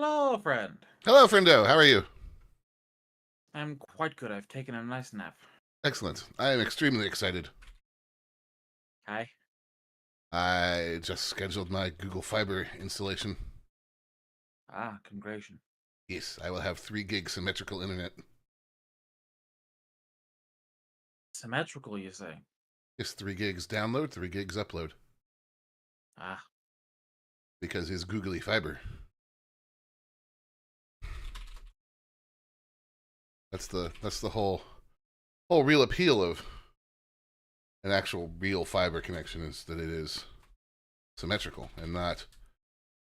Hello, friend. Hello, friendo. How are you? I'm quite good. I've taken a nice nap. Excellent. I am extremely excited. Hi. I just scheduled my Google Fiber installation. Ah, congratulations. Yes, I will have 3 gig symmetrical internet. Symmetrical, you say? It's 3 gigs download, 3 gigs upload. Ah, Because it's googly fiber. That's the whole real appeal of an actual real fiber connection is that it is symmetrical and not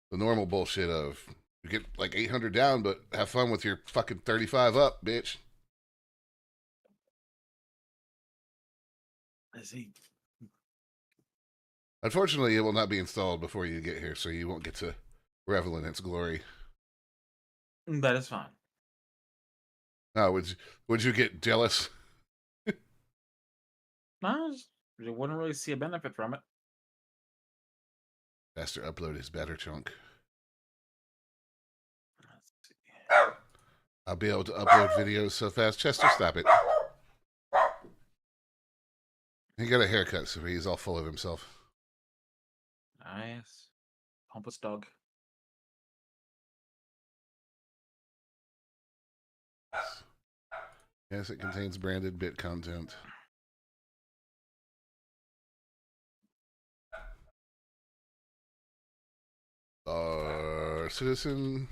the normal bullshit of you get like 800 down, but have fun with your fucking 35 up, bitch. I see. Unfortunately, it will not be installed before you get here, so you won't get to revel in its glory. That is fine. Oh, would you get jealous? No, you wouldn't really see a benefit from it. Faster upload is better, chunk. Let's see. I'll be able to upload videos so fast. Chester, stop it. He got a haircut, so he's all full of himself. Nice. Pompous dog. Yes, it contains branded bit content. Our citizen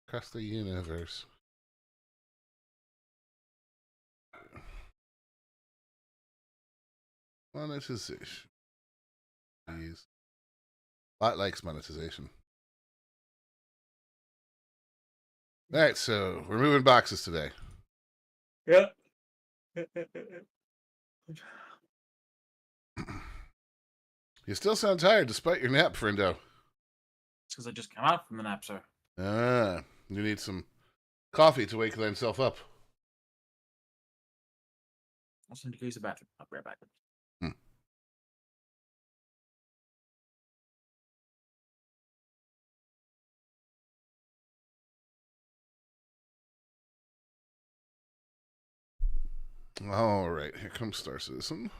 across the universe. Monetization. Please. Bot likes monetization. All right, so we're moving boxes today. Yeah. You still sound tired despite your nap, friendo. It's because I just came out from the nap, sir. Ah, you need some coffee to wake thyself up. I'll send you to use the bathroom. I'll be right back. Hmm. All right, here comes Star Citizen.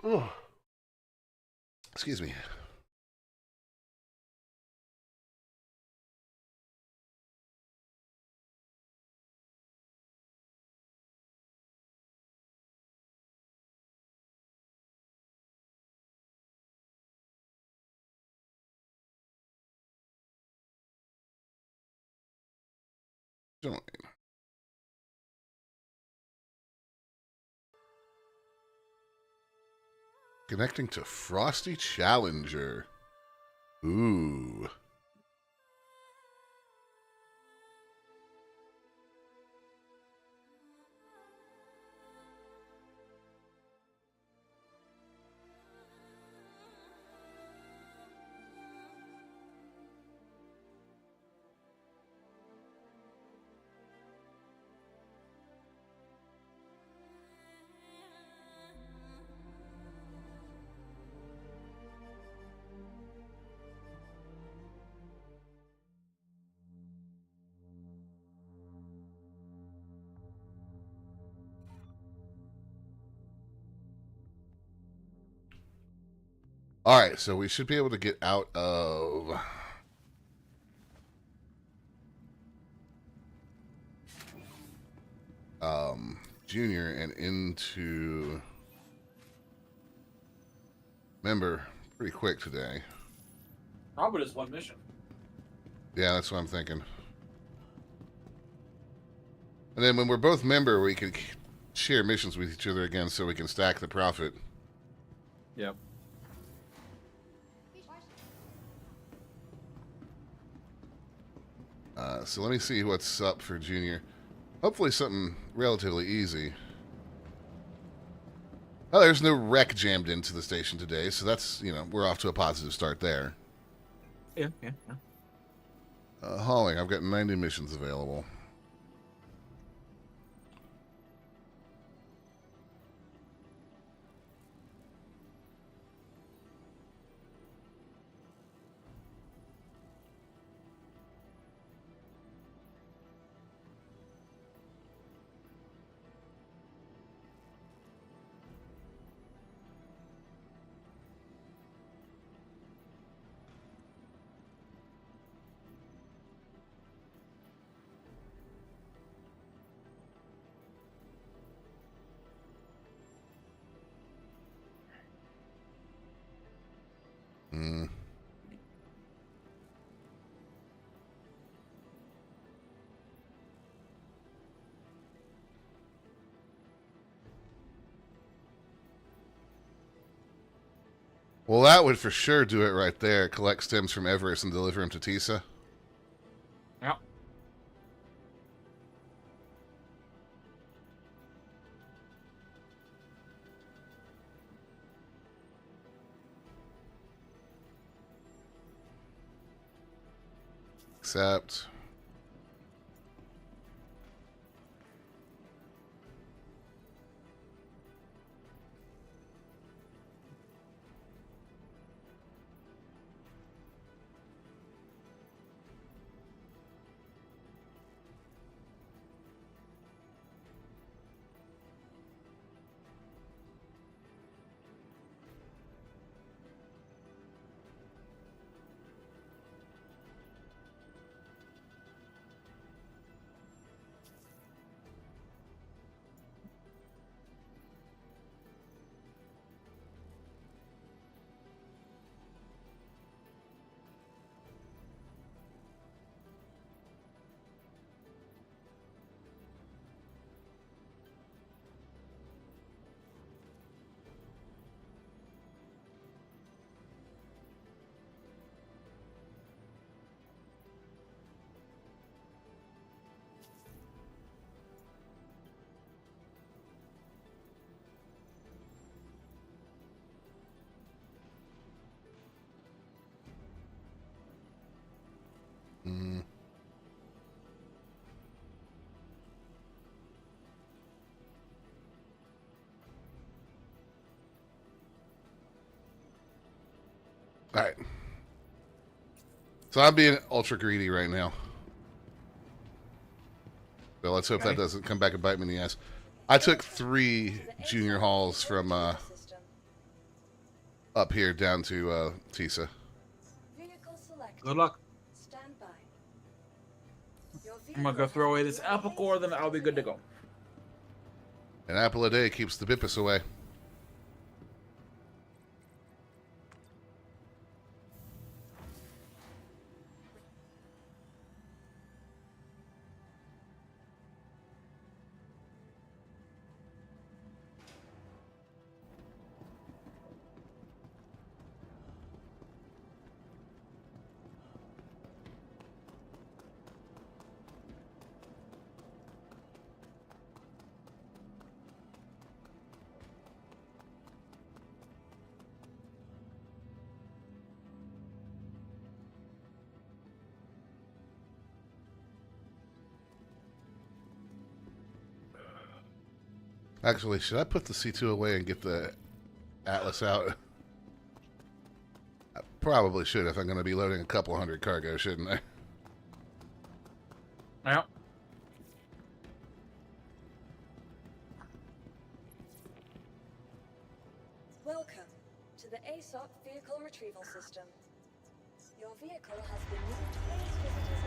Oh. Excuse me. Join. Connecting to Frosty Challenger. Ooh. All right, so we should be able to get out of Junior and into Member pretty quick today. Probably just one mission. Yeah, that's what I'm thinking. And then when we're both Member, we can share missions with each other again so we can stack the profit. Yep. So let me see what's up for Junior. Hopefully something relatively easy. Oh, there's no wreck jammed into the station today, so that's, we're off to a positive start there. Yeah, yeah, yeah. Hauling, I've got 90 missions available. Hmm. Well, that would for sure do it right there. Collect stems from Everest and deliver them to Tisa. Yeah. Accept. Hmm. All right. So I'm being ultra greedy right now. So let's hope that Okay. doesn't come back and bite me in the ass. I took 3 junior hauls from up here down to Tisa. Good luck. I'm gonna go throw away this apple core, then I'll be good to go. An apple a day keeps the bippus away. Actually, should I put the C2 away and get the Atlas out? I probably should if I'm going to be loading a couple hundred cargo, shouldn't I? Yeah. Welcome to the ASOP Vehicle Retrieval System. Your vehicle has been moved to place visitors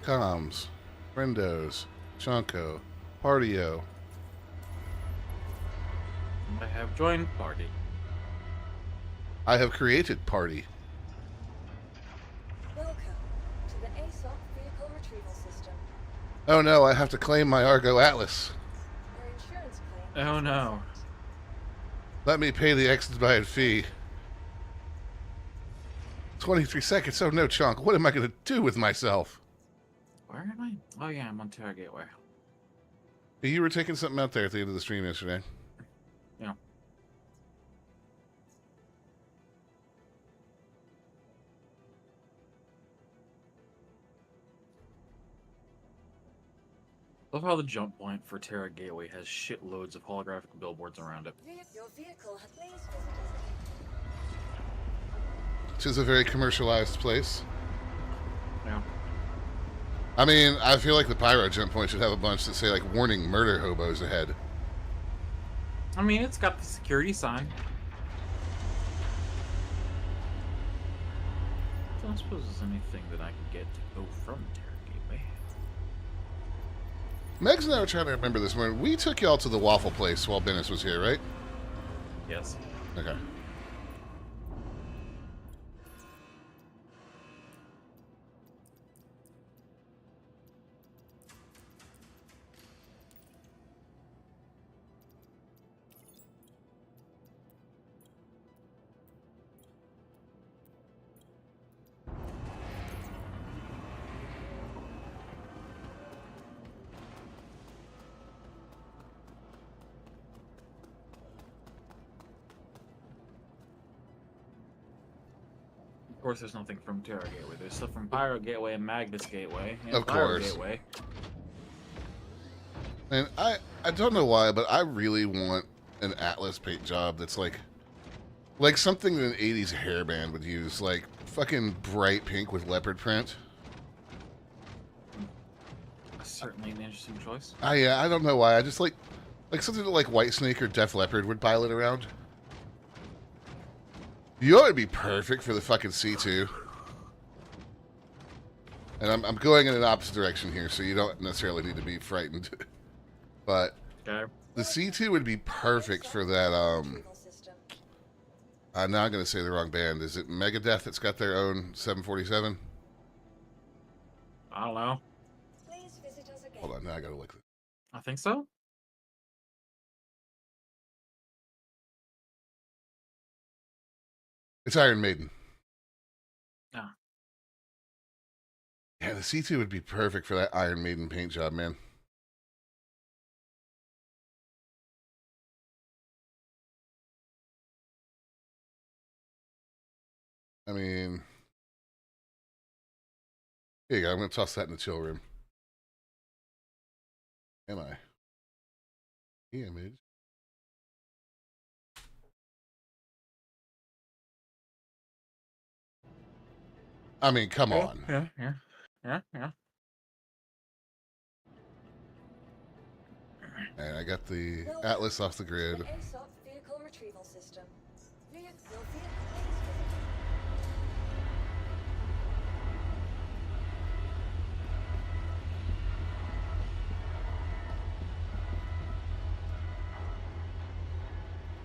again. Comms, Friendos, Chonko, Partio. I have joined party. I have created party. Welcome to the ASOP Vehicle Retrieval System. Oh no, I have to claim my Argo Atlas. Your insurance claim. Oh no. Let me pay the expedited fee. 23 seconds. Oh no, Chunk. What am I going to do with myself? Where am I? Oh yeah, I'm on Terra Gateway. You were taking something out there at the end of the stream yesterday. Yeah. Love how the jump point for Terra Gateway has shitloads of holographic billboards around it. Your vehicle has... Please visit us again. Which is a very commercialized place. Yeah. I mean, I feel like the Pyro jump point should have a bunch that say, like, warning, murder hobos ahead. I mean, it's got the security sign. I don't suppose there's anything that I can get to go from Terra Gateway. Megs and I were trying to remember this morning. We took y'all to the waffle place while Bennis was here, right? Yes. Okay. Of course, there's nothing from Terra Gateway. There's stuff from Pyro Gateway and Magnus Gateway. And Of Pyro course. Gateway. And I don't know why, but I really want an Atlas paint job that's like something that an 80s hairband would use. Like, fucking bright pink with leopard print. Certainly an interesting choice. Yeah, I don't know why. I just like something that like Whitesnake or Def Leppard would pilot around. You know, it'd be perfect for the fucking C2. And I'm going in an opposite direction here, so you don't necessarily need to be frightened. But Okay. the C2 would be perfect for that. Retrieval system. I'm not going to say the wrong band. Is it Megadeth that's got their own 747? I don't know. Please visit us again. Hold on, now I got to look. I think so. It's Iron Maiden. Ah. Yeah, the C2 would be perfect for that Iron Maiden paint job, man. I mean, here you go. I'm going to toss that in the chill room. Am I? Image. I mean, come on. Yeah. And I got the Atlas off the grid. The ASOP vehicle retrieval system. Your vehicle, please visit.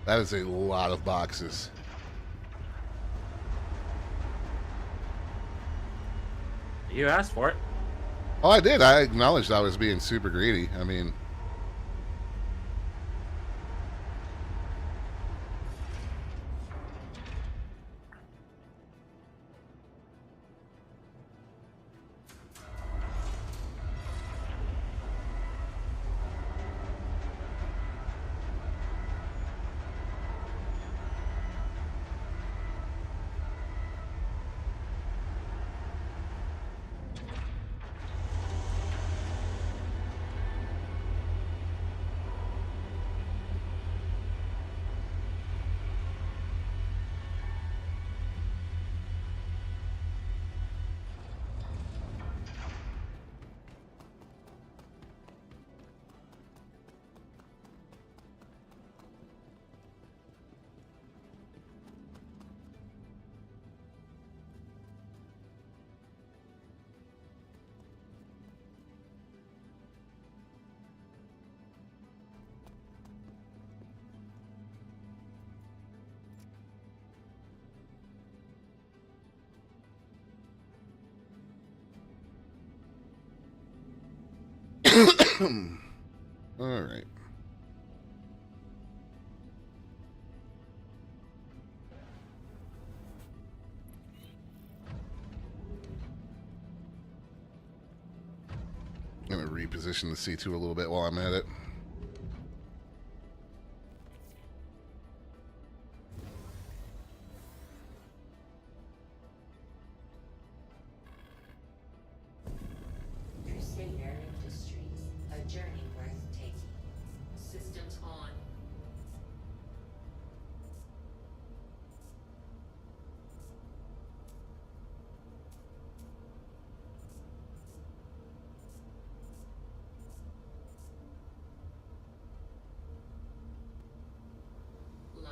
That is a lot of boxes. You asked for it. Oh, I did. I acknowledged I was being super greedy. I mean, all right. I'm going to reposition the C2 a little bit while I'm at it. Crusader Industries, a German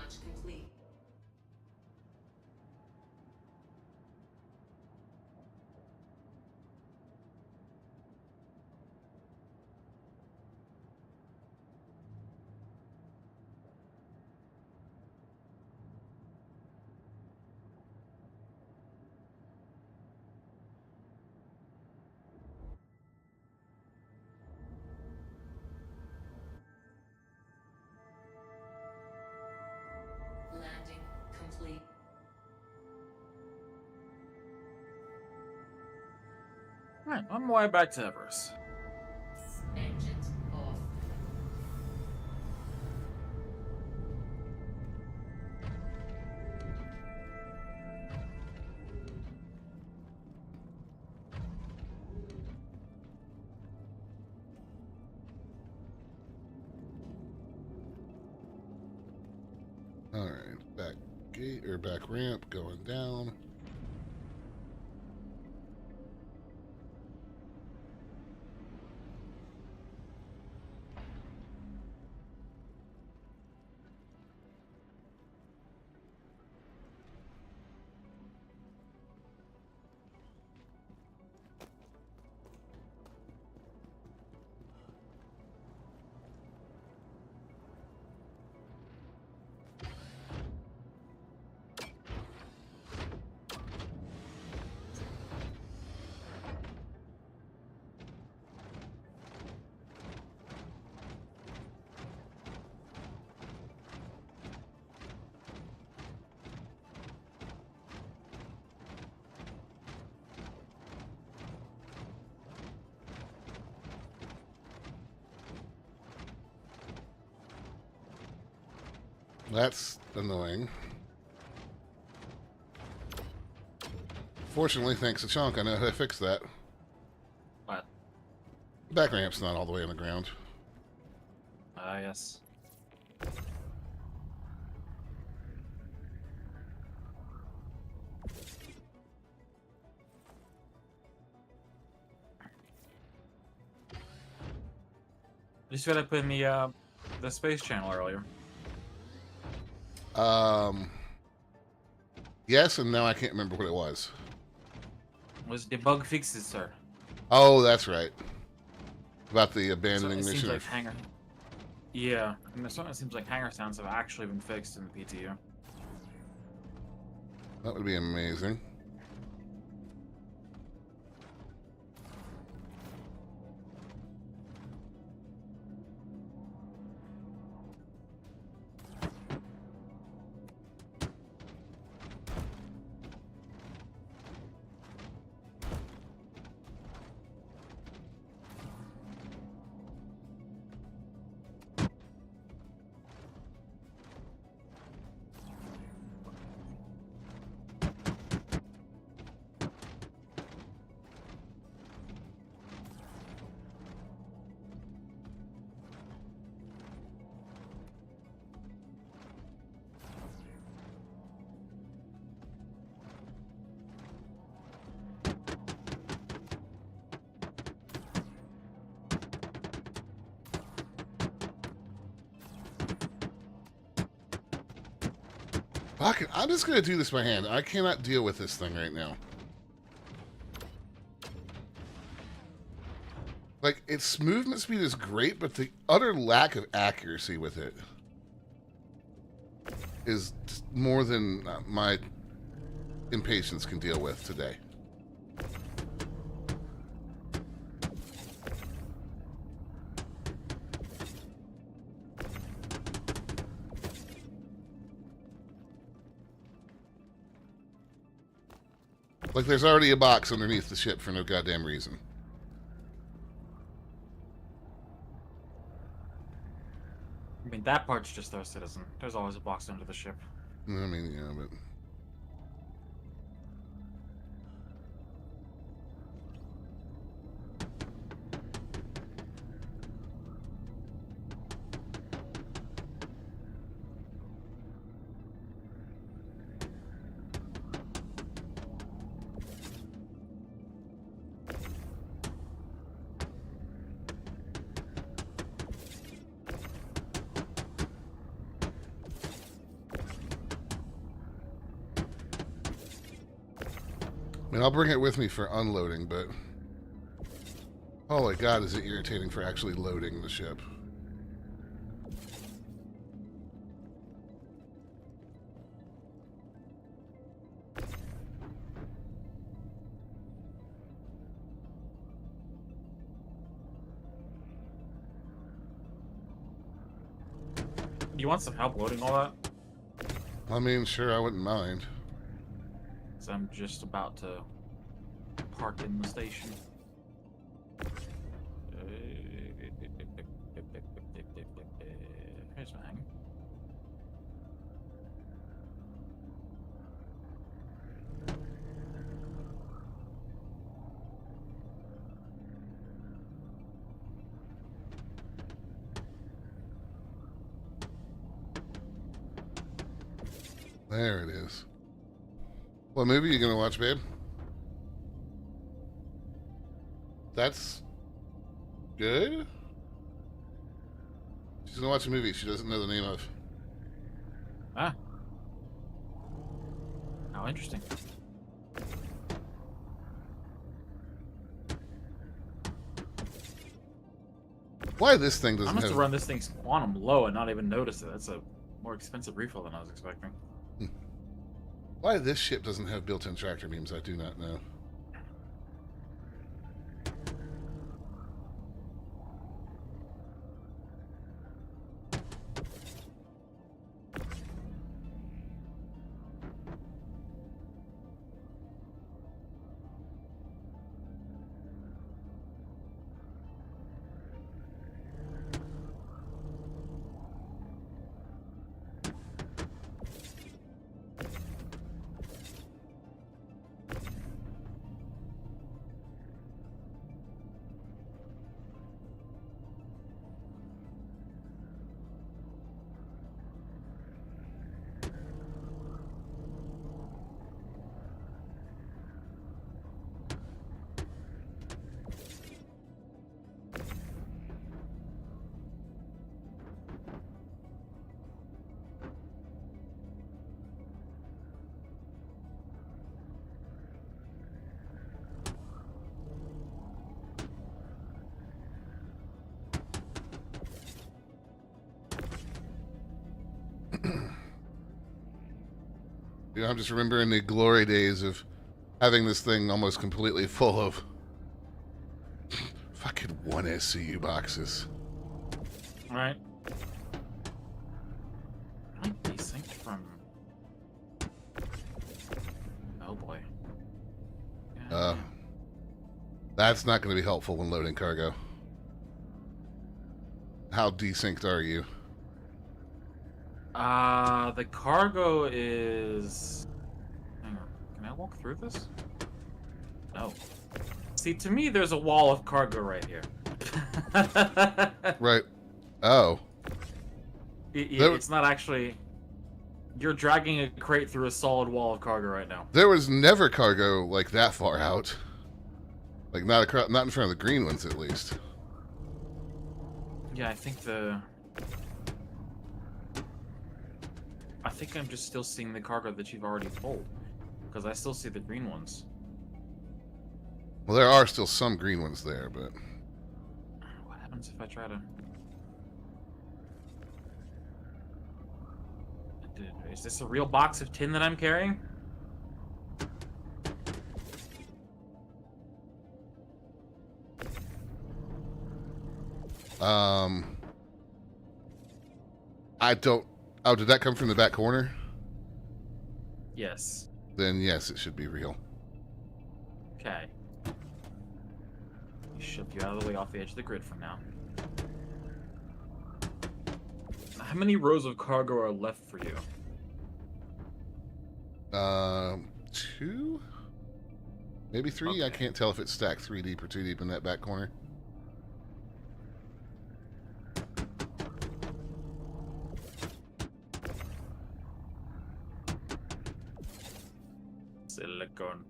launch complete. Landing complete. Alright, on my way back to Everest. Engines off. All right, back gate or back ramp going down. That's annoying. Fortunately, thanks to Chunk, I know how to fix that. What? Back ramp's not all the way on the ground. Yes. You said I put in the space channel earlier. Yes, and now I can't remember what it was. Was debug fixes, sir? Oh, that's right. About the So abandoning it seems mission. like hangar. Yeah, and it certainly seems like hangar sounds have actually been fixed in the PTU. That would be amazing. I'm just going to do this by hand. I cannot deal with this thing right now. Like, its movement speed is great, but the utter lack of accuracy with it is more than my impatience can deal with today. Like, there's already a box underneath the ship for no goddamn reason. I mean, that part's just our citizen. There's always a box under the ship. I mean, yeah, but... mean, I'll bring it with me for unloading, but holy God, is it irritating for actually loading the ship. You want some help loading all that? I mean, sure, I wouldn't mind. So I'm just about to park in the station. Here's my hang. There it is. What movie are you gonna watch, babe? That's good? She's gonna watch a movie she doesn't know the name of. Ah. How interesting. Why this thing I doesn't must have... have run this thing's quantum low and not even noticed it. That's a more expensive refill than I was expecting. Why this ship doesn't have built-in tractor beams, I do not know. You know, I'm just remembering the glory days of having this thing almost completely full of fucking 1 SCU boxes. Alright. I desynced from... Oh boy. Yeah. That's not going to be helpful when loading cargo. How desynced are you? The cargo is... Hang on. Can I walk through this? No. See, to me, there's a wall of cargo right here. Right. Oh. It's not actually... You're dragging a crate through a solid wall of cargo right now. There was never cargo like that far out. Like not in front of the green ones, at least. Yeah, I think I'm just still seeing the cargo that you've already pulled. Because I still see the green ones. Well, there are still some green ones there, but... What happens if I try to... Is this a real box of tin that I'm carrying? I don't... Oh, did that come from the back corner? Yes. Then yes, it should be real. Okay. Shove you out of the way off the edge of the grid for now. How many rows of cargo are left for you? 2? Maybe 3? Okay. I can't tell if it's stacked 3 deep or 2 deep in that back corner. Silicon.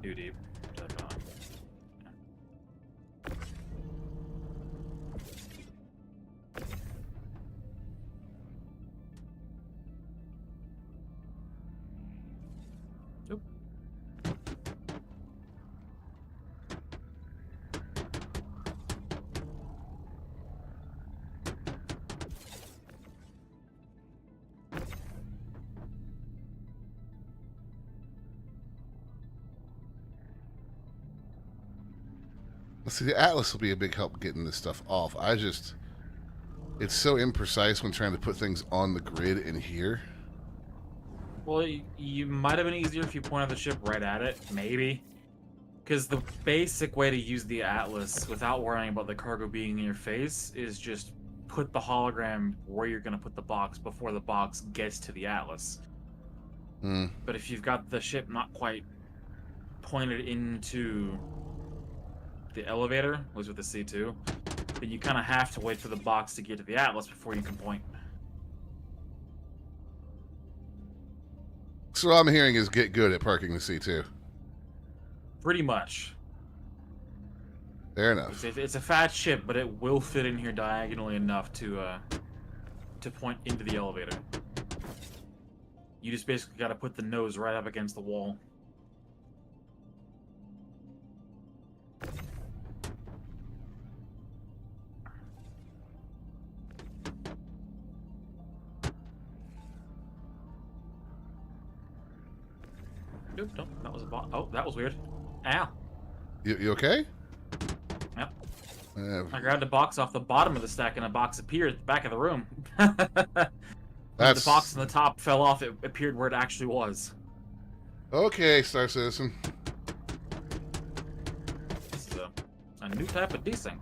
Too deep. Definitely. Nope. See, the Atlas will be a big help getting this stuff off. It's so imprecise when trying to put things on the grid in here. Well, you might have been easier if you pointed the ship right at it, maybe. Because the basic way to use the Atlas without worrying about the cargo being in your face is just put the hologram where you're going to put the box before the box gets to the Atlas. But if you've got the ship not quite pointed into the elevator, was with the C2, then you kind of have to wait for the box to get to the Atlas before you can point. So all I'm hearing is get good at parking the C2. Pretty much. Fair enough. It's a fat ship, but it will fit in here diagonally enough to point into the elevator. You just basically got to put the nose right up against the wall. Nope, nope, that was a box. Oh, that was weird. Ow. You okay? Yep. Uh, I grabbed a box off the bottom of the stack and a box appeared at the back of the room. That's The box on the top fell off, it appeared where it actually was. okay, Star Citizen. This is a new type of desync.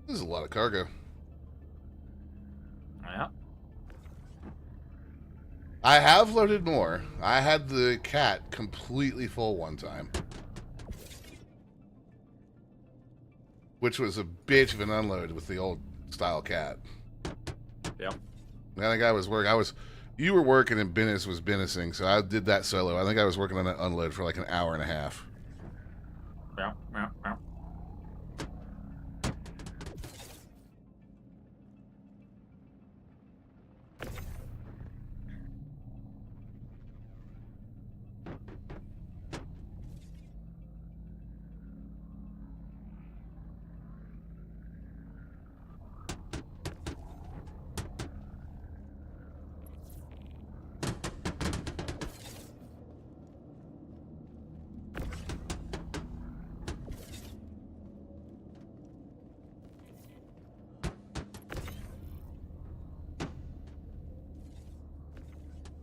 This is a lot of cargo. Yeah. I have loaded more. I had the cat completely full one time, which was a bitch of an unload with the old style cat. Yep. I think I was working. You were working and Bennis was Bennising, so I did that solo. I think I was working on that unload for like an hour and a half. Yeah, yeah, yeah.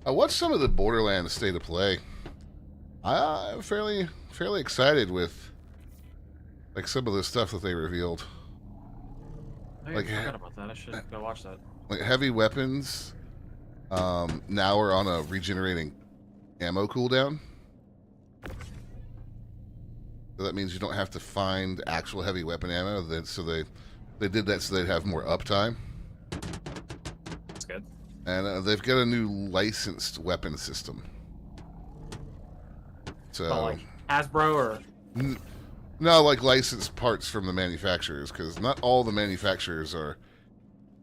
I watched some of the Borderlands State of Play. I'm fairly excited with like some of the stuff that they revealed. I forgot about that. I should go watch that. Like heavy weapons now are on a regenerating ammo cooldown. So that means you don't have to find actual heavy weapon ammo. So they did that so they'd have more uptime. That's good. And they've got a new licensed weapon system. So Like Hasbro or no, like licensed parts from the manufacturers, because not all the manufacturers are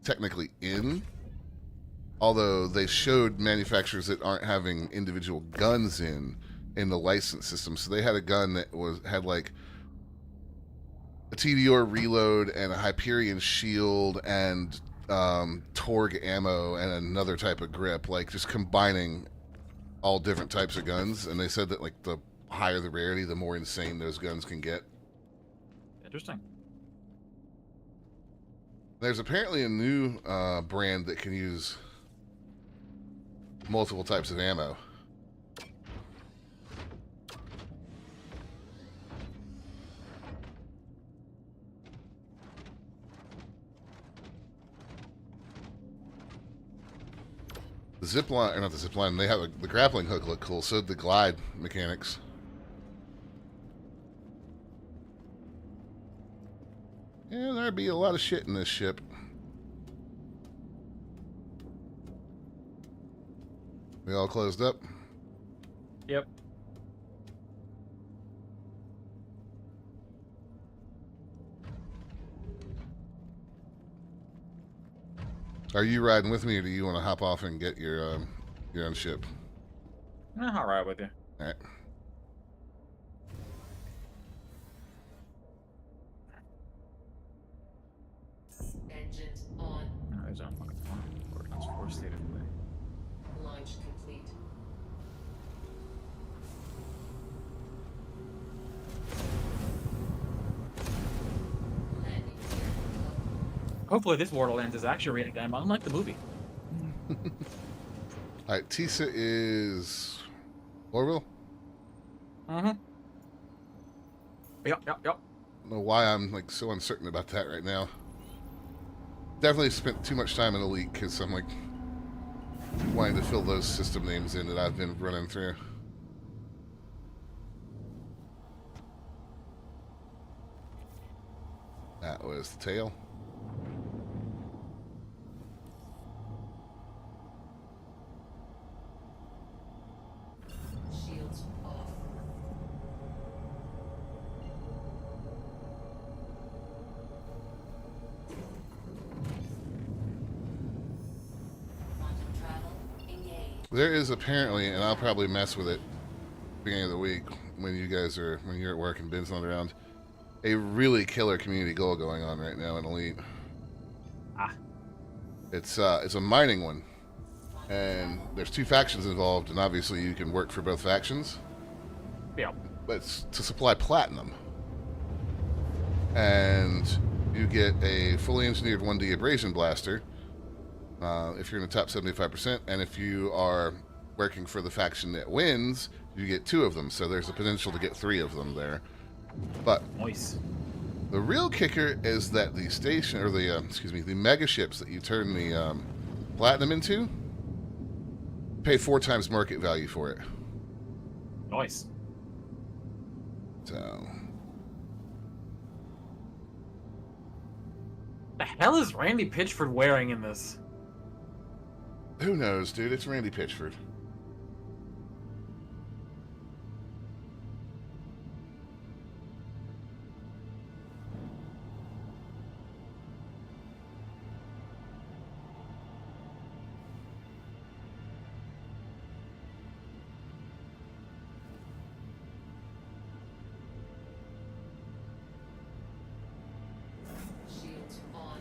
technically in. Although they showed manufacturers that aren't having individual guns in the license system. So they had a gun that had like a TDR reload and a Hyperion shield and Torg ammo and another type of grip, like just combining all different types of guns. And they said that like the higher the rarity, the more insane those guns can get. interesting. There's apparently a new brand that can use multiple types of ammo. The zip line, or not the zip line, they have the grappling hook look cool, so did the glide mechanics. Yeah, there'd be a lot of shit in this ship. We all closed up? Yep. Are you riding with me, or do you want to hop off and get your own ship? I'll ride with you. All right. Engines on. No, there's no fucking phone. Coordinates for state of play. Launch complete. Landing gear up. Hopefully, this Borderlands is actually rated M, unlike the movie. All right. Tisa is Orville. Mm-hmm. Yep. I don't know why I'm like so uncertain about that right now. Definitely spent too much time in Elite because I'm like wanting to fill those system names in that I've been running through. That was the tail. Shields off. Quantum travel engaged. There is apparently, and I'll probably mess with it beginning of the week when you're at work and Ben's not around, a really killer community goal going on right now in Elite. Ah. It's a mining one, and there's two factions involved, and obviously you can work for both factions. Yep. But it's to supply platinum, and you get a fully engineered 1D abrasion blaster if you're in the top 75%, and if you are working for the faction that wins, you get 2 of them. So there's a potential to get 3 of them there. But Nice. the real kicker is that the station, or the mega ships that you turn the platinum into, pay 4 times market value for it. Nice. So The hell is Randy Pitchford wearing in this? who knows, dude? It's Randy Pitchford. Shields on.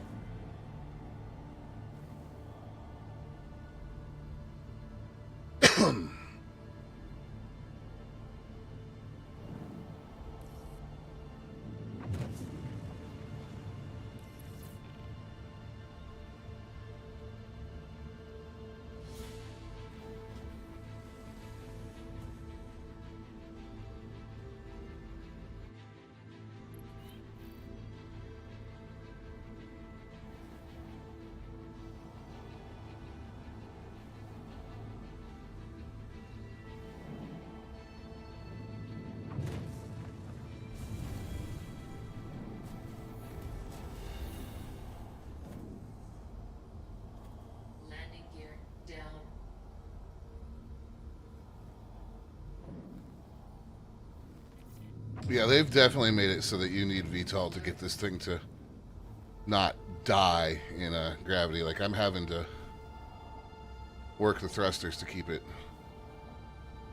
Landing gear down. Yeah, they've definitely made it so that you need VTOL to get this thing to not die in gravity. Like, I'm having to work the thrusters to keep it.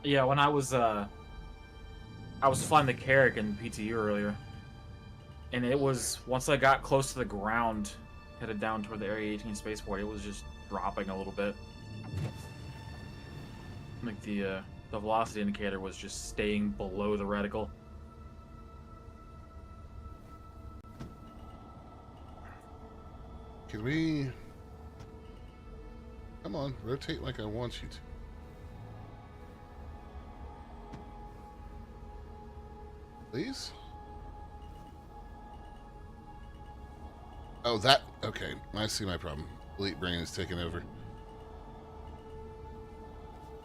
Yeah, when I was flying the Carrick in PTU earlier, and it was, once I got close to the ground, headed down toward the Area 18 spaceport, it was just dropping a little bit. Like the velocity indicator was just staying below the reticle. Can we... Come on, rotate like I want you to. Please? Oh, that... Okay, I see my problem. Elite Brain is taking over.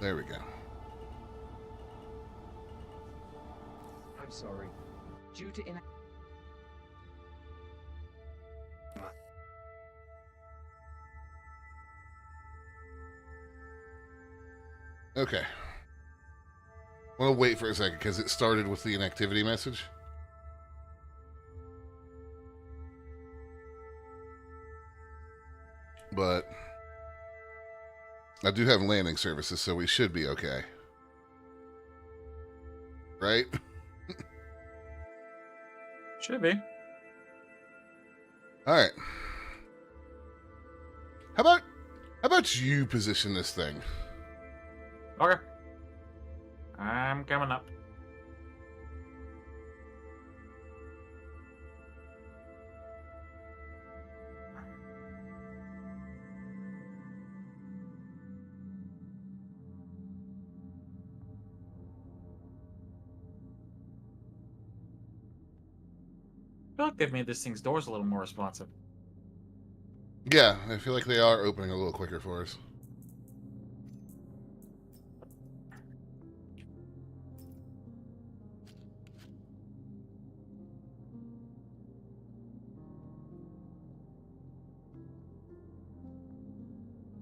There we go. I'm sorry. Due to Okay. I want to wait for a second because it started with the inactivity message. But I do have landing services, so we should be okay. Right? Should be. All right. How about you position this thing? Okay. I'm coming up. I feel like they've made this thing's doors a little more responsive. Yeah, I feel like they are opening a little quicker for us.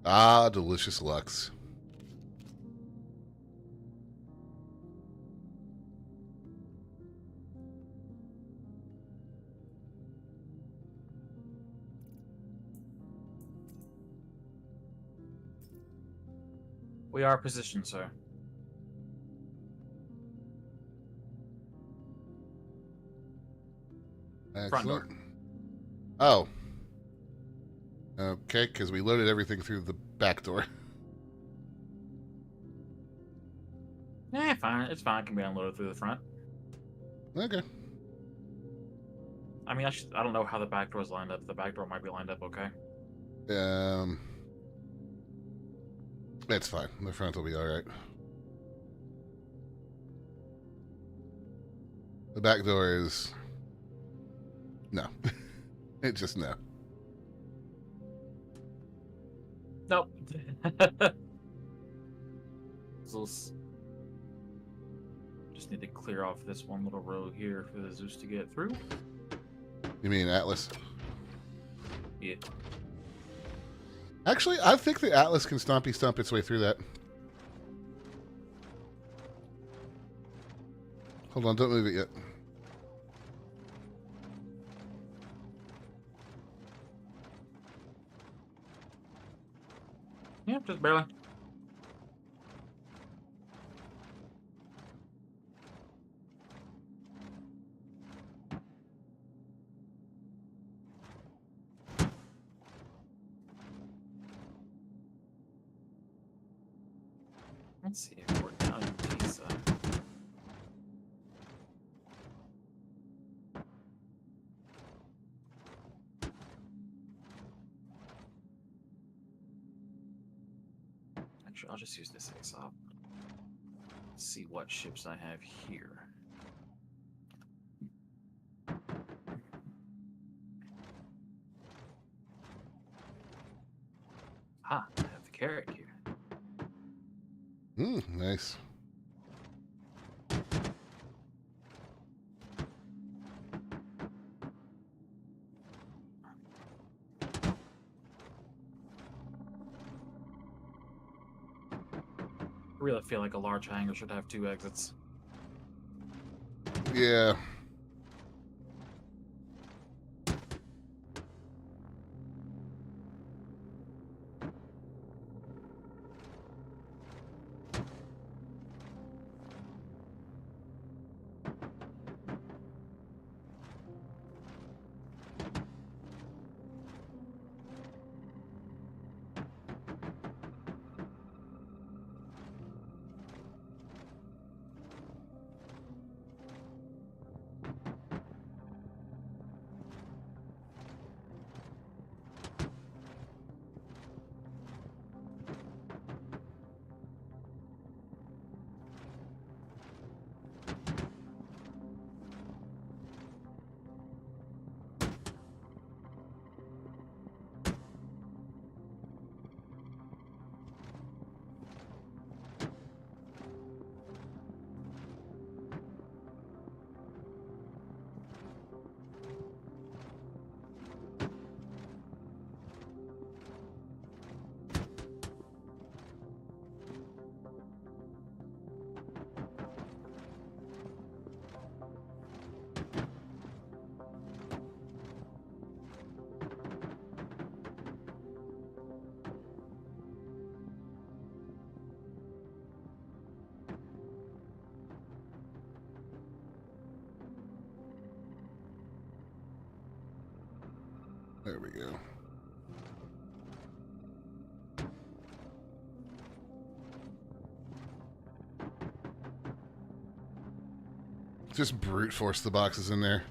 Ah, delicious Lux. We are positioned, sir. Front door. Excellent. Oh. Okay, because we loaded everything through the back door. Yeah, fine. It's fine. It can be unloaded through the front. Okay. I mean, I don't know how the back door's lined up. The back door might be lined up okay. It's fine. The front will be alright. The back door is... No. It just no. Nope. Just need to clear off this one little row here for the Zeus to get through. You mean Atlas? Yeah. Actually, I think the Atlas can stompy stomp its way through that. Hold on, don't move it yet. Yeah, just barely. Let's see if we're down in pizza. Actually, I'll just use this ASOP. See what ships I have here. Ah, I have the carrot here. Nice. I really feel like a large hangar should have 2 exits. Yeah. There we go. Just brute force the boxes in there.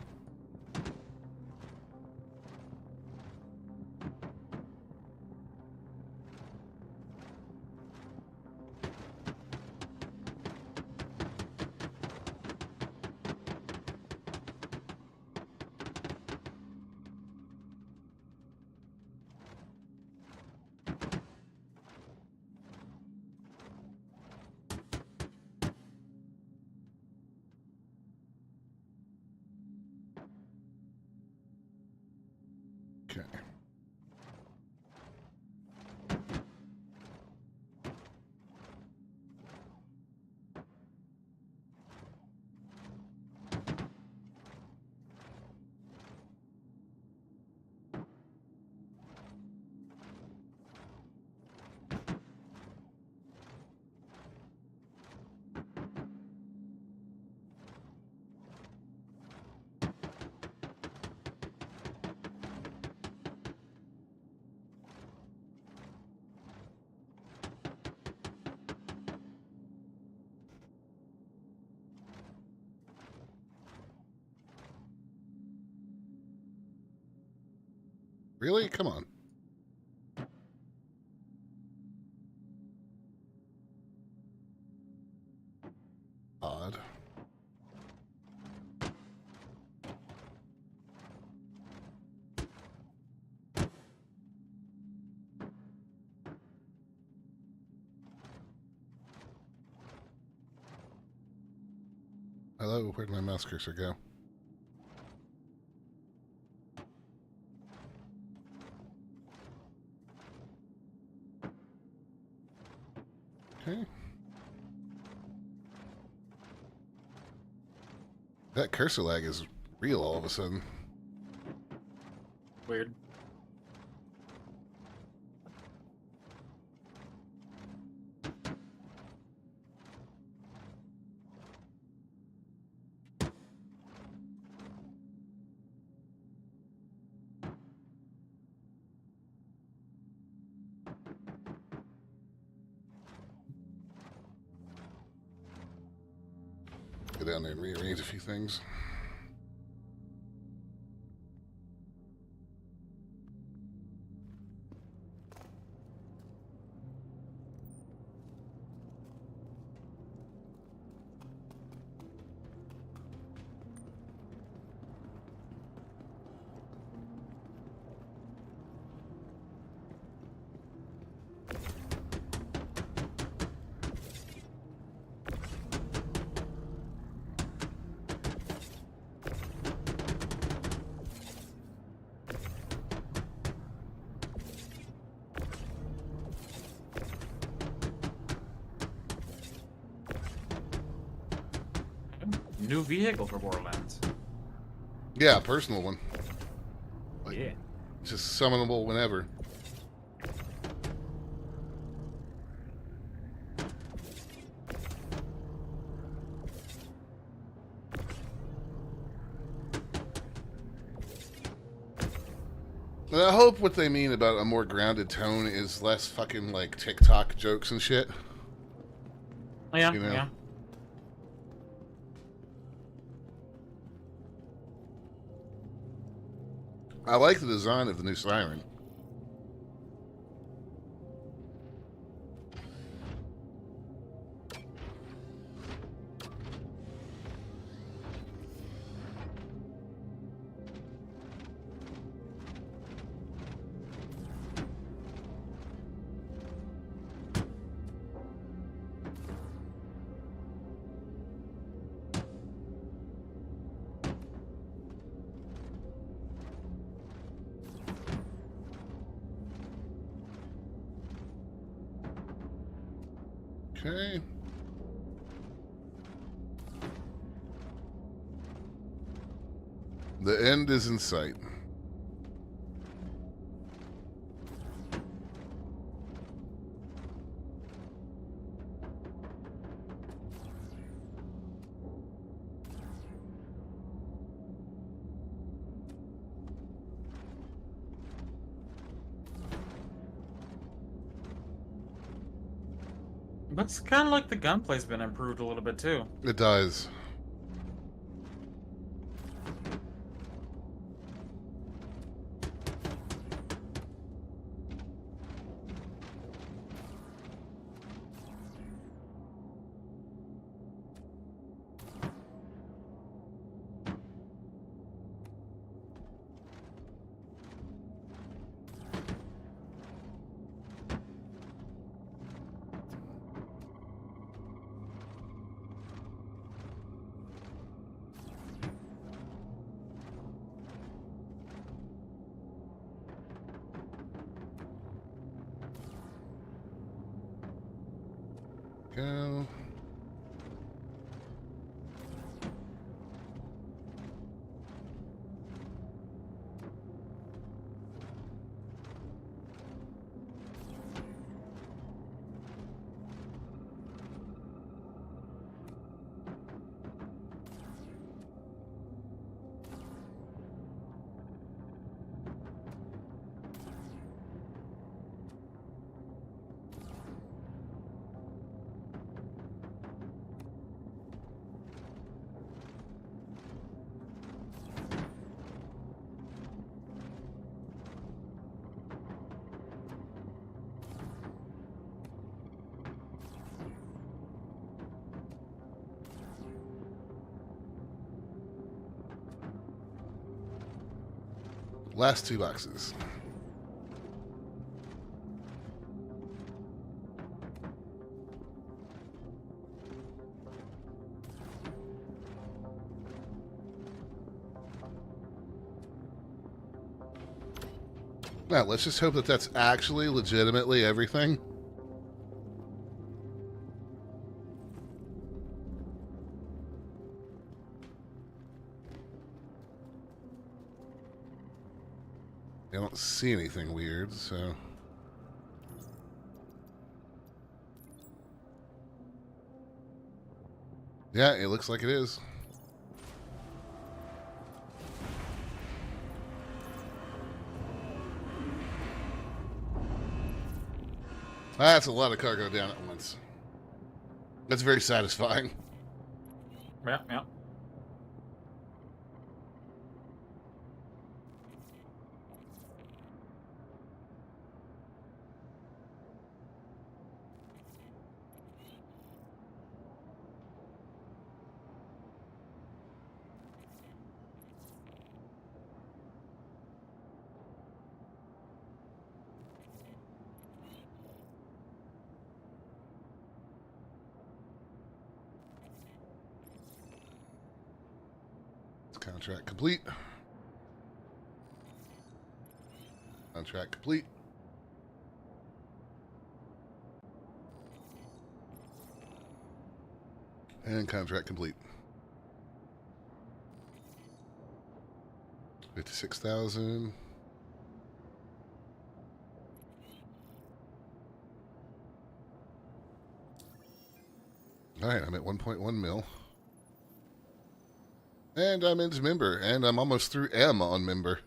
Okay. Really? Come on. Odd. Hello, where'd my mouse cursor go? Okay. That cursor lag is real all of a sudden. Weird. Go down there and rearrange a few things. New vehicle for Borderlands. Yeah, personal one. Like, Yeah. just summonable whenever. And I hope what they mean about a more grounded tone is less fucking like TikTok jokes and shit. Yeah, You know? yeah. I like the design of the new siren. Okay. The end is in sight. Looks kind of like the gunplay's been improved a little bit too. It does. Go. Last 2 boxes. Now, let's just hope that that's actually legitimately everything. I don't see anything weird, so... Yeah, it looks like it is. That's a lot of cargo down at once. That's very satisfying. Yeah, yeah. Contract complete. Contract complete. And contract complete. 56,000. All right, I'm at 1.1 mil. And I'm into member, and I'm almost through M on member.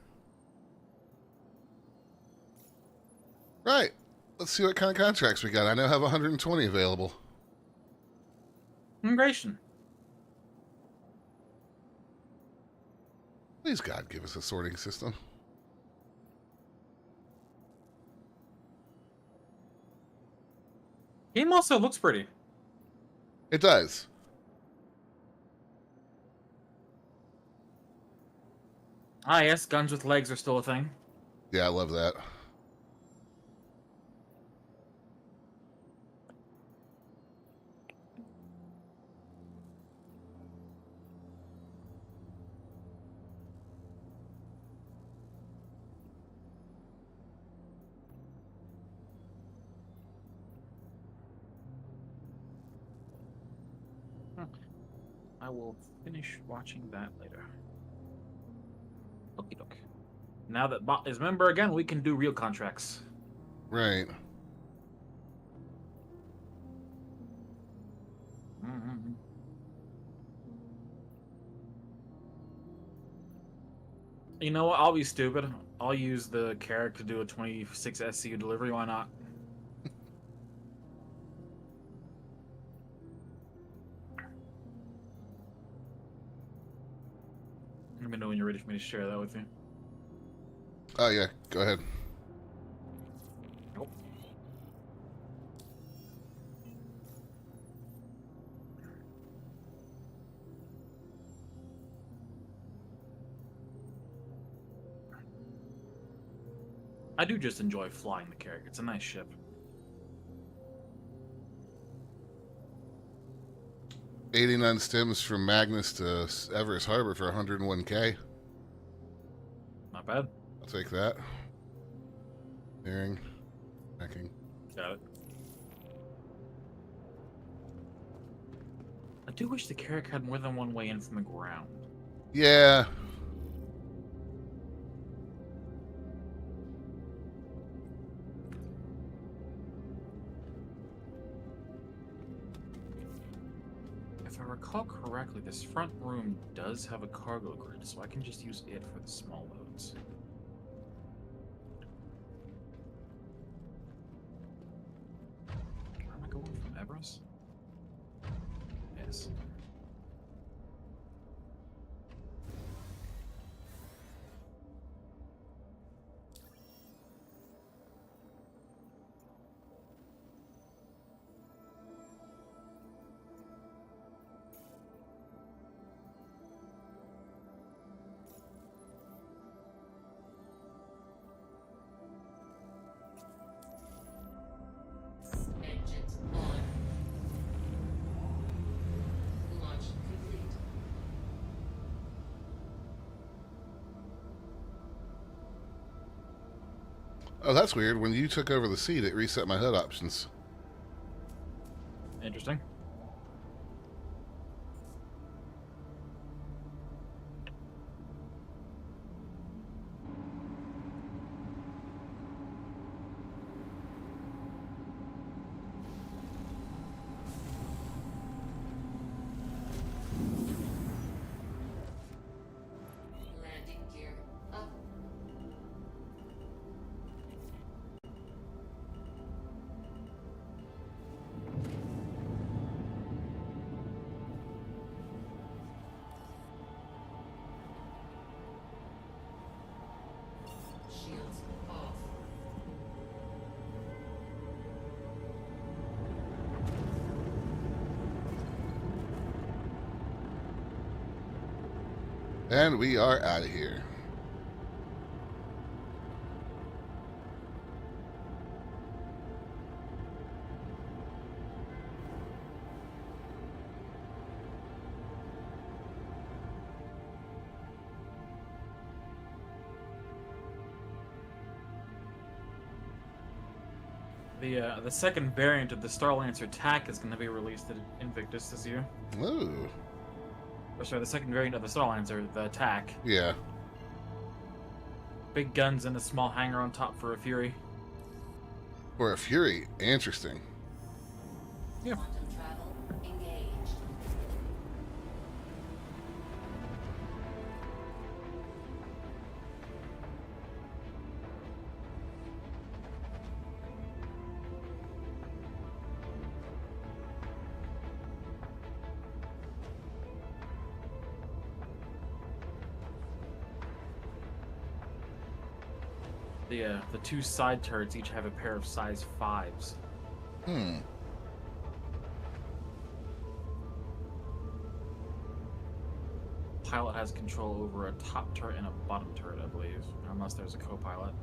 Right. Let's see what kind of contracts we got. I now have 120 available. Immigration. Please, God, give us a sorting system. Game also looks pretty. It does. Ah, yes, guns with legs are still a thing. Yeah, I love that. I will finish watching that later. Okie doke. Now that Bot is member again, we can do real contracts. Right. Mm-hmm. You know what? I'll be stupid. I'll use the character to do a 26 SCU delivery. Why not? me know when you're ready for me to share that with you. Oh yeah, go ahead. Nope. I do just enjoy flying the Carrick. It's a nice ship. $89 stems from Magnus to Everest Harbor for 101K. Not bad. I'll take that. Steering, packing. Got it. I do wish the Carrick had more than one way in from the ground. Yeah. If I recall correctly, this front room does have a cargo grid, so I can just use it for the small loads. Where am I going from Everest? Yes. Engines on. Launch complete. Oh, that's weird. When you took over the seat, it reset my HUD options. Interesting. Landing gear up. Shields off. And we are out of here. The second variant of the Starlancer TAC is going to be released at Invictus this year. Ooh. Or sorry, the second variant of the Starlancer, the TAC. Yeah. Big guns and a small hangar on top for a Fury. Or a Fury. Interesting. Yeah. Quantum travel engaged. The two side turrets each have a pair of size 5s. Hmm. Pilot has control over a top turret and a bottom turret, I believe, unless there's a co-pilot.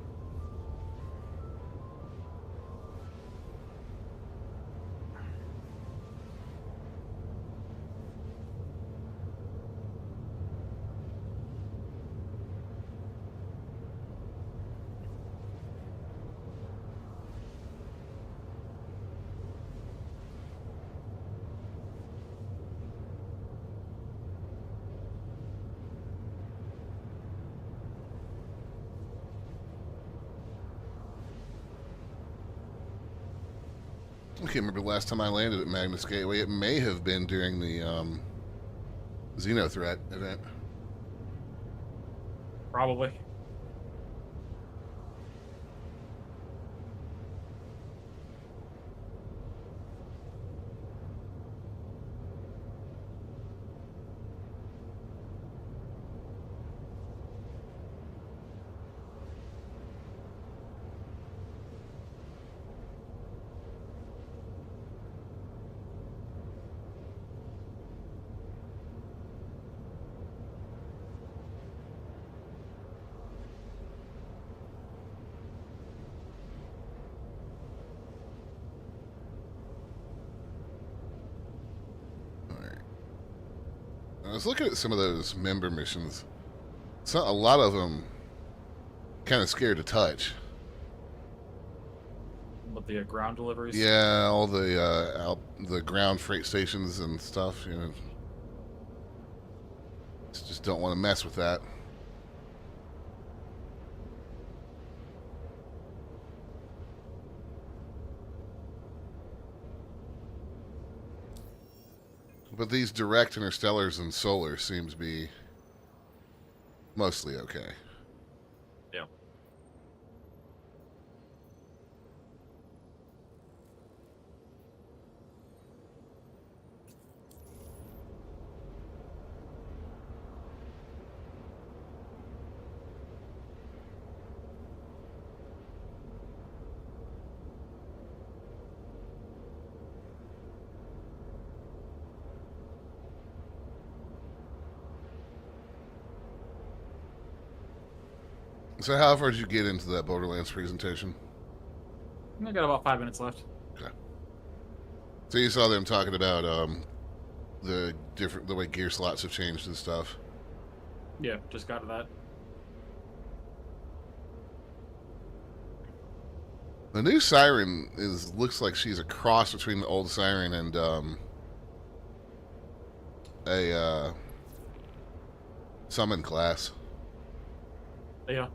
I can't remember the last time I landed at Magnus Gateway. It may have been during the Xenothreat event. Probably. I was looking at some of those member missions. So a lot of them kind of scared to touch. But the ground deliveries. Yeah, all the the ground freight stations and stuff. You know, just don't want to mess with that. But these direct interstellars and solar seem to be mostly okay. Yeah. So how far did you get into that Borderlands presentation? I got about 5 minutes left. Okay. So you saw them talking about the way gear slots have changed and stuff. Yeah, just got to that. The new Siren looks like she's a cross between the old Siren and a summon class. Yeah.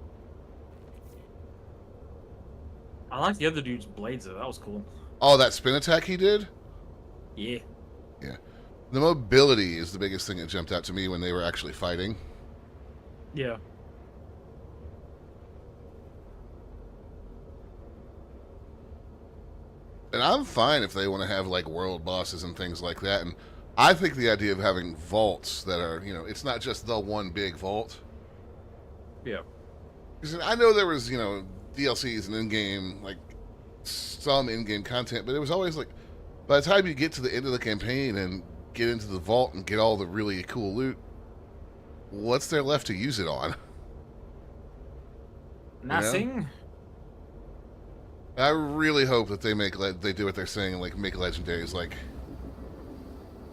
I like the other dude's blades though. That was cool. Oh, that spin attack he did? Yeah. Yeah. The mobility is the biggest thing that jumped out to me when they were actually fighting. Yeah. And I'm fine if they want to have like world bosses and things like that. And I think the idea of having vaults that are, you know, it's not just the one big vault. Yeah. Because I know there was, you know, DLCs and in-game, like, some in-game content, but it was always like, by the time you get to the end of the campaign and get into the vault and get all the really cool loot, what's there left to use it on? Nothing. I really hope that they do what they're saying and like make legendaries like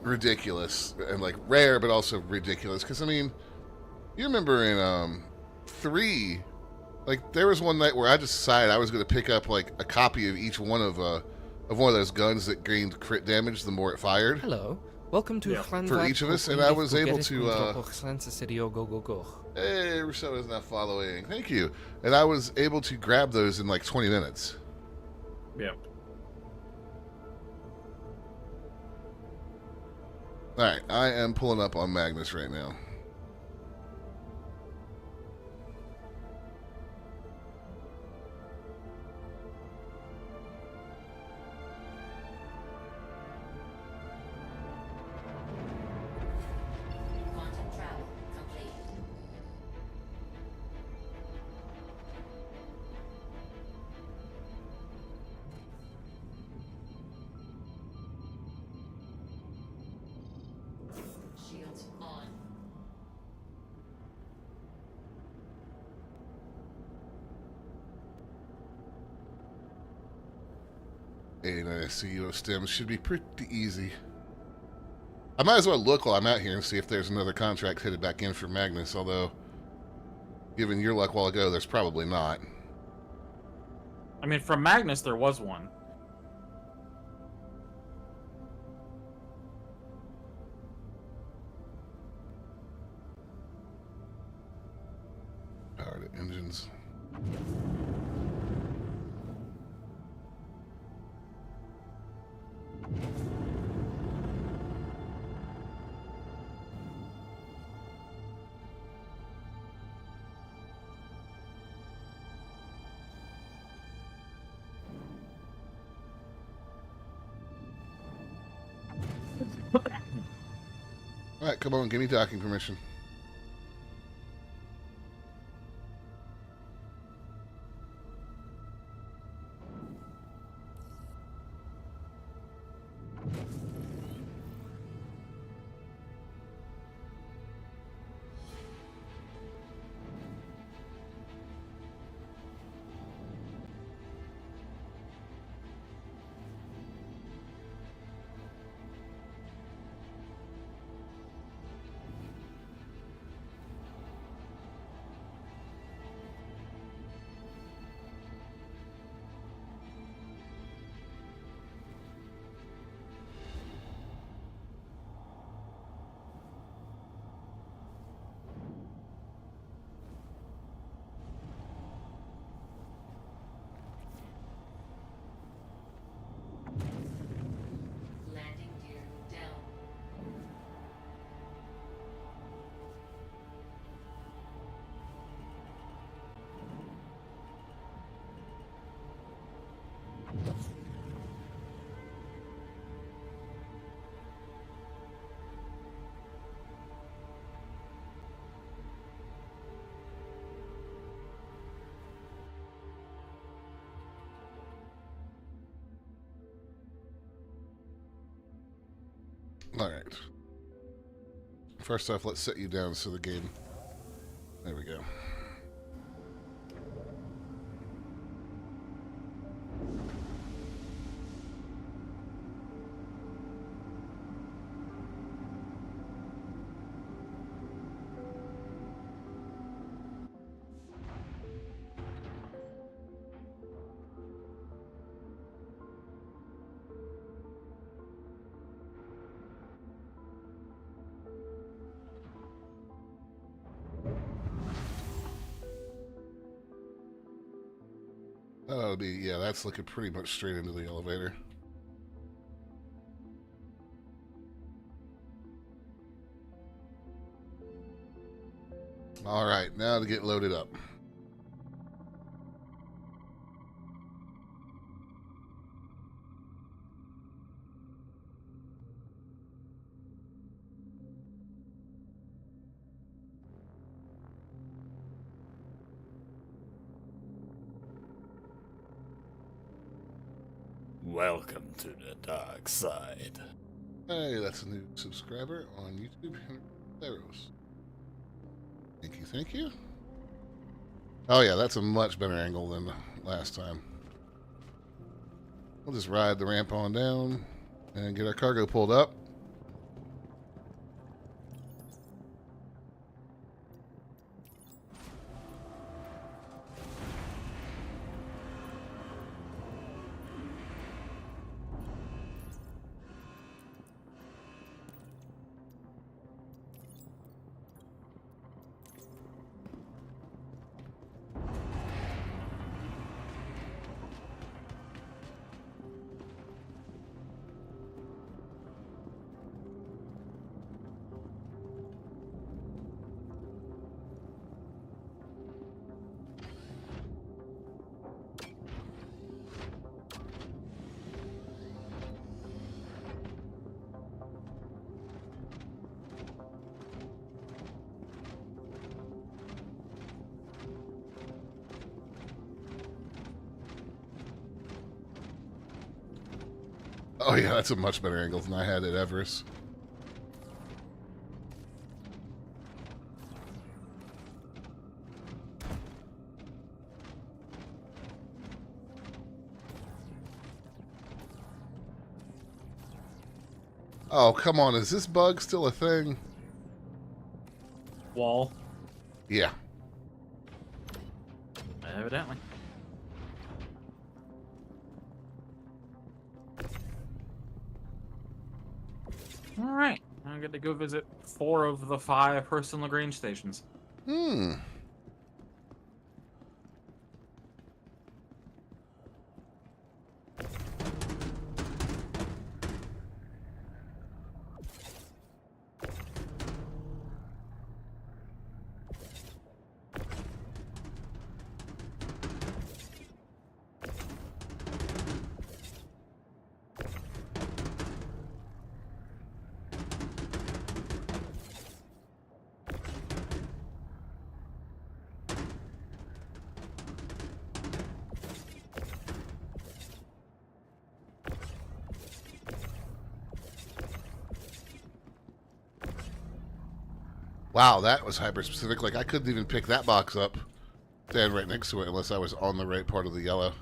ridiculous and like rare, but also ridiculous. Because I mean, you remember in 3, like there was one night where I just decided I was going to pick up like a copy of each one of one of those guns that gained crit damage the more it fired. Hello. Welcome to Yeah. For each of us, and I was able to go. Hey, Rousseau is not following. Thank you. And I was able to grab those in like 20 minutes. Yeah. Alright, I am pulling up on Magnus right now. Quantum travel complete. Shields on. And CEO stems should be pretty easy. I might as well look while I'm out here and see if there's another contract headed back in for Magnus, although, given your luck while ago, there's probably not. I mean, from Magnus, there was one. Power to engines. Alright, come on, give me docking permission. Alright. First off, let's set you down so the game... There we go. That'll be, yeah, that's looking pretty much straight into the elevator. All right, now to get loaded up. Welcome to the dark side. Hey, that's a new subscriber on YouTube, Henry Theros. Thank you, thank you. Oh yeah, that's a much better angle than last time. We'll just ride the ramp on down and get our cargo pulled up. Oh yeah, that's a much better angle than I had at Everest. Oh, come on, is this bug still a thing? Wall. Yeah. Evidently. Alright. I get to go visit 4 of the 5 Hurston Lagrange stations. Hmm. Wow, that was hyper specific. Like I couldn't even pick that box up, stand right next to it, unless I was on the right part of the yellow.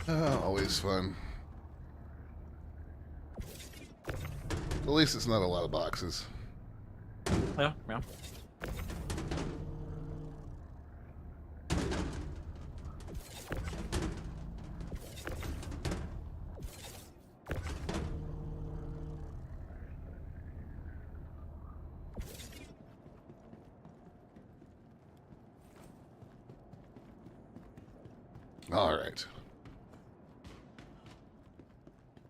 Always fun. At least it's not a lot of boxes. Yeah, yeah. All right.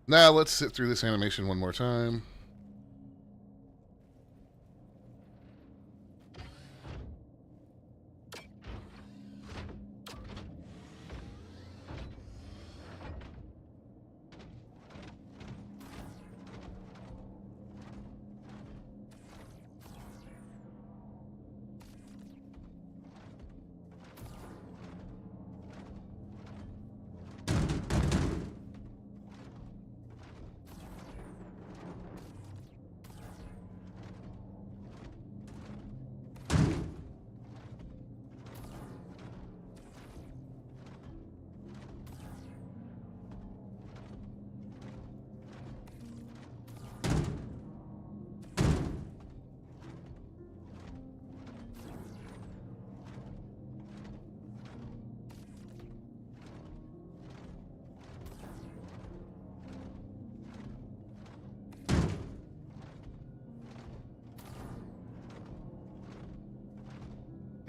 Now let's sit through this animation one more time.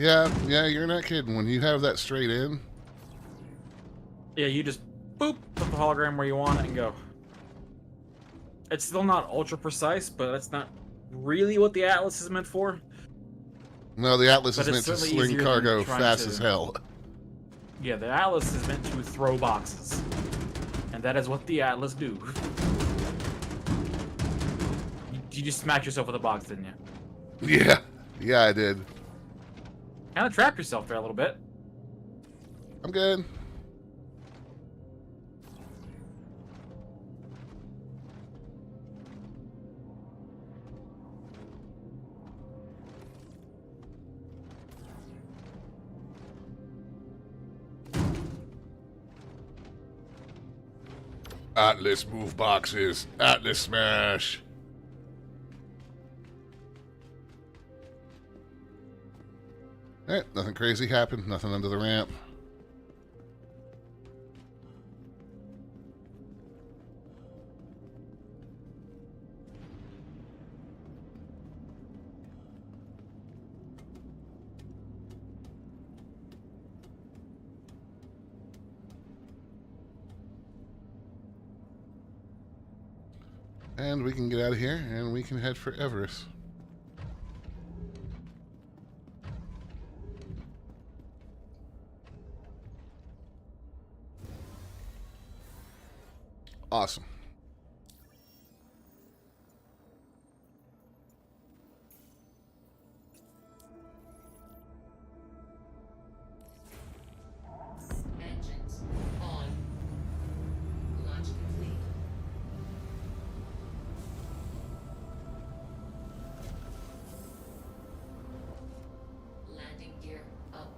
Yeah, you're not kidding. When you have that straight in, Yeah, you just boop, put the hologram where you want it and go. It's still not ultra precise, but that's not really what the Atlas is meant for. no, the Atlas But is it's meant to certainly sling easier than cargo trying fast to- as hell. Yeah, the Atlas is meant to throw boxes. And that is what the Atlas do. You just smacked yourself with a box, didn't you? Yeah, I did. Kind of trapped yourself there a little bit. I'm good. Atlas move boxes. Atlas smash. Nothing crazy happened. Nothing under the ramp. And we can get out of here, and we can head for Everest. Awesome. Engines on. Launch complete. Landing gear up.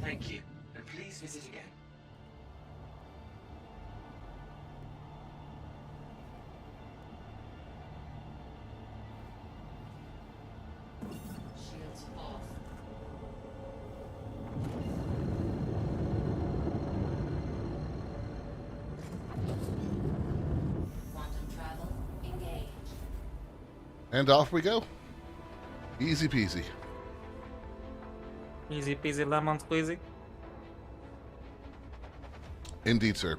Thank you, and please visit again. Shields off. Quantum travel engaged. And off we go. Easy peasy. Easy peasy lemon squeezy. Indeed, sir.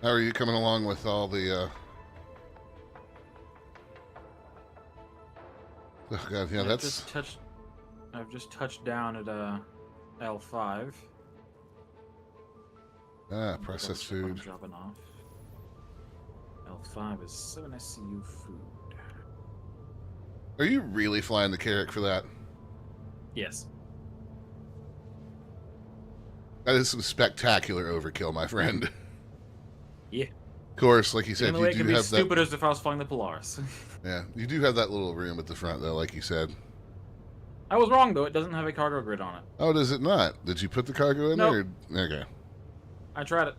How are you coming along with all the, Oh god, yeah, that's... I've just touched down at L5. Processed Double check what I'm food. dropping off. L5 is 7 SCU food. Are you really flying the Carrack for that? Yes. That is some spectacular overkill, my friend. Yeah. Of course, like you The said, only you way it do could be have that... stupid is if I was flying the Polaris. Yeah, you do have that little room at the front, though, like you said. I was wrong, though. It doesn't have a cargo grid on it. Oh, does it not? Did you put the cargo in Nope. there? Okay. I tried it.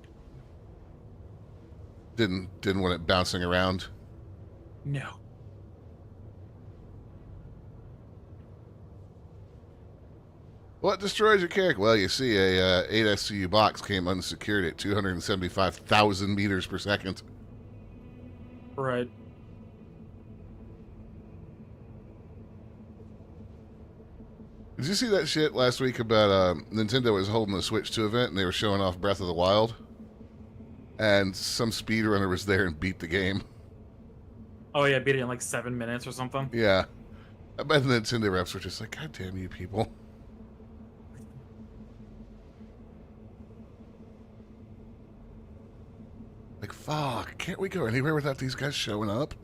Didn't want it bouncing around? No. What destroys your Carrack? Well, you see, a 8 SCU box came unsecured at 275,000 meters per second. Right. Did you see that shit last week about Nintendo was holding the Switch 2 event and they were showing off Breath of the Wild? And some speedrunner was there and beat the game. Oh, yeah, beat it in like 7 minutes or something. Yeah. I bet the Nintendo reps were just like, God damn you people. Like, fuck, can't we go anywhere without these guys showing up?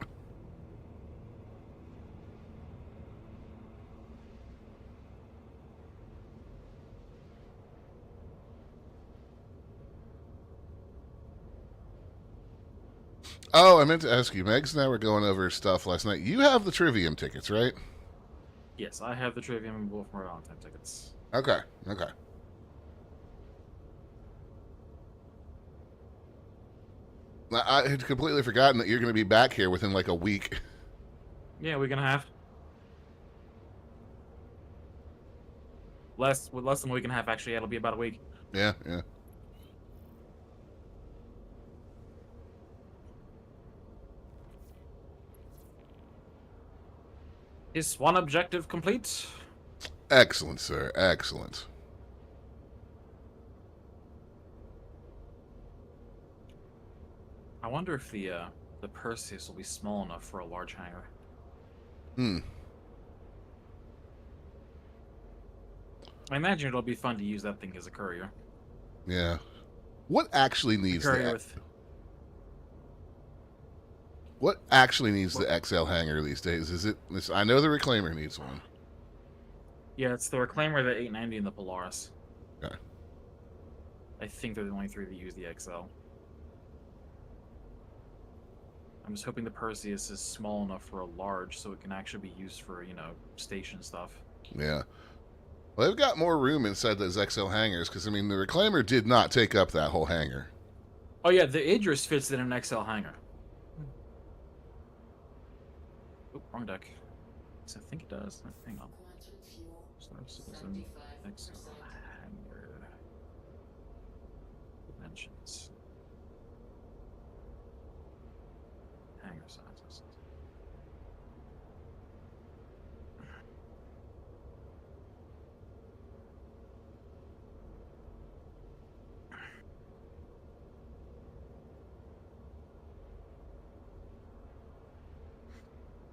Oh, I meant to ask you. Megs and I were going over stuff last night. You have the Trivium tickets, right? Yes, I have the Trivium and Wolf Valentine tickets. Okay. Okay. I had completely forgotten that you're going to be back here within like a week. Yeah, we're gonna have less than a week and a half. Actually, it'll be about a week. Yeah, yeah. Is one objective complete? Excellent, sir. Excellent. I wonder if the Perseus will be small enough for a large hangar. Hmm. I imagine it'll be fun to use that thing as a courier. Yeah. What actually needs Courier the with What actually needs the XL hanger these days? Is it? I know the Reclaimer needs one. yeah, it's the Reclaimer, the 890, and the Polaris. Okay. I think they're the only three that use the XL. I'm just hoping the Perseus is small enough for a large, so it can actually be used for, you know, station stuff. Yeah. Well, they've got more room inside those XL hangars because I mean the Reclaimer did not take up that whole hangar. Oh yeah, the Idris fits in an XL hangar. Oop, wrong deck. So I think it does. Hang on. Quantum fuel. Star Citizen 75%. XL hangar dimensions. Hangar sizes.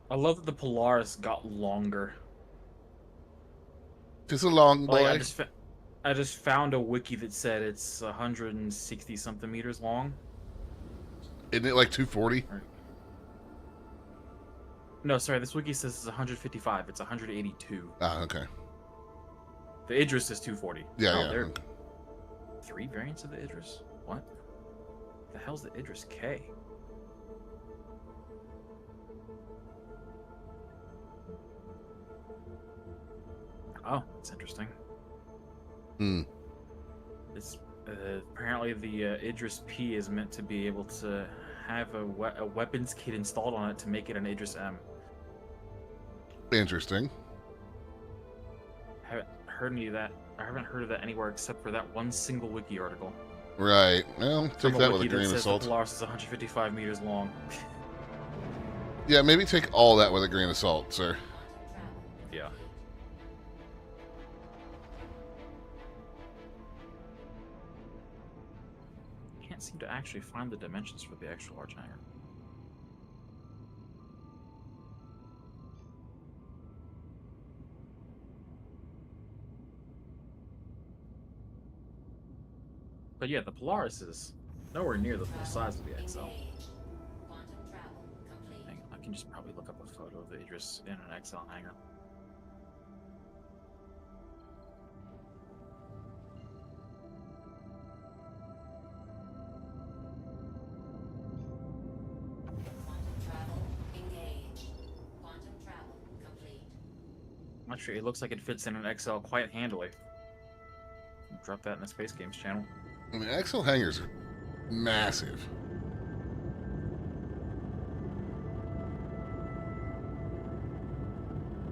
I love that the Polaris got longer. Just a long boy. Like, I just found a wiki that said it's 160 something meters long. Isn't it like 240? No, sorry, this wiki says it's 155. It's 182. Ah, okay. The Idris is 240. Yeah, Oh, yeah. there are 3 variants of the Idris? What? The hell's the Idris K? Oh, that's interesting. Hmm. It's apparently the Idris P is meant to be able to have a weapons kit installed on it to make it an Idris M. Interesting. Haven't heard any of that. I haven't heard of that anywhere except for that one single wiki article. Right. Well, take From that with a wiki grain of says salt. The Polaris is 155 meters long. Yeah, maybe take all that with a grain of salt, sir. Yeah. Can't seem to actually find the dimensions for the extra large hangar. But yeah, the Polaris is nowhere near the full size of the XL. Engage. Quantum travel complete. Hang on, I can just probably look up a photo of the Idris in an XL hangar. Quantum travel engage. Quantum travel complete. Actually, it looks like it fits in an XL quite handily. Drop that in the Space Games channel. I mean, XL hangars are massive.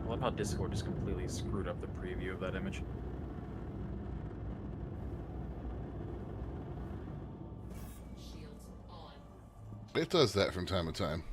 I love how Discord just completely screwed up the preview of that image. Shields on. It does that from time to time.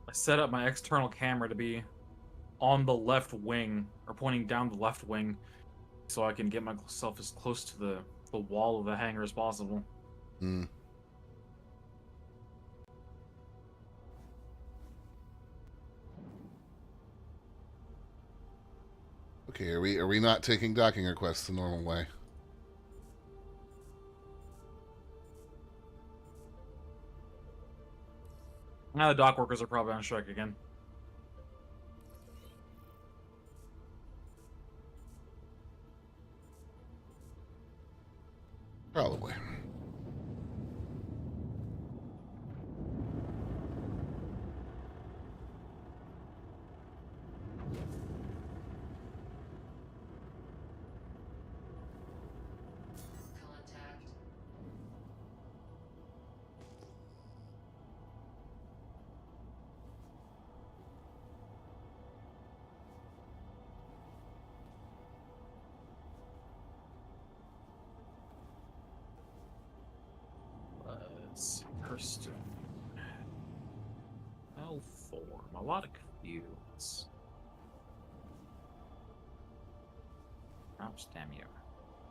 I set up my external camera to be on the left wing, or pointing down the left wing, so I can get myself as close to the wall of the hangar as possible. Hmm. Okay, are we not taking docking requests the normal way? Now the dock workers are probably on strike again. Probably. Contact. Let's see. Kirsten. L4. Melodic fields. Route, damn you.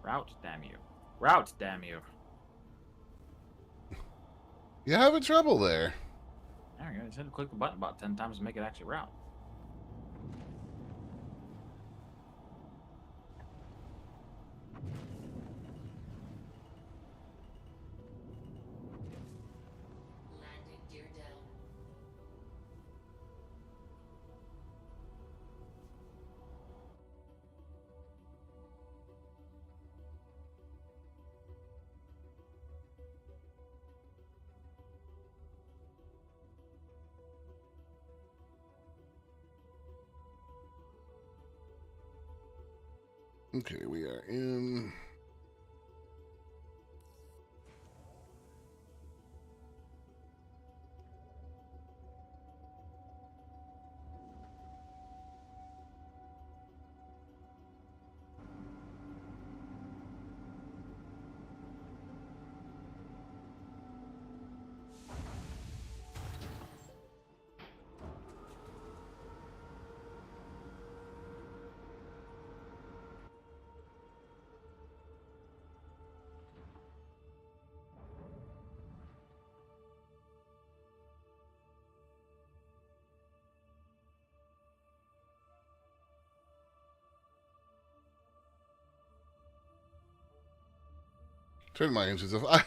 Route, damn you. Route, damn you. You having trouble there? There we go. Just had to click the button about 10 times to make it actually route. Landing gear down. Okay, we are in. Turn my engines off. I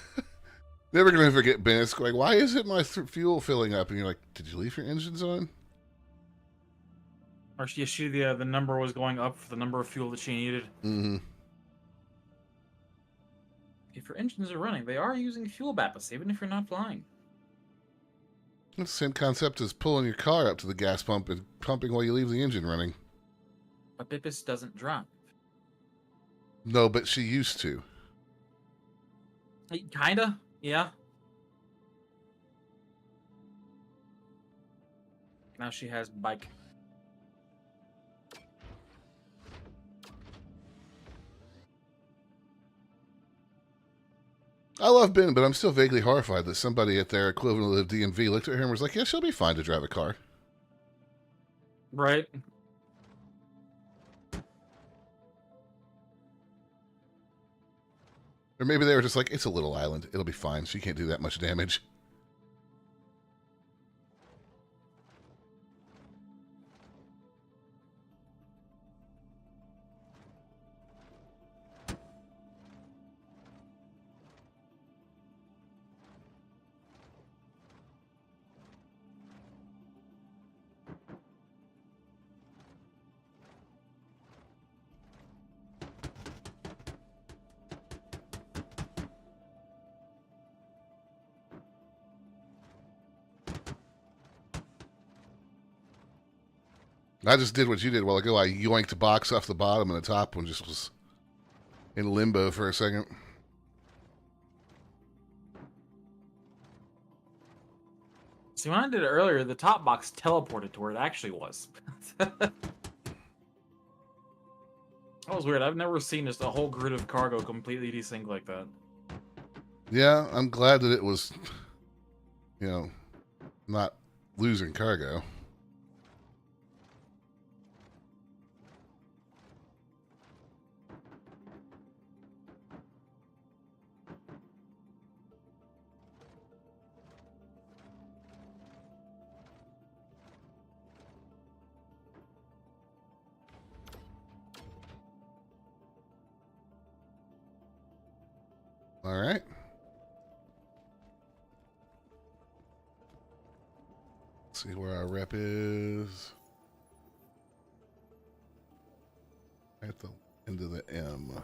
never gonna forget Bennett's like, why isn't my fuel filling up? And you're like, did you leave your engines on? Or the number was going up for the number of fuel that she needed. Mm-hmm. If your engines are running, they are using fuel ballast, even if you're not flying. It's the same concept as pulling your car up to the gas pump and pumping while you leave the engine running. But Bipis doesn't drive. No, but she used to. Kinda, yeah. Now she has bike. I love Ben, but I'm still vaguely horrified that somebody at their equivalent of DMV looked at her and was like, yeah, she'll be fine to drive a car. Right? Or maybe they were just like, it's a little island. It'll be fine. She can't do that much damage. I just did what you did a while ago. I yoinked the box off the bottom, and the top one just was in limbo for a second. See, when I did it earlier, the top box teleported to where it actually was. That was weird. I've never seen just a whole grid of cargo completely desync like that. Yeah, I'm glad that it was, not losing cargo. All right. See where our rep is. At the end of the M.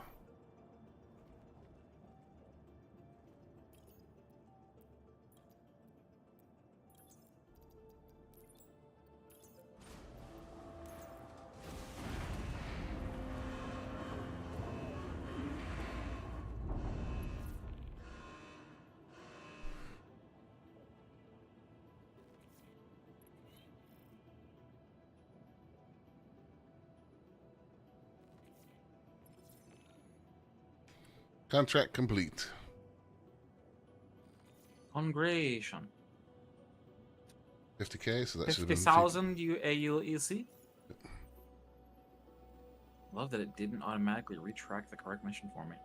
Contract complete. Congratulations. 50K, so that should have been 50,000 AUEC. Love that it didn't automatically retract the correct mission for me.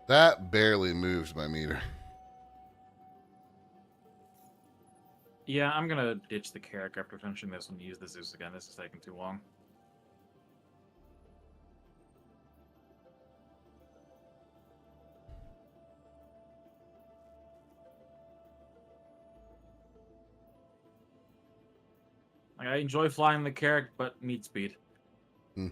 That barely moved my meter. Yeah, I'm gonna ditch the Carrick after finishing this and use the Zeus again. This is taking too long. Like, I enjoy flying the Carrick, but need speed. Hmm.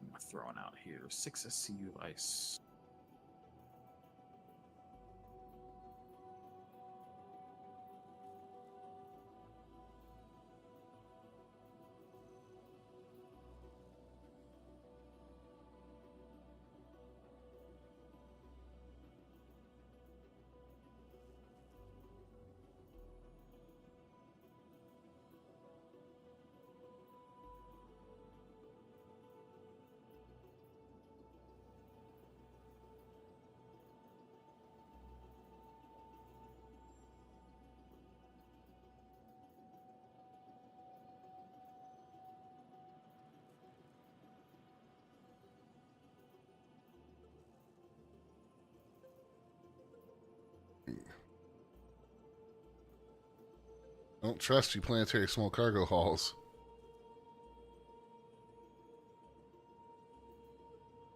What am I throwing out here? 6 SCU ice. I don't trust you planetary small cargo halls.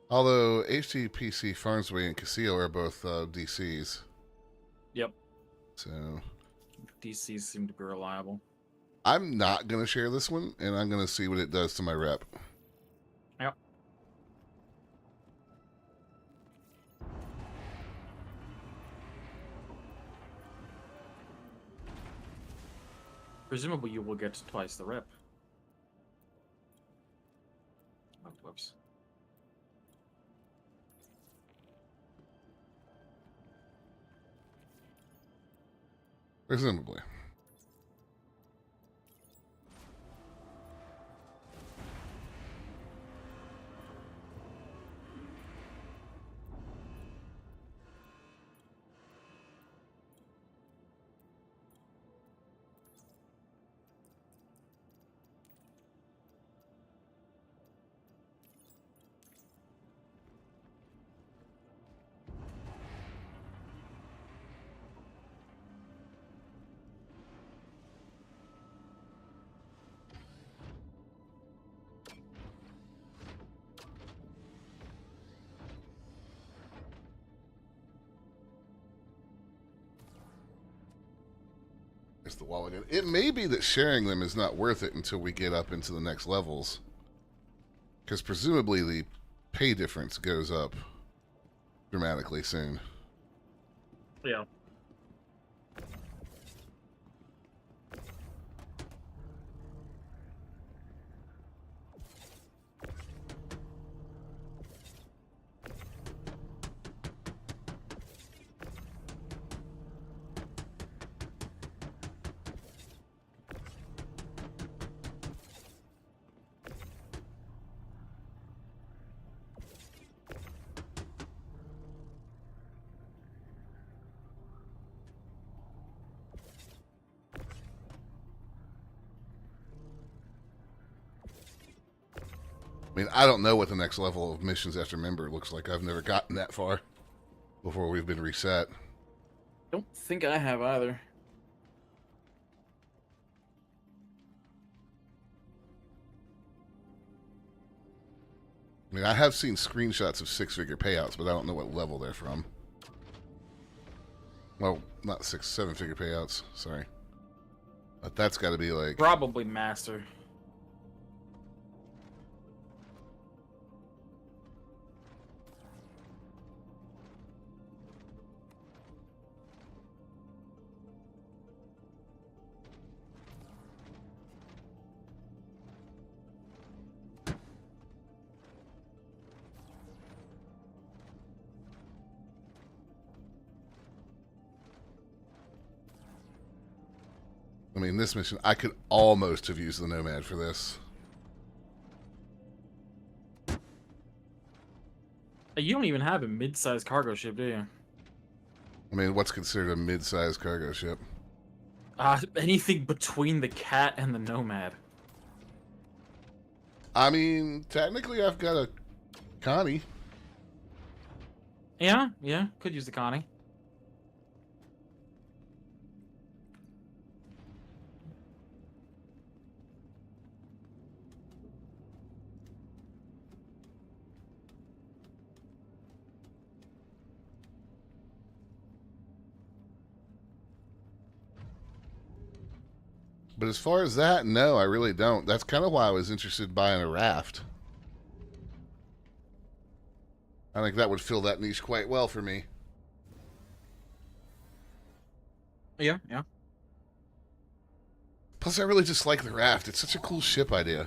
Although HTPC Farnsway and Casio are both DCs. Yep. So DCs seem to be reliable. I'm not going to share this one, and I'm going to see what it does to my rep. Yep. Presumably you will get twice the rep. Oh, whoops. Presumably. There's the wall again. It may be that sharing them is not worth it until we get up into the next levels. Because presumably the pay difference goes up dramatically soon. Yeah. I mean, I don't know what the next level of missions after member looks like. I've never gotten that far before we've been reset. Don't think I have either. I mean, I have seen screenshots of six-figure payouts, but I don't know what level they're from. Well, not 6, 7-figure payouts. Sorry. But that's got to be like... Probably master. I mean, this mission, I could almost have used the Nomad for this. You don't even have a mid-sized cargo ship, do you? I mean, what's considered a mid-sized cargo ship? Anything between the Cat and the Nomad. I mean, technically, I've got a Connie. Yeah, could use the Connie. But as far as that, no, I really don't. That's kind of why I was interested in buying a raft. I think that would fill that niche quite well for me. Yeah. Plus, I really just like the raft. It's such a cool ship idea.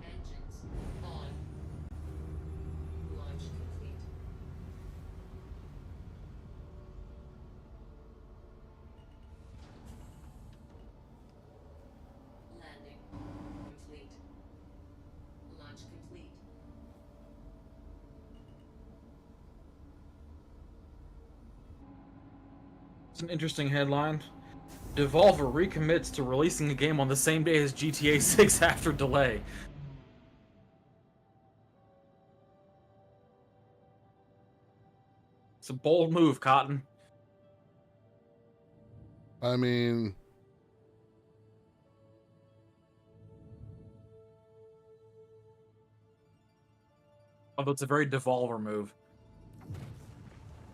Engines on. Launch complete. Landing complete. Launch complete. It's an interesting headline. Devolver recommits to releasing the game on the same day as GTA 6 after delay. It's a bold move, Cotton. I mean... Although it's a very Devolver move.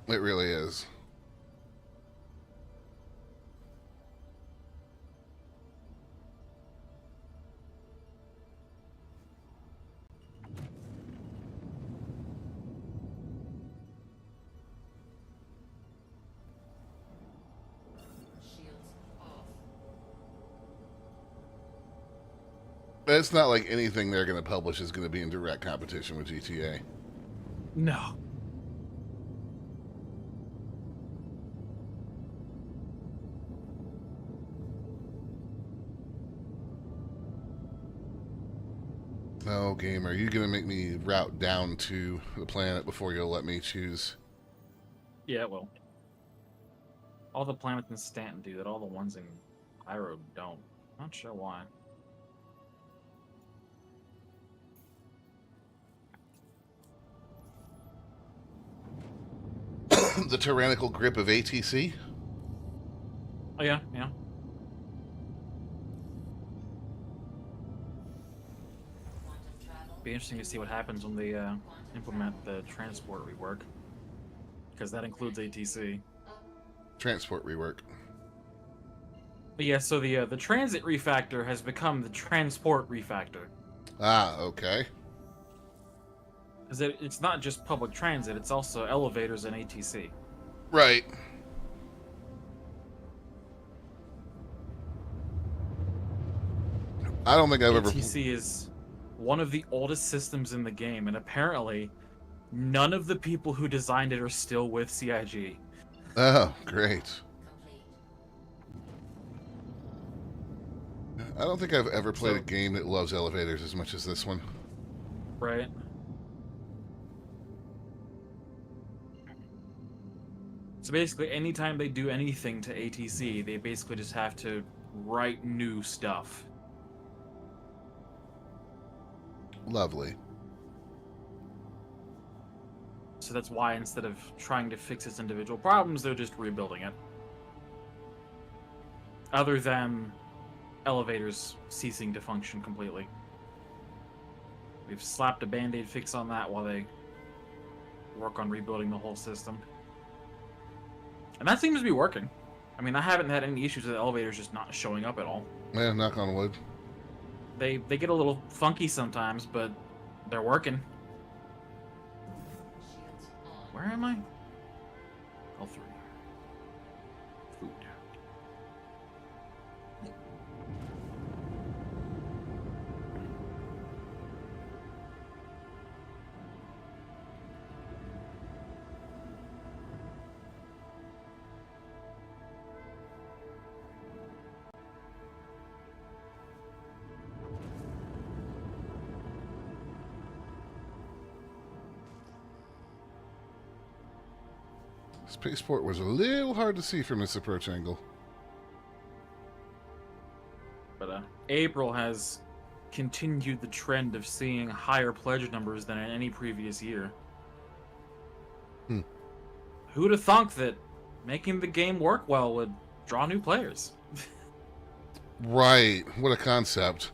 It really is. Shields off. It's not like anything they're going to publish is going to be in direct competition with GTA. No. No, game, are you going to make me route down to the planet before you'll let me choose? Yeah, well. All the planets in Stanton do that, all the ones in Pyro don't. Not sure why. The tyrannical grip of ATC? Oh, yeah. Quantum travel. Be interesting to see what happens when they implement the transport rework. Because that includes ATC. Transport rework. But yeah, so the transit refactor has become the transport refactor. Ah, okay. Because it's not just public transit, it's also elevators and ATC. Right. I don't think I've ever... ATC is one of the oldest systems in the game, and apparently none of the people who designed it are still with CIG. Oh, great. Complete. I don't think I've ever played a game that loves elevators as much as this one. Right? So basically, anytime they do anything to ATC, they basically just have to write new stuff. Lovely. So that's why instead of trying to fix its individual problems, they're just rebuilding it. Other than elevators ceasing to function completely. We've slapped a band-aid fix on that while they work on rebuilding the whole system. And that seems to be working. I mean, I haven't had any issues with the elevators just not showing up at all. Yeah, knock on wood. They get a little funky sometimes, but they're working. Shields on. Where am I? L3. Food. Spaceport was a little hard to see from this approach angle. But April has continued the trend of seeing higher pledge numbers than in any previous year. Hmm. Who'd have thunk that making the game work well would draw new players? Right. What a concept.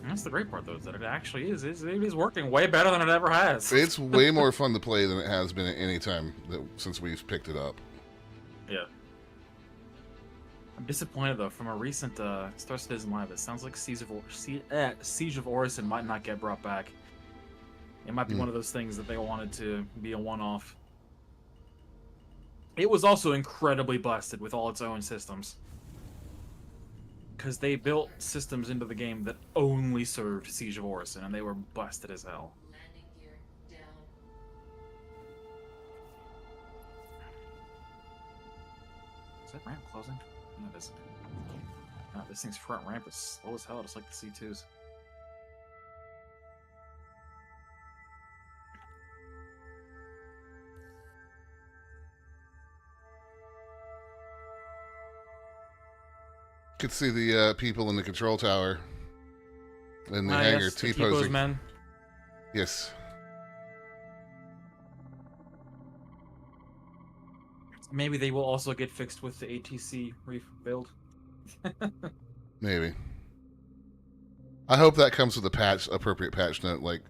And that's the great part, though, is that it actually is. It is working way better than it ever has. It's way more fun to play than it has been at any time since we've picked it up. Yeah. I'm disappointed, though, from a recent Star Citizen Live. It sounds like Siege of Orison might not get brought back. It might be one of those things that they wanted to be a one-off. It was also incredibly busted with all its own systems. Because they built systems into the game that only served Siege of Orison, and they were busted as hell. Landing gear down. Is that ramp closing? No, it isn't. No, this thing's front ramp is slow as hell, just like the C2s. Could see the people in the control tower in the hangar Yes, the T-posing. T-pose men. Yes. Maybe they will also get fixed with the ATC rebuild. Maybe. I hope that comes with a appropriate patch note, like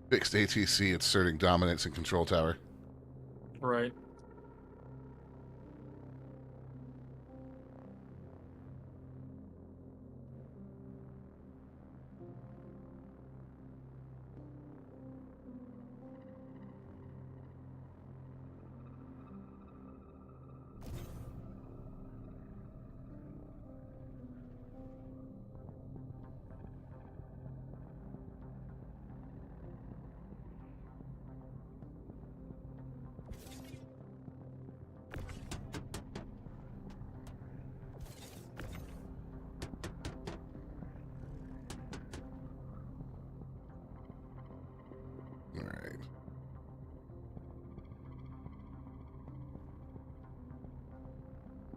fixed ATC asserting dominance in control tower. Right. All right.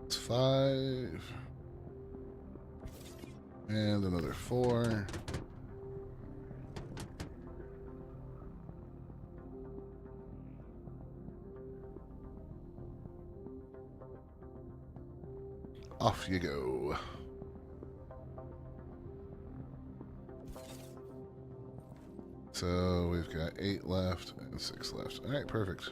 It's 5. And another 4. Off you go. So we've got 8 left and 6 left. All right, perfect.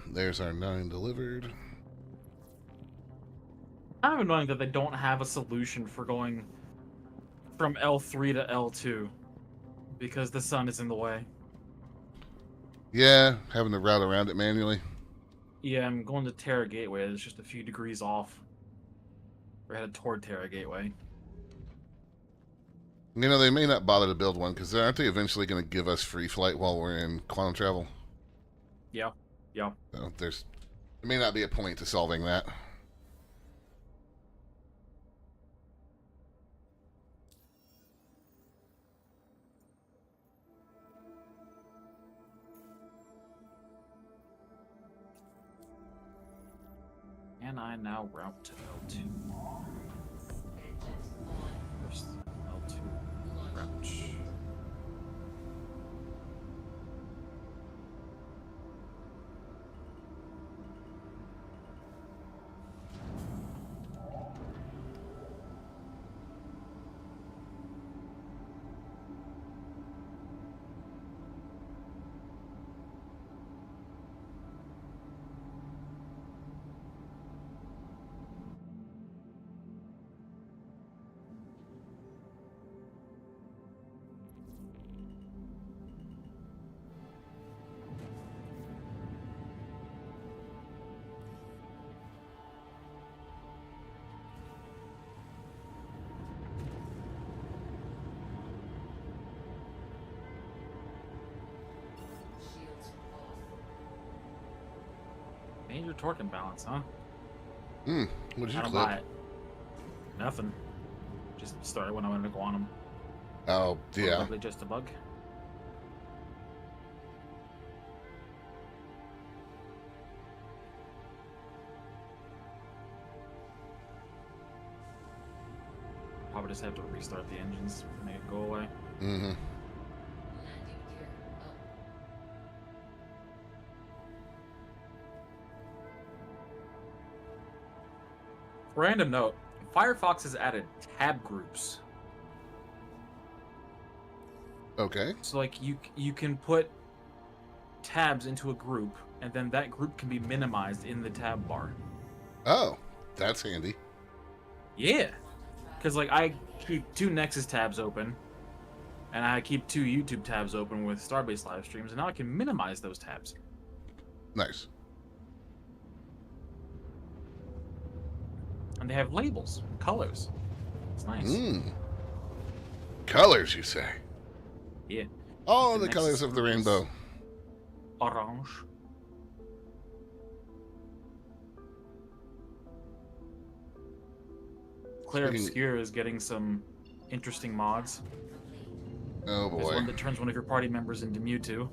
There's our 9 delivered. Kind of annoying that they don't have a solution for going from L3 to L2 because the sun is in the way. Yeah, having to route around it manually. Yeah, I'm going to Terra Gateway. It's just a few degrees off. We're headed toward Terra Gateway. You know, they may not bother to build one because aren't they eventually going to give us free flight while we're in quantum travel? Yeah, yeah. So there may not be a point to solving that. And can I now route to L2? Engines on. First, L2 Launch. route. Shields off. Major torque imbalance, huh? What did you I don't clip? buy it. Nothing. Just started when I went into quantum. Oh, yeah. Probably just a bug. Probably just have to restart the engines, make it go away. Mm-hmm. Landing gear up. Random note: Firefox has added tab groups. Okay. So like you can put tabs into a group, and then that group can be minimized in the tab bar. Oh, that's handy. Yeah, because like I keep 2 Nexus tabs open, and I keep 2 YouTube tabs open with Starbase live streams, and now I can minimize those tabs. Nice. And they have labels, colors. It's nice. Colors, you say? Yeah. All The the Nexus colors of the group is- rainbow. Orange. Clear Speaking- Obscure is getting some interesting mods. Oh There's boy. one that turns one of your party members into Mewtwo.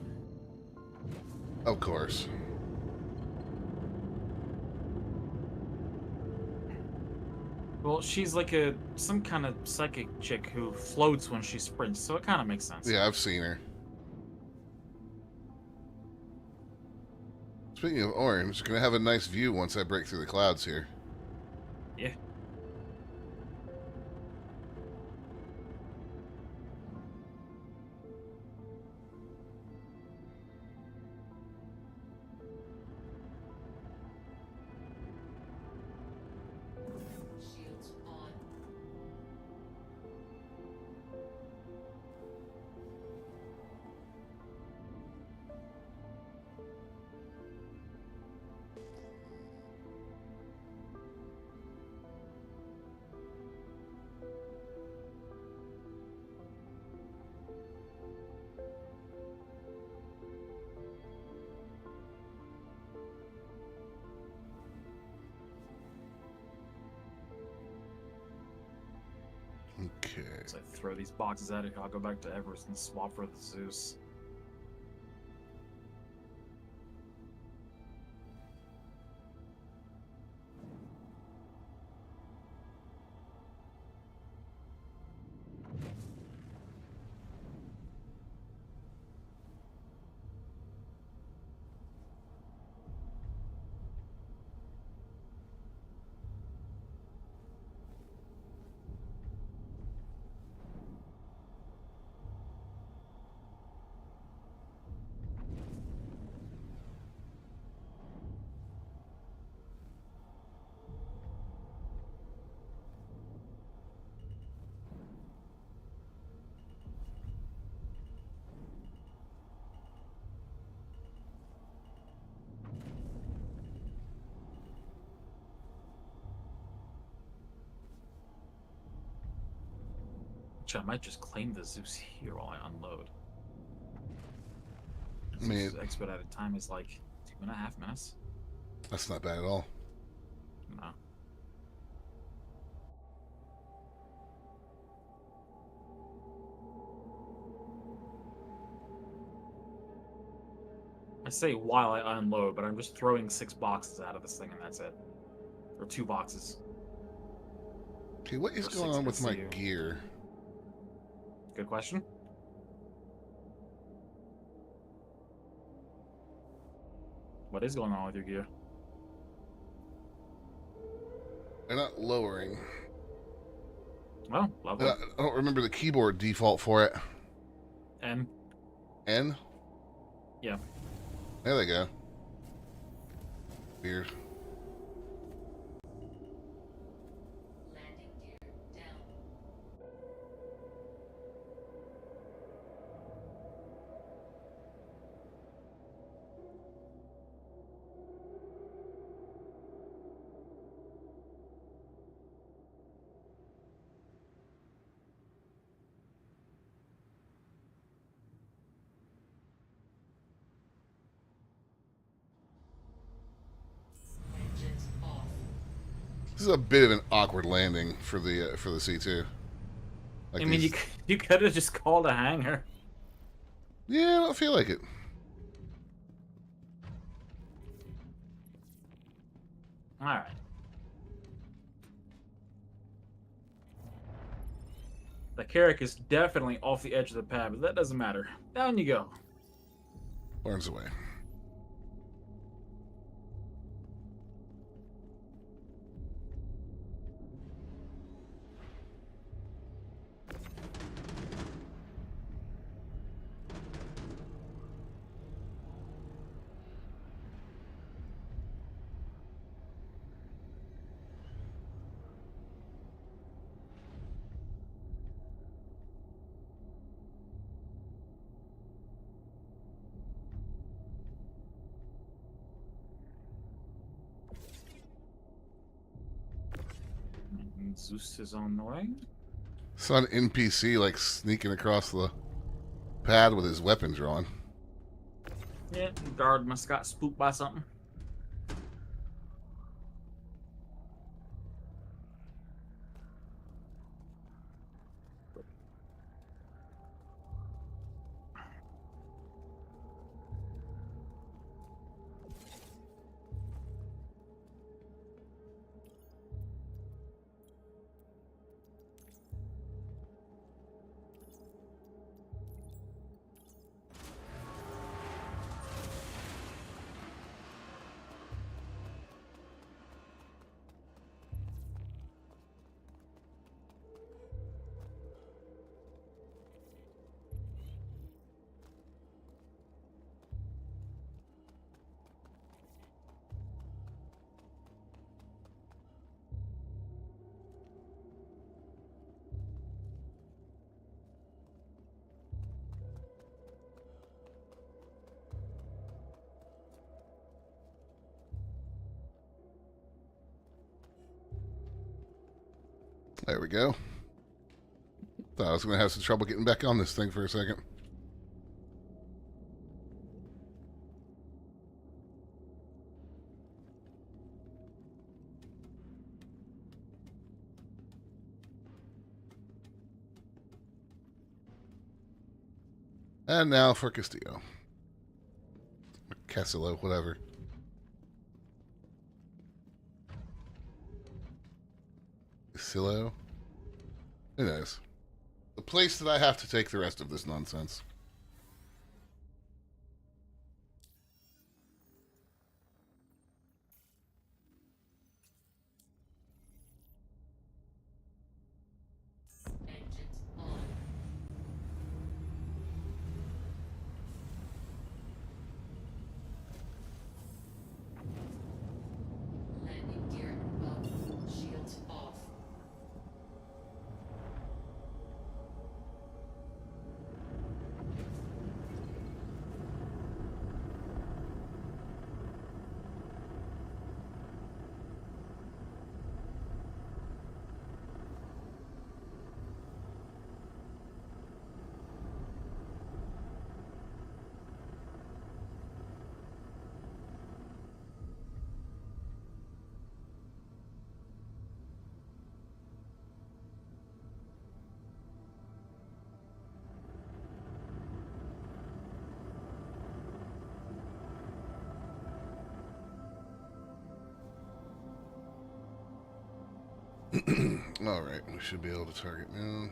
Of course. Well, she's like some kind of psychic chick who floats when she sprints, so it kind of makes sense. Yeah, I've seen her. Speaking of orange, gonna have a nice view once I break through the clouds here. Yeah. Shields on. Okay. So I throw these boxes at it, I'll go back to Everest and swap for the Zeus. Actually, I might just claim the Zeus here while I unload. I mean, Zeus expedited time is like 2.5 minutes. that's not bad at all. No. I say while I unload, but I'm just throwing 6 boxes out of this thing and that's it. Or 2 boxes. Okay, what is For going 6 on with my SCU. gear? Good question. What is going on with your gear? They're not lowering. Oh, lovely. I don't remember the keyboard default for it. And N? yeah. There they go. Weird. Landing gear down. Engines off. This is a bit of an awkward landing for the C2. Like I mean, these- you could have just called a hangar. Yeah, I don't feel like it. All right. The Carrack is definitely off the edge of the pad, but that doesn't matter. Down you go. Learns away. And Zeus is on the way. Saw an NPC like sneaking across the pad with his weapon drawn. Yeah, guard must got spooked by something. There we go. Thought I was going to have some trouble getting back on this thing for a second. And now for Castillo. Casillo, whatever. Casillo? Who knows? The place that I have to take the rest of this nonsense. Engines on. Landing gear up. Shields off. Alright, we should be able to target now.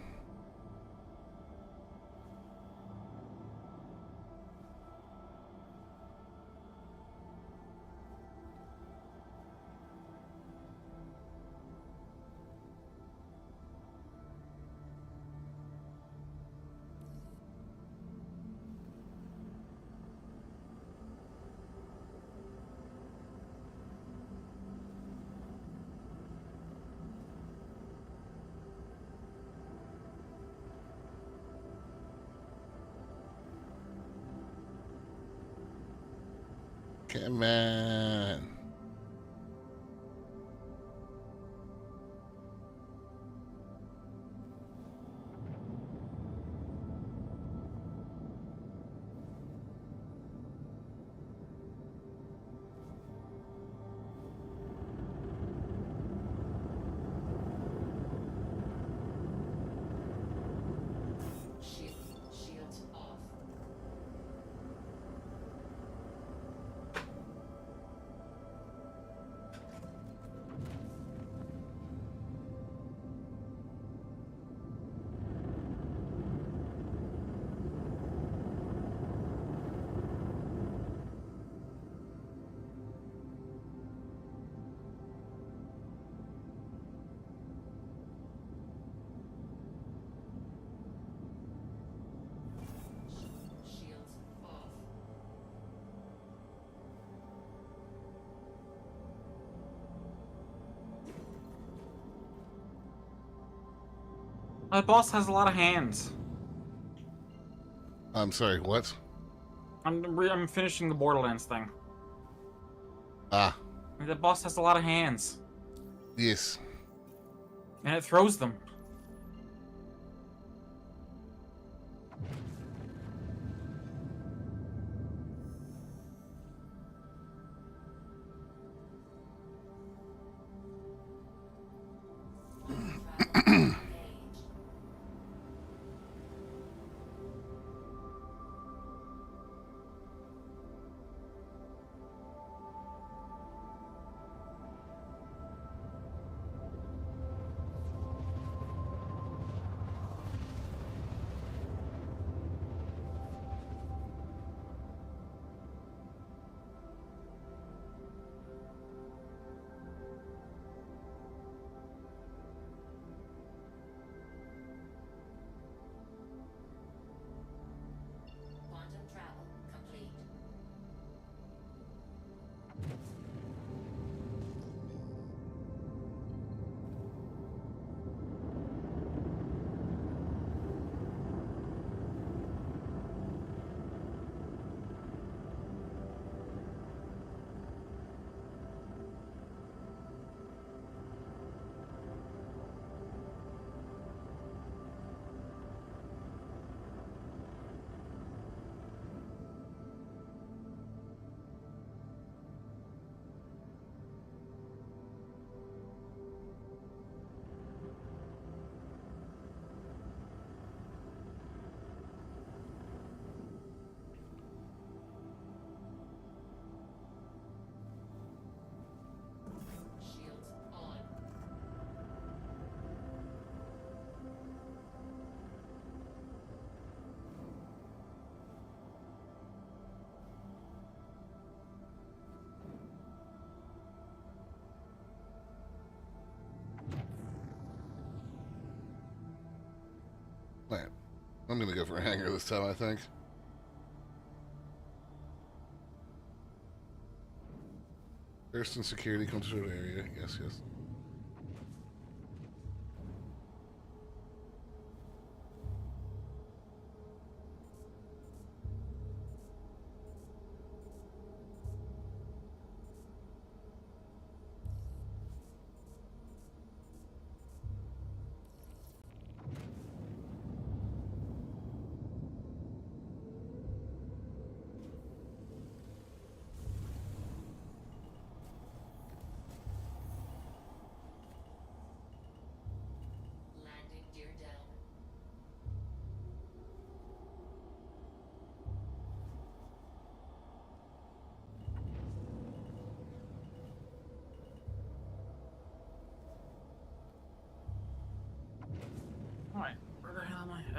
Come on. Shields off. Shields off. My boss has a lot of hands. I'm sorry, what? I'm finishing the Borderlands thing. Ah, The boss has a lot of hands, yes. and it throws them. Travel engaged. Quantum travel complete. Shields on. Man, I'm gonna go for a hanger this time, I think. First in security control area. Yes, yes.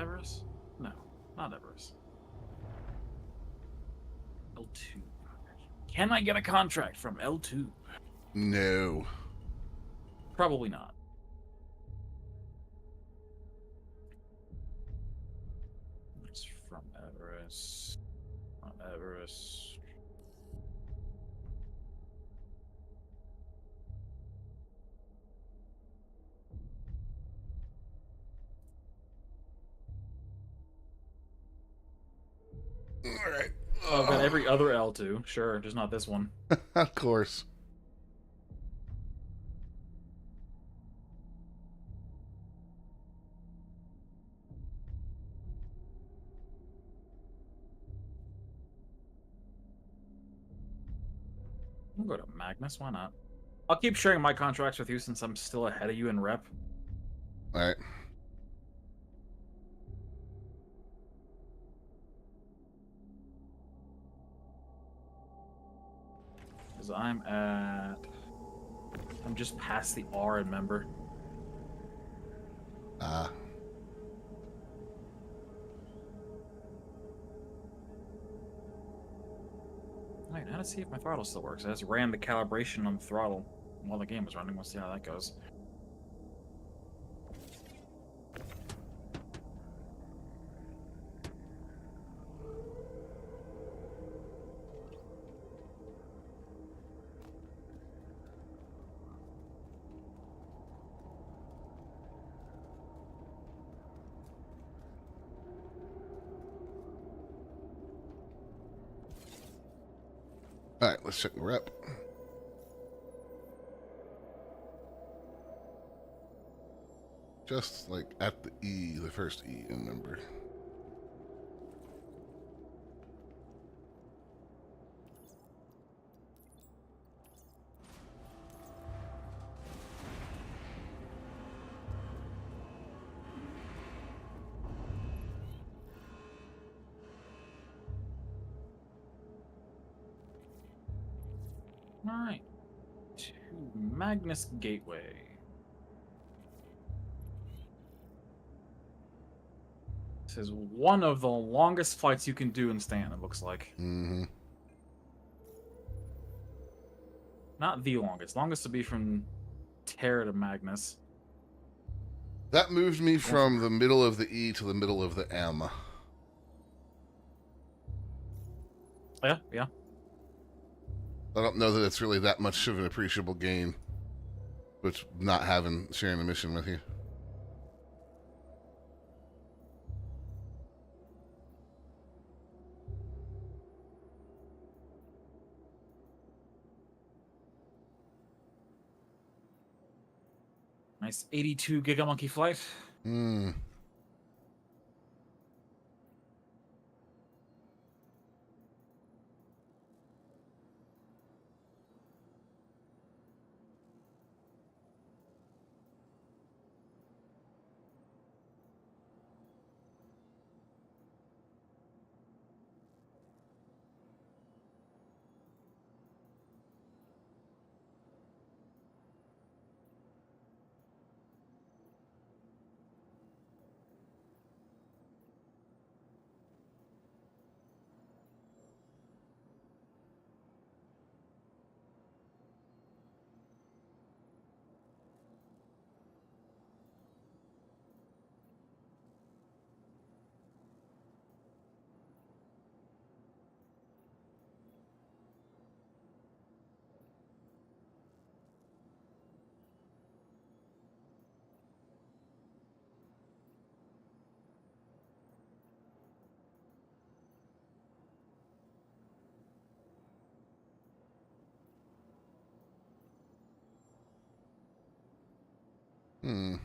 Everest? No, not Everest. L2. Can I get a contract from L2? No. Probably not. It's from Everest. From Everest. All right. Oh, I've got every other L2. Sure, just not this one. Of course. I'll go to Magnus. Why not? I'll keep sharing my contracts with you since I'm still ahead of you in rep. All right. Because I'm just past the R in member. Wait, how to see if my throttle still works? I just ran the calibration on the throttle while the game was running. We'll see how that goes. All right, let's check the rep. Just like at the E, the first E in number. Alright. To Magnus Gateway. This is one of the longest flights you can do in Stanton, it looks like. Mm-hmm. Not the longest. Longest to be from Terra to Magnus. That moved me from the middle of the E to the middle of the M. Yeah, yeah. I don't know that it's really that much of an appreciable gain, which not sharing the mission with you. Nice 82 Gigamonkey flight. Hmm. Hmm.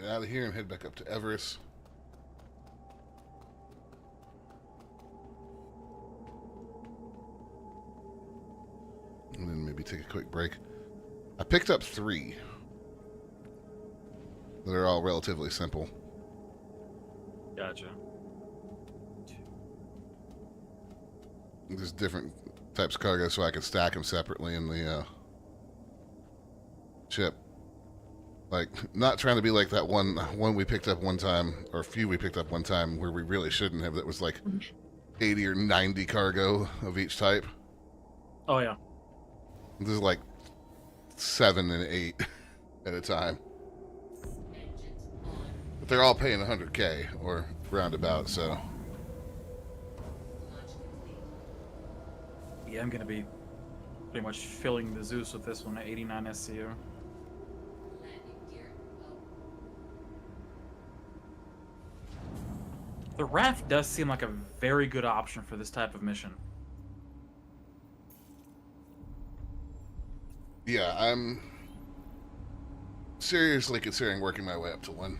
get out of here and head back up to Everest. And then maybe take a quick break. I picked up 3 that are all relatively simple. Gotcha. There's different types of cargo, so I can stack them separately in the ship. Like, not trying to be like that one we picked up one time, or a few we picked up one time where we really shouldn't have. That was like 80 or 90 cargo of each type. Oh yeah. This is like 7 and 8 at a time. Engines on. But they're all paying 100K or roundabout, so. Launch complete. Yeah, I'm gonna be pretty much filling the Zeus with this one at 89 SCU. Landing gear up. The raft does seem like a very good option for this type of mission. Yeah, I'm seriously considering working my way up to one.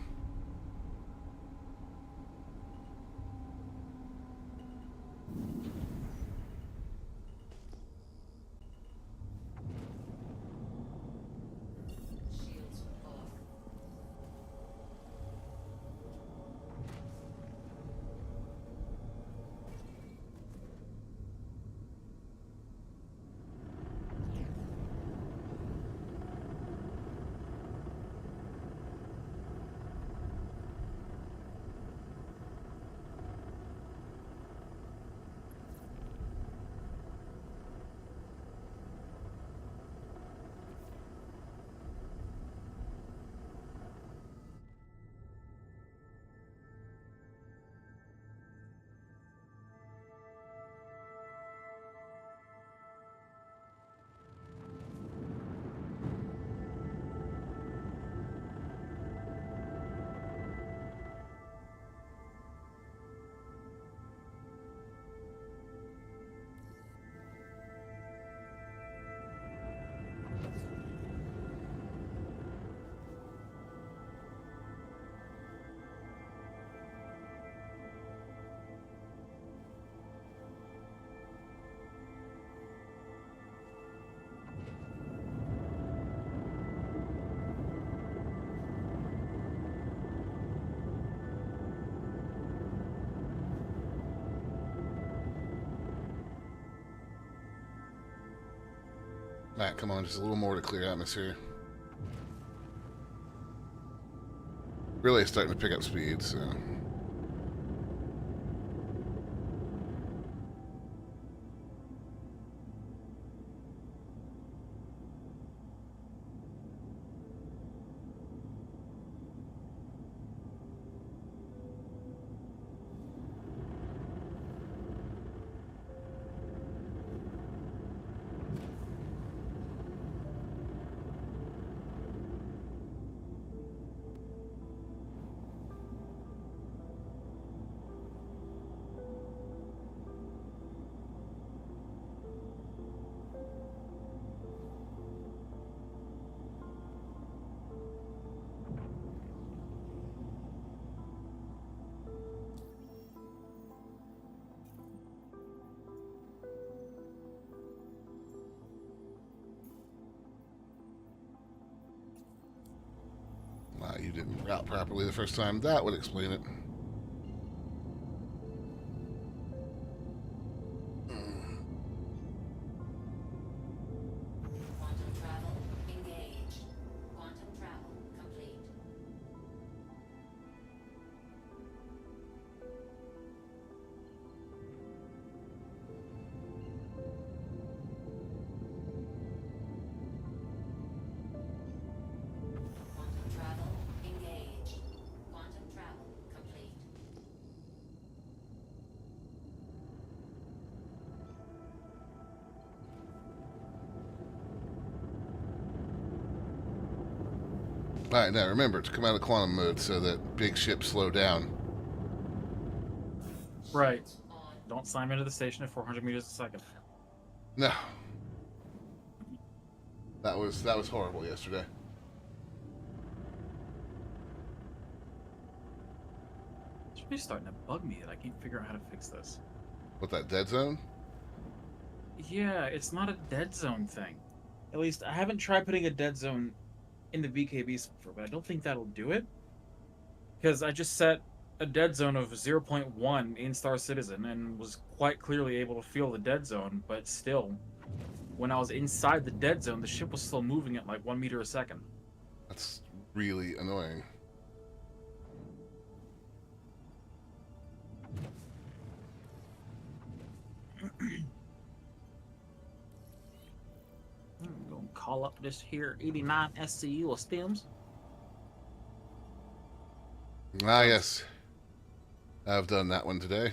Shields off. Matt, come on, just a little more to clear atmosphere. Really starting to pick up speed, so. You didn't route properly the first time. That would explain it. Quantum travel engaged. Quantum travel complete. Quantum travel engaged. Quantum travel complete. Alright, now remember to come out of quantum mode so that big ships slow down. Right. On. Don't slam into the station at 400 meters a second. No. That was horrible yesterday. It's starting to bug me that I can't figure out how to fix this. What, that dead zone? Yeah, it's not a dead zone thing. At least I haven't tried putting a dead zone in the VKB software, but I don't think that'll do it. Because I just set a dead zone of 0.1 in Star Citizen and was quite clearly able to feel the dead zone, but still, when I was inside the dead zone, the ship was still moving at like 1 meter a second. That's really annoying. I'm gonna call up this here 89 SCU of stems. Ah, yes. I've done that one today.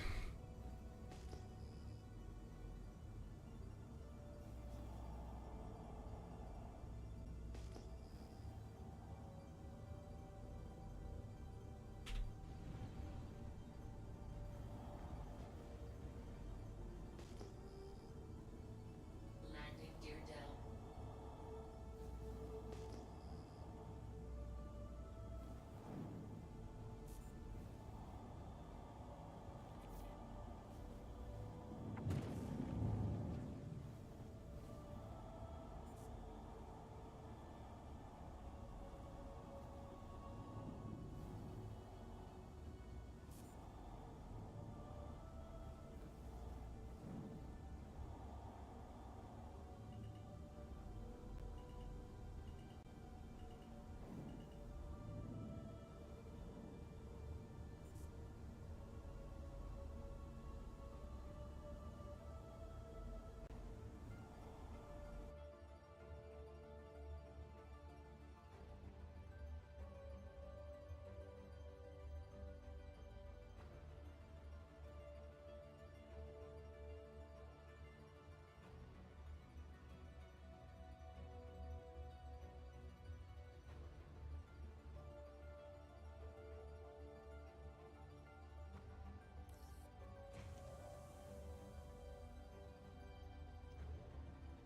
Landing gear down.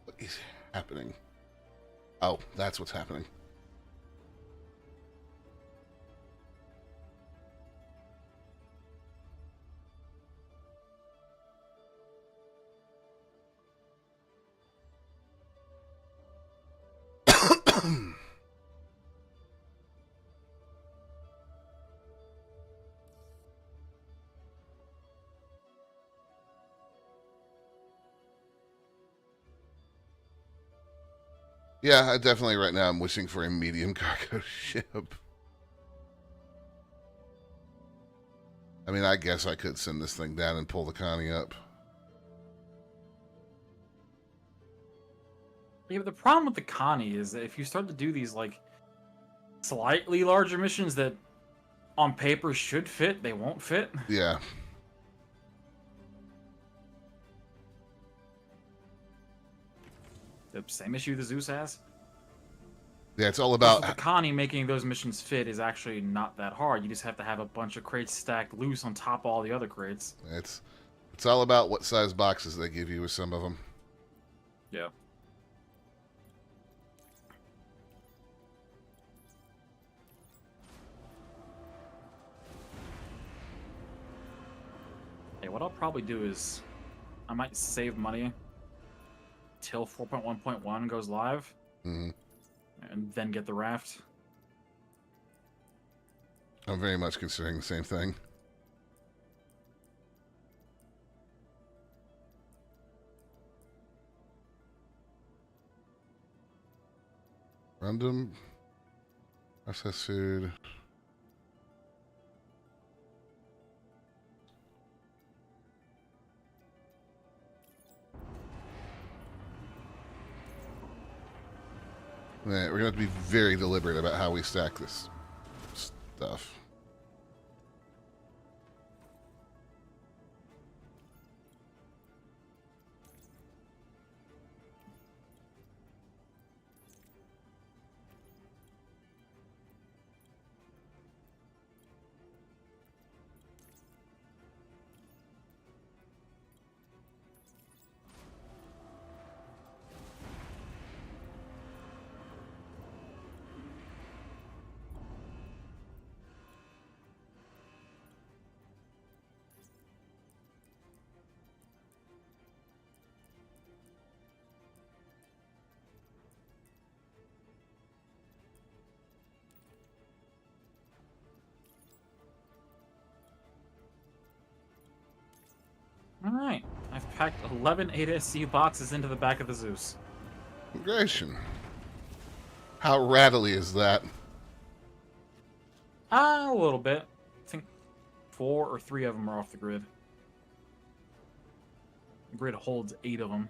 What is happening? Oh, that's what's happening. Yeah, I definitely right now I'm wishing for a medium cargo ship. I mean, I guess I could send this thing down and pull the Connie up. Yeah, but the problem with the Connie is that if you start to do these like slightly larger missions that on paper should fit, they won't fit. Yeah. The same issue the Zeus has. Yeah, it's all But about... the Connie making those missions fit is actually not that hard. You just have to have a bunch of crates stacked loose on top of all the other crates. It's all about what size boxes they give you with some of them. Yeah. Hey, what I'll probably do is I might save money till 4.1.1 goes live, Mm-hmm. and then get the raft. I'm very much considering the same thing. Random processed food. Yeah, we're gonna have to be very deliberate about how we stack this stuff. Alright. I've packed 11 ASC boxes into the back of the Zeus. Migration. How rattly is that? A little bit. I think 4 or 3 of them are off the grid. The grid holds 8 of them.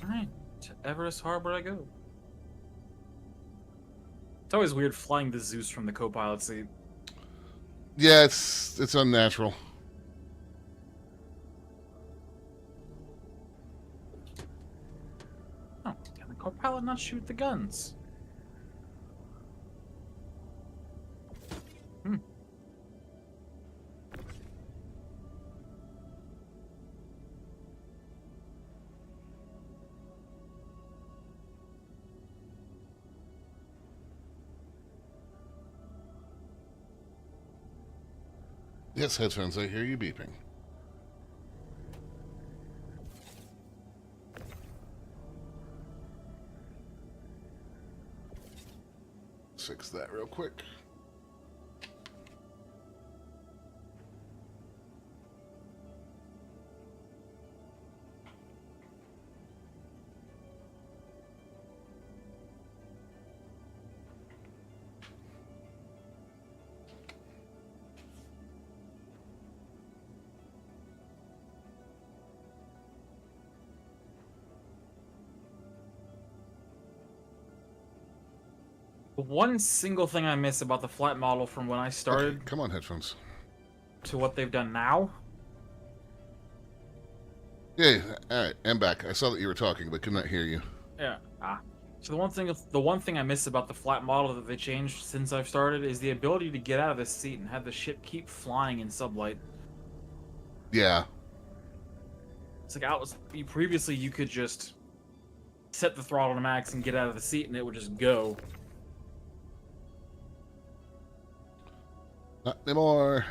Alright, to Everest Harbor I go. It's always weird flying the Zeus from the co-pilot seat. Yeah, it's unnatural. Oh, can the co-pilot not shoot the guns? Hmm. Yes, headphones, I hear you beeping. Fix that real quick. The one single thing I miss about the flight model from when I started Okay, come on, headphones. to what they've done now. Yeah, all right, I'm back. I saw that you were talking, but could not hear you. Yeah. So the one thing I miss about the flat model that they changed since I've started is the ability to get out of the seat and have the ship keep flying in sublight. Yeah, It's like previously you could just set the throttle to max and get out of the seat and it would just go. not anymore.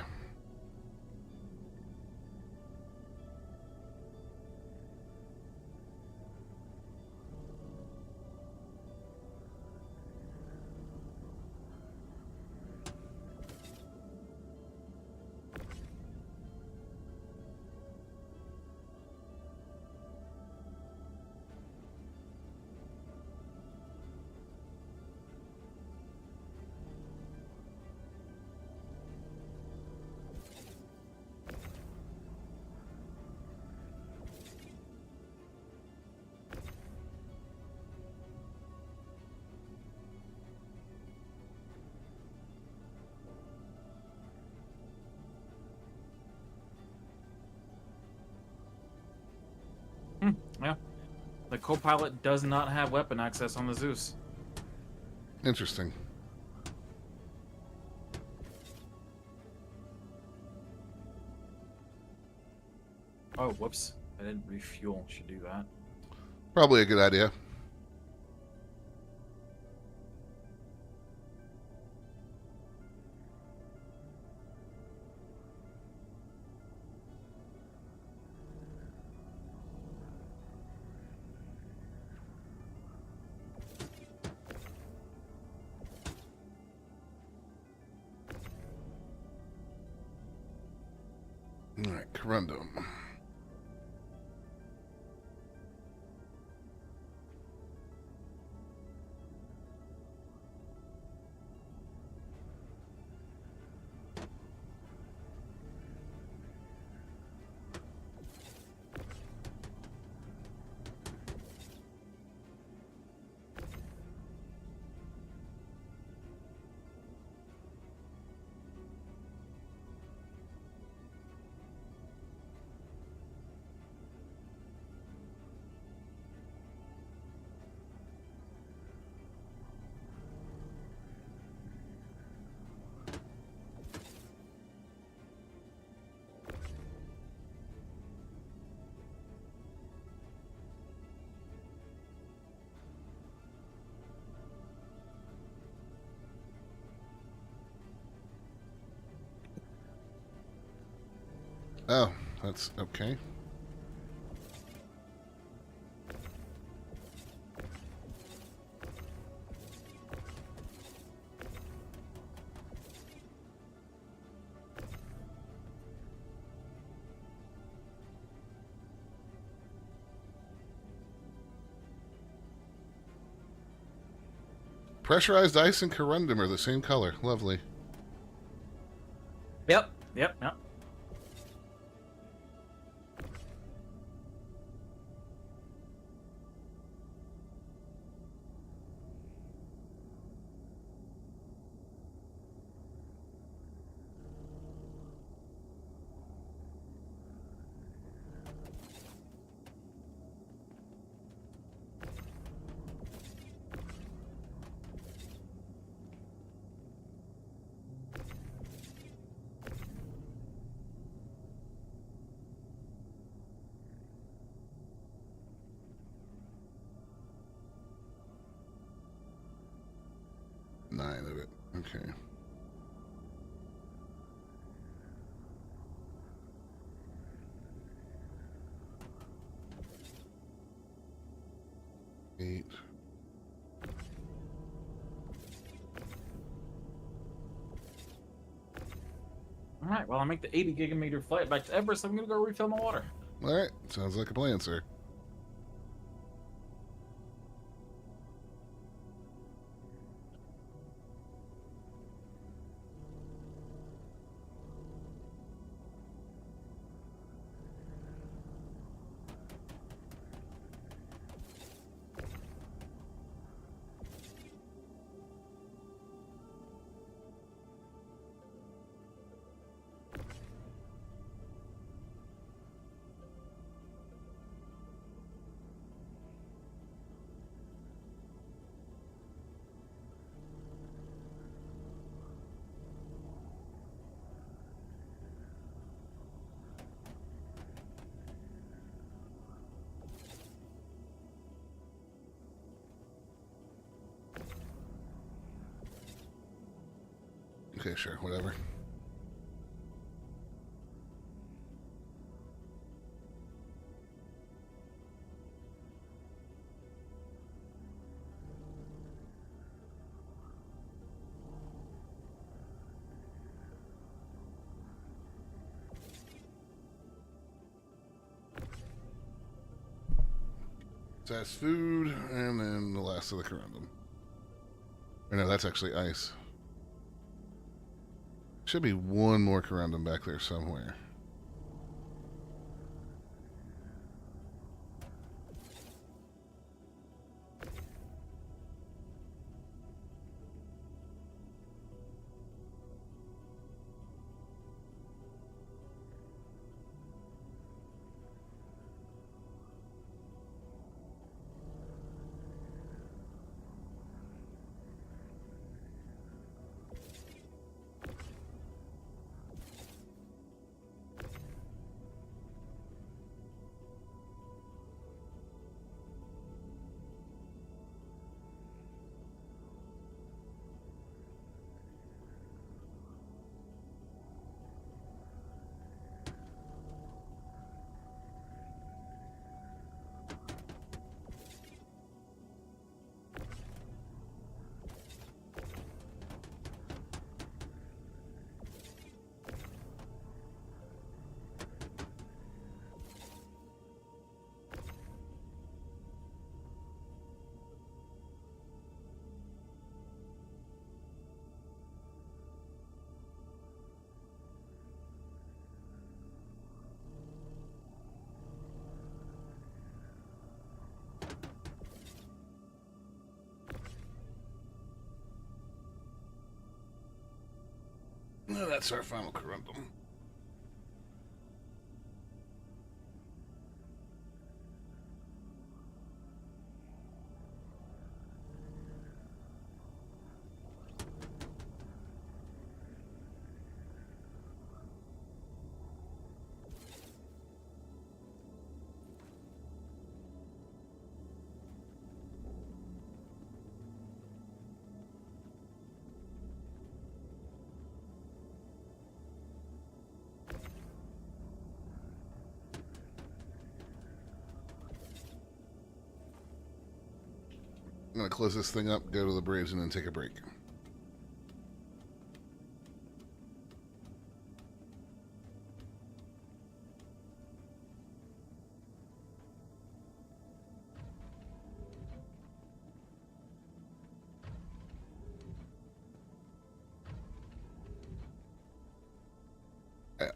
Yeah. The co-pilot does not have weapon access on the Zeus. Interesting. Oh, whoops. I didn't refuel. Should do that. Probably a good idea. All right, corundum. Oh, that's okay. Pressurized ice and corundum are the same color. Lovely. Yep. Yep. Yep. Nine of it. Okay. Eight. All right. Well, I make the 80 gigameter flight back to Everest. I'm gonna go refill my water. All right. Sounds like a plan, sir. Okay, sure, whatever. So that's food, and then the last of the corundum. Or no, that's actually ice. Should be one more corundum back there somewhere. No, that's our final corundum. I'm going to close this thing up, go to the bridge, and then take a break.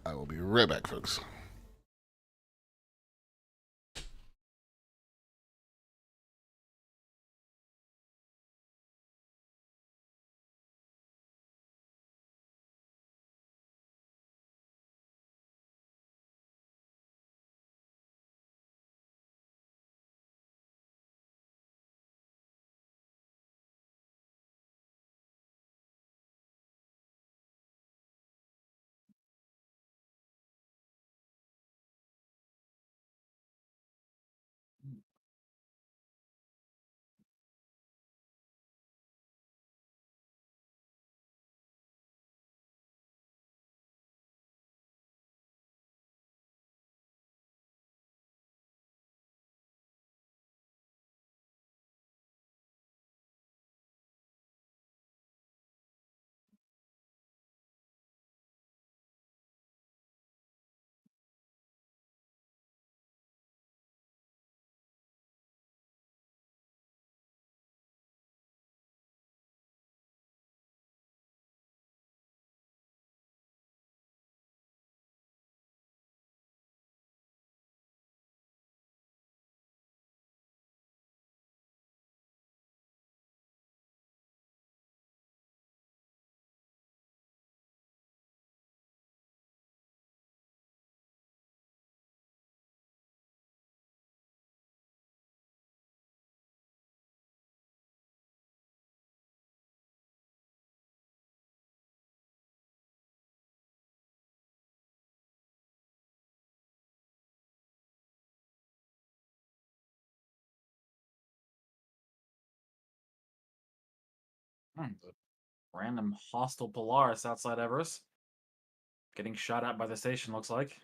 I will be right back, folks. The random hostile Polaris outside Everest. Getting shot at by the station, looks like.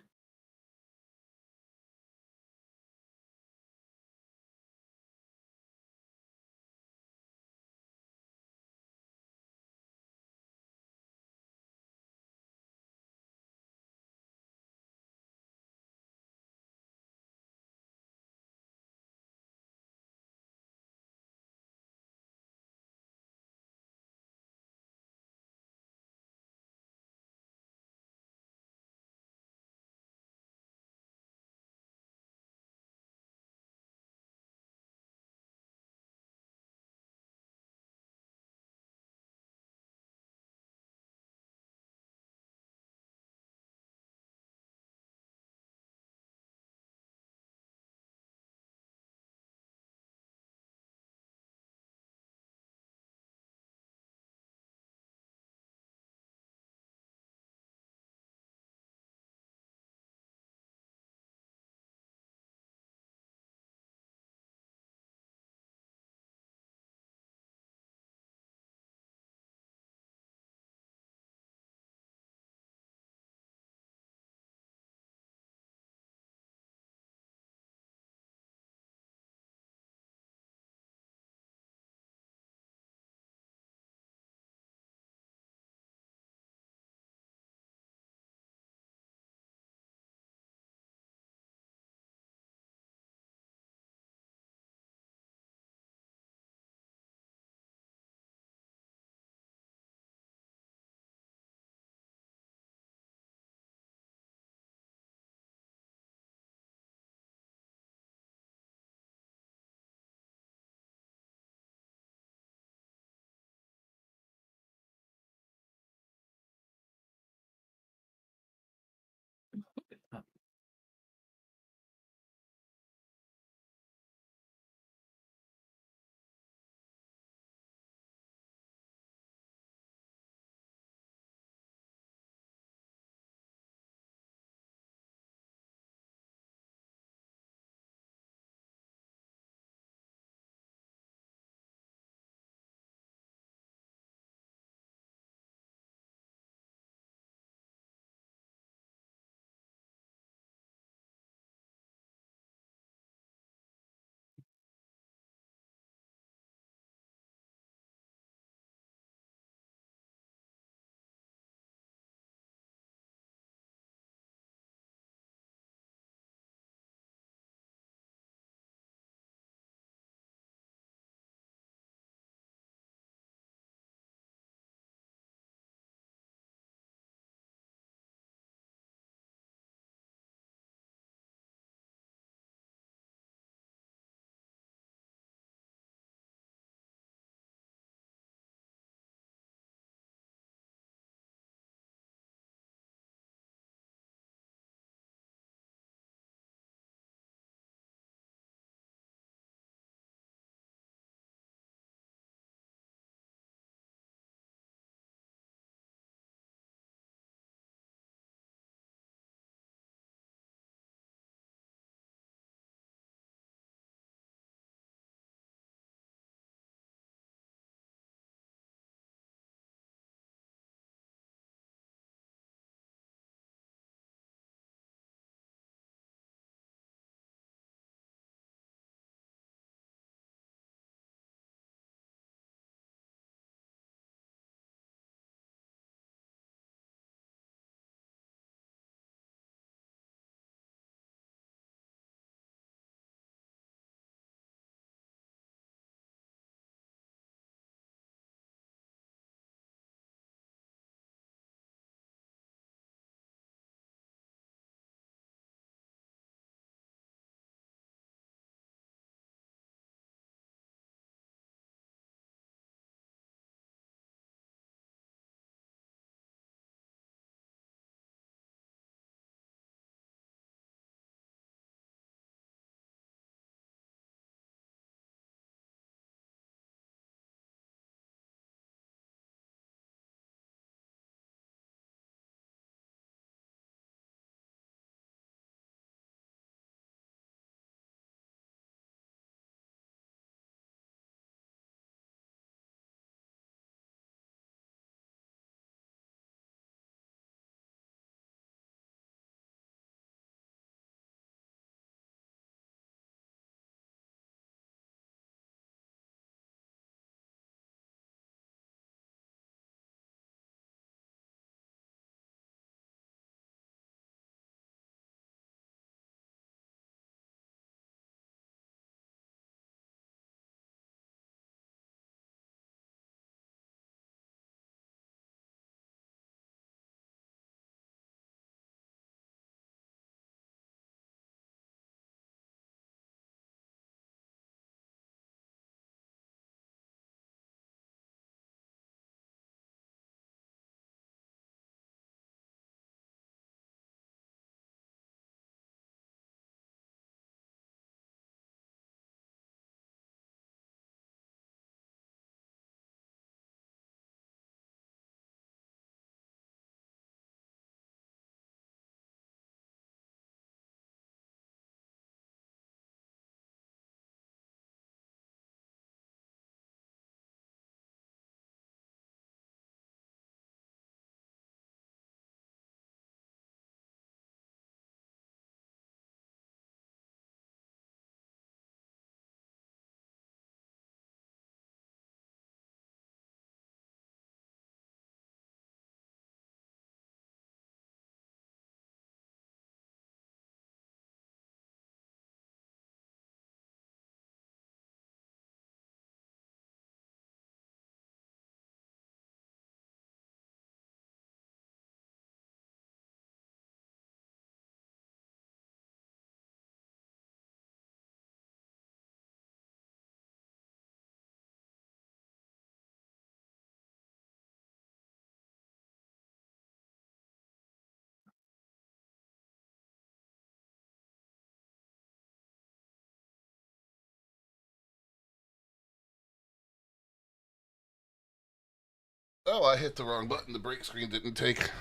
Oh, I hit the wrong button. The brake screen didn't take.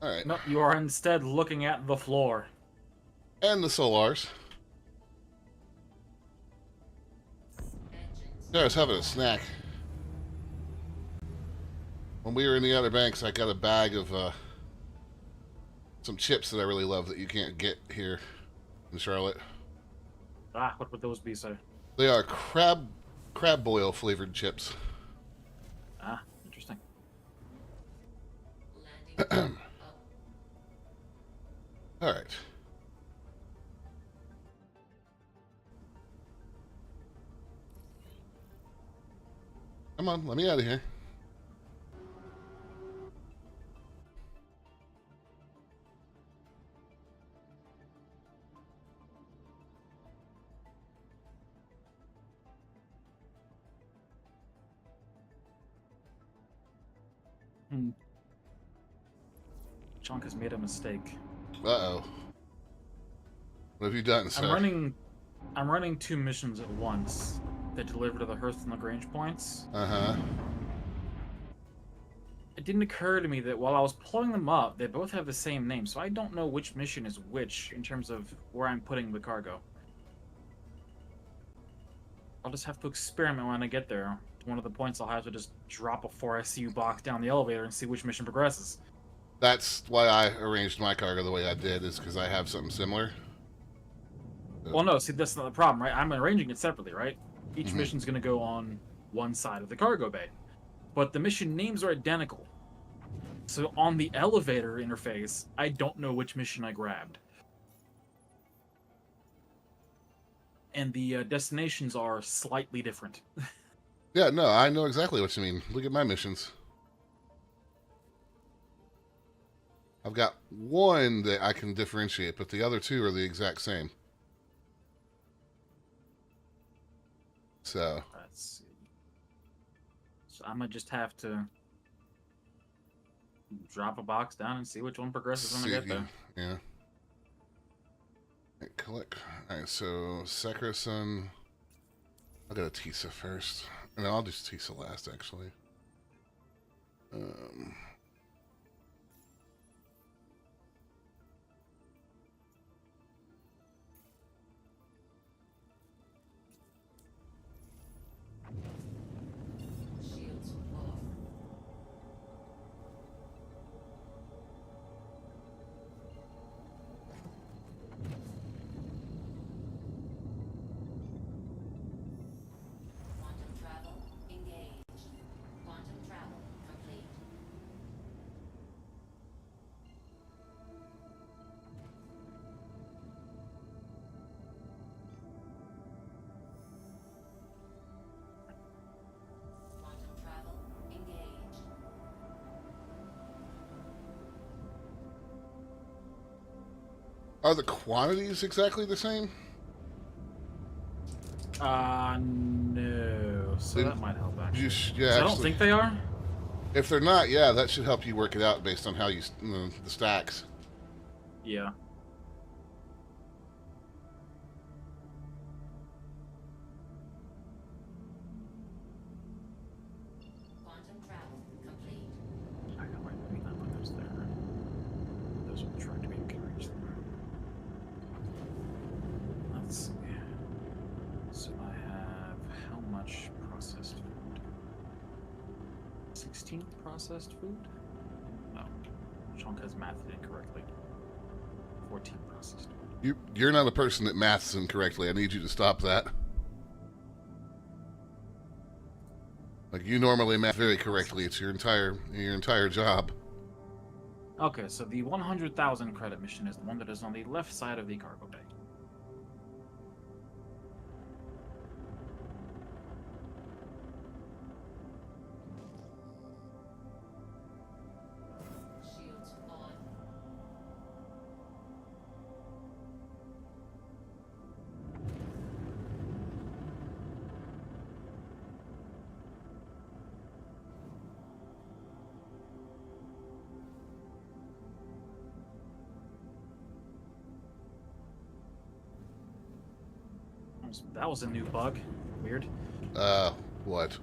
All right. No, you are instead looking at the floor. And the solars. Engines. Yeah, I was having a snack. When we were in the Outer Banks, I got a bag of some chips that I really love that you can't get here in Charlotte. Ah, what would those be, sir? They are crab boil flavored chips. Ah, interesting. Landing. All right. Come on, let me out of here. Hmm. Chunk has made a mistake. Uh-oh. What have you done, sir? I'm running 2 missions at once that deliver to the Hearth and Lagrange points. Uh-huh. It didn't occur to me that while I was pulling them up, they both have the same name, so I don't know which mission is which in terms of where I'm putting the cargo. I'll just have to experiment when I get there. One of the points I'll have to just drop a 4SU box down the elevator and see which mission progresses. That's why I arranged my cargo the way I did, is because I have something similar. Well, no, see, that's not the problem, right? I'm arranging it separately, right? Each Mhm. mission's going to go on one side of the cargo bay. But the mission names are identical. So on the elevator interface, I don't know which mission I grabbed. And the destinations are slightly different. Yeah, no, I know exactly what you mean. Look at my missions. I've got one that I can differentiate, but the other 2 are the exact same. So, Let's see. So I'm going to just have to drop a box down and see which one progresses when I get there. Yeah. Right, click. Alright, so Sakura-san. I'll go to Tisa first. No, I'll do Tisa last, actually. Shields off. Quantum travel engaged. Quantum travel complete. Quantum travel engaged. Are the quantities exactly the same? No. So Then that might help, actually. You yeah, So I don't actually, think they are. if they're not, yeah, that should help you work it out based on how you the stacks. Yeah. Quantum travel complete. I know, right, let me not put those there. Those will try to be able to reach them. Let's see. So I have how much processed food? 16 processed food? No. Chunk has mathed it incorrectly. 14 processed food. You're not a person that maths incorrectly. I need you to stop that. Like, you normally math very correctly. It's your entire job. Okay, so the 100,000 credit mission is the one that is on the left side of the cargo bay. Shields on. That was a new bug. Weird. What?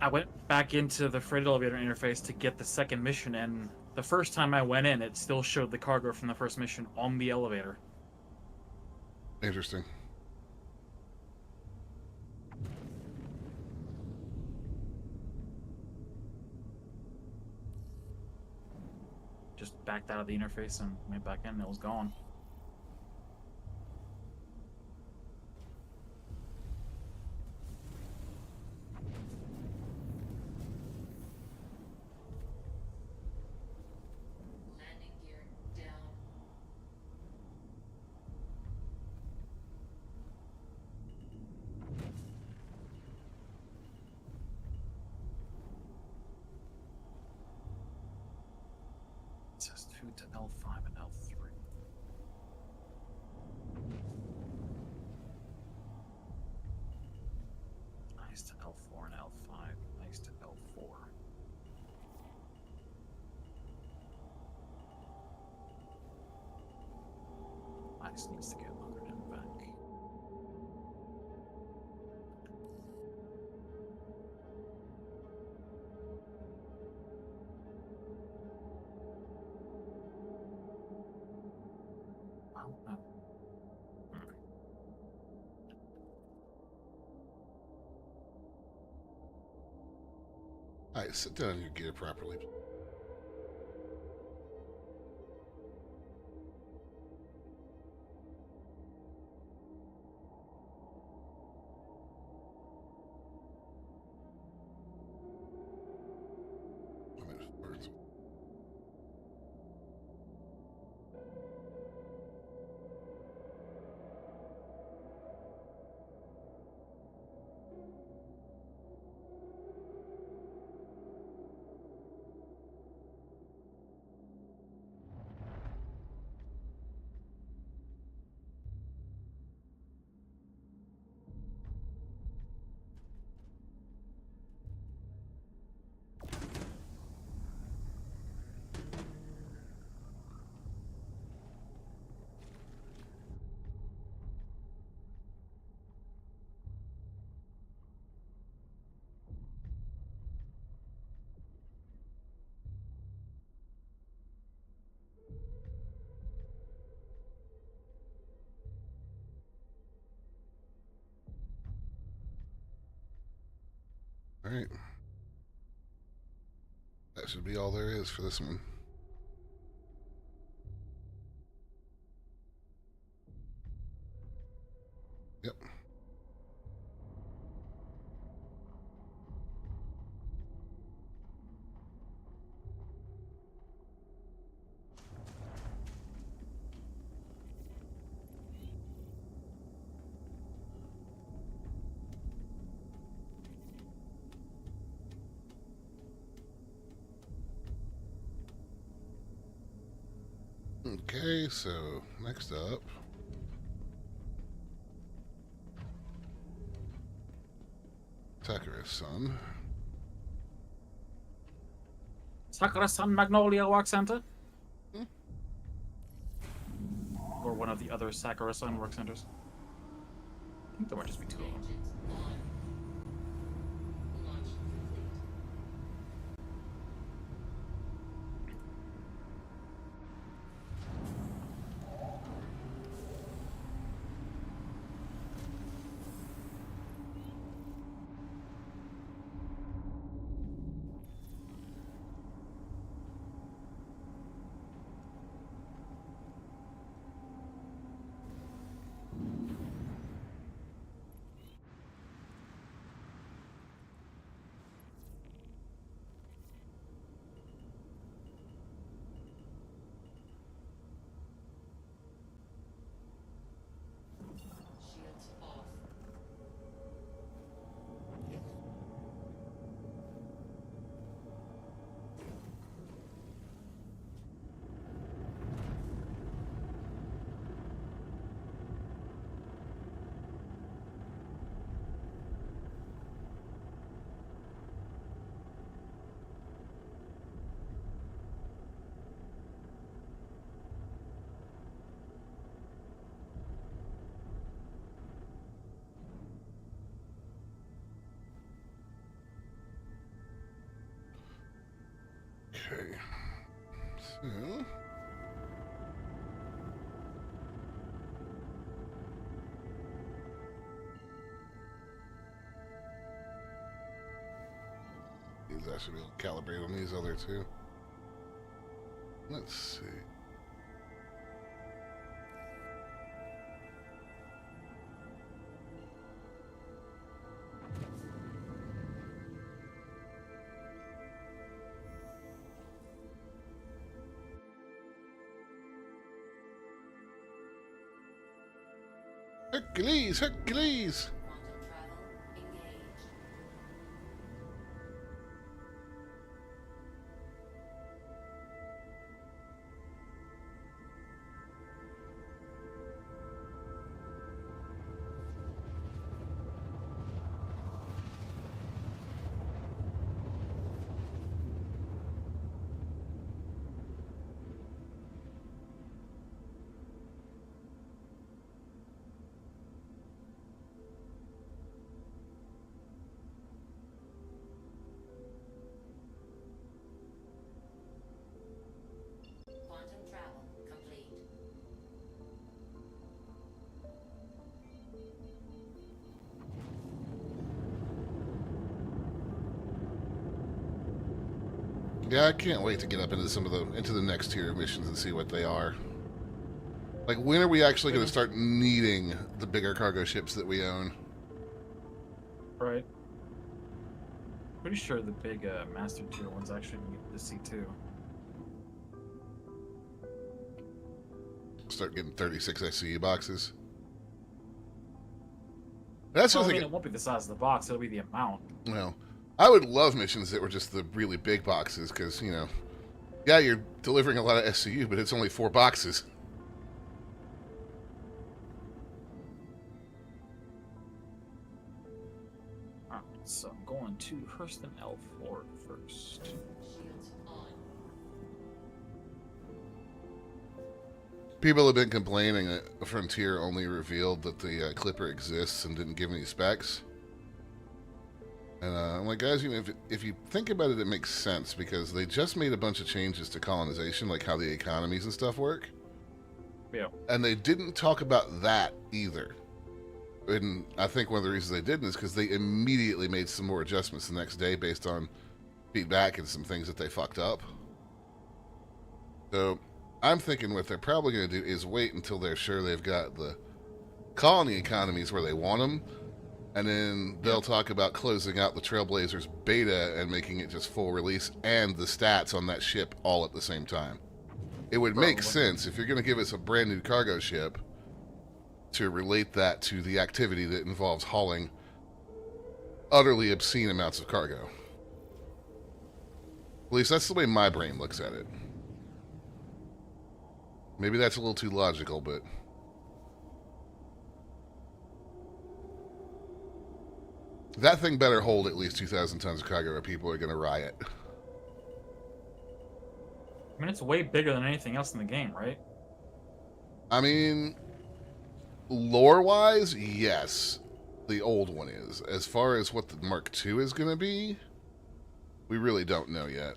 I went back into the freight elevator interface to get the second mission, and the first time I went in, it still showed the cargo from the first mission on the elevator. Interesting. Just backed out of the interface and went back in, and it was gone. Landing gear down. It says 2 to L5 and L3. Nice to L4 and L5. Nice to L4. Nice needs to get loaded in back. Oh, no. All right, sit down in your gear properly. I'm in first. All right. That should be all there is for this one. Yep. Okay, so next up. Sakura-san. Sakura-san Magnolia Work Center? Hmm? Or one of the other Sakura-san work centers. I think there might just be two of them. Engines on. Launch complete. Okay. So. I should be able to calibrate on these other two. Let's see. Hercules! Hercules! Quantum travel engaged. Quantum travel complete. Yeah, I can't wait to get up into into the next tier of missions and see what they are. Like, when are we actually going to start needing the bigger cargo ships that we own? Right. Pretty sure the big master tier ones actually need the C2. Start getting 36 SCU boxes. That's Well, just I mean, it won't be the size of the box; it'll be the amount. well, I would love missions that were just the really big boxes, because, you know, yeah, you're delivering a lot of SCU, but it's only 4 boxes. Alright, so I'm going to Hurston L4 first. Shields on. People have been complaining that Frontier only revealed that the Clipper exists and didn't give any specs. And I'm like, guys, you know, if you think about it, it makes sense, because they just made a bunch of changes to colonization, like how the economies and stuff work. Yeah. And they didn't talk about that either. And I think one of the reasons they didn't is because they immediately made some more adjustments the next day based on feedback and some things that they fucked up. So I'm thinking what they're probably going to do is wait until they're sure they've got the colony economies where they want them, and then they'll talk about closing out the Trailblazers beta and making it just full release and the stats on that ship all at the same time. It would make sense if you're going to give us a brand new cargo ship to relate that to the activity that involves hauling utterly obscene amounts of cargo. At least that's the way my brain looks at it. Maybe that's a little too logical, but that thing better hold at least 2,000 tons of cargo or people are going to riot. I mean, it's way bigger than anything else in the game, right? I mean, lore-wise, yes. The old one is. As far as what the Mark II is going to be, we really don't know yet.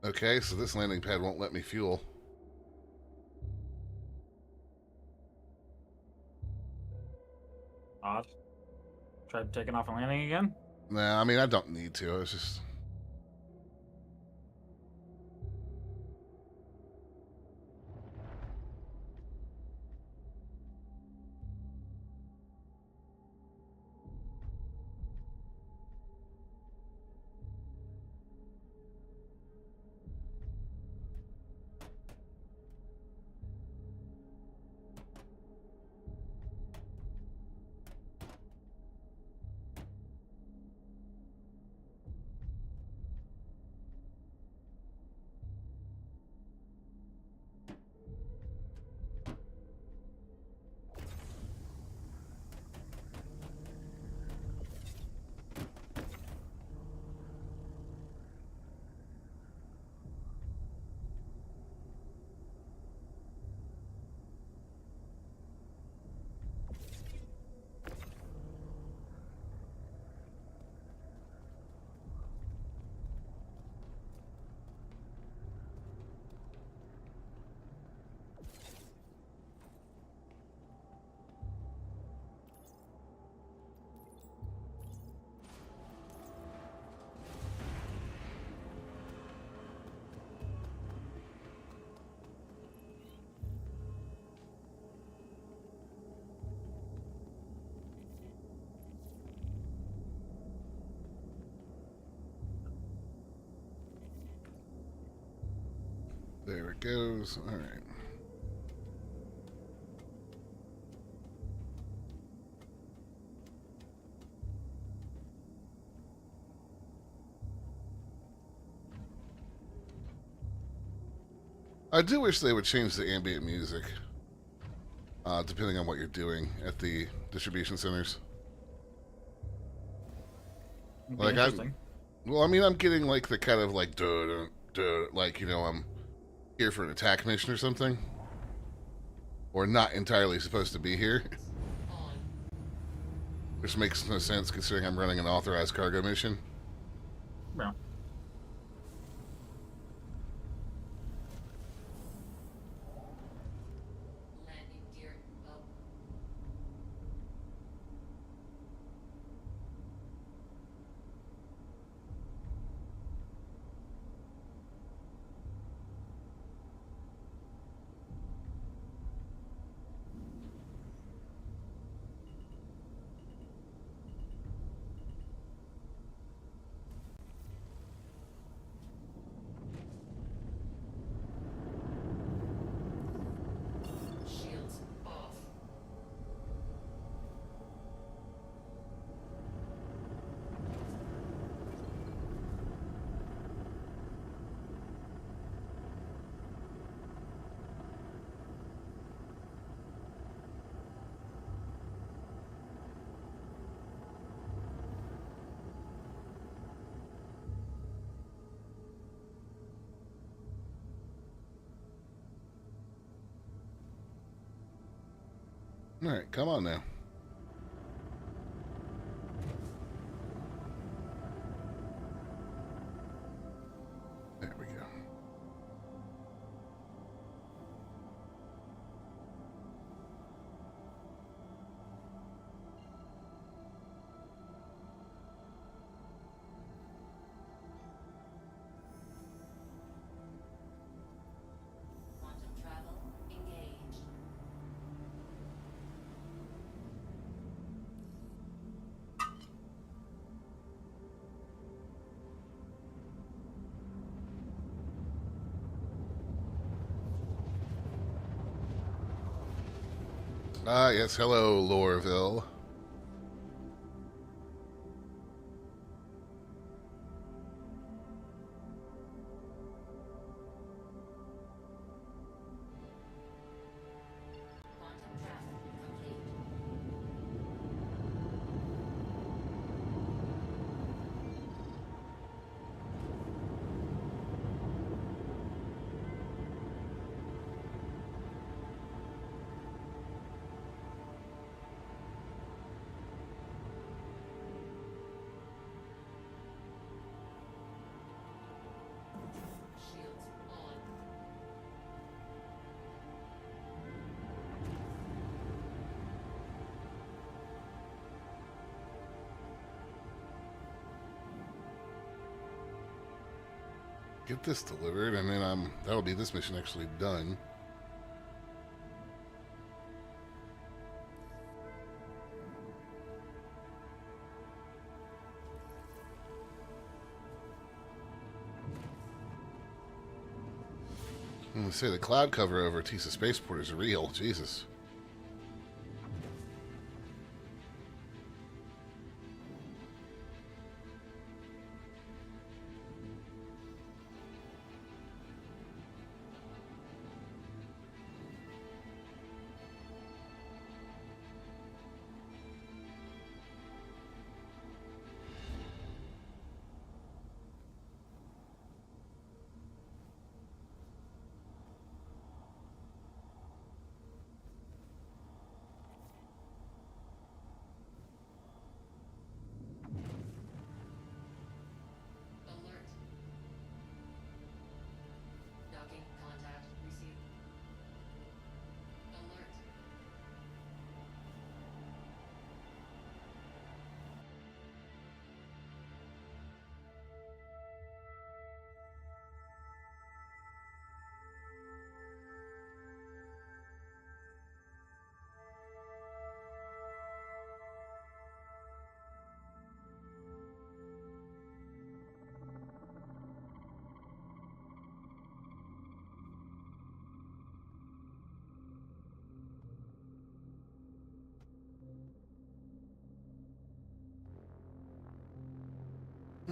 Okay, so this landing pad won't let me fuel. Odd. Tried taking off and landing again? Nah, I mean, I don't need to. It's just... There it goes. All right. I do wish they would change the ambient music, depending on what you're doing at the distribution centers. It'd be Like interesting. well, I mean, I'm getting like the kind of like duh, duh, like, you know, I'm here for an attack mission or something, or not entirely supposed to be here, which makes no sense considering I'm running an authorized cargo mission. Yeah. Landing gear up. Shields off. All right, come on now. There we go. Quantum travel engaged. Ah, yes, hello, Lorville. Quantum travel complete. Shields on. Get this delivered, and then that'll be this mission actually done. I'm gonna say the cloud cover over Tisa Spaceport is real. Jesus.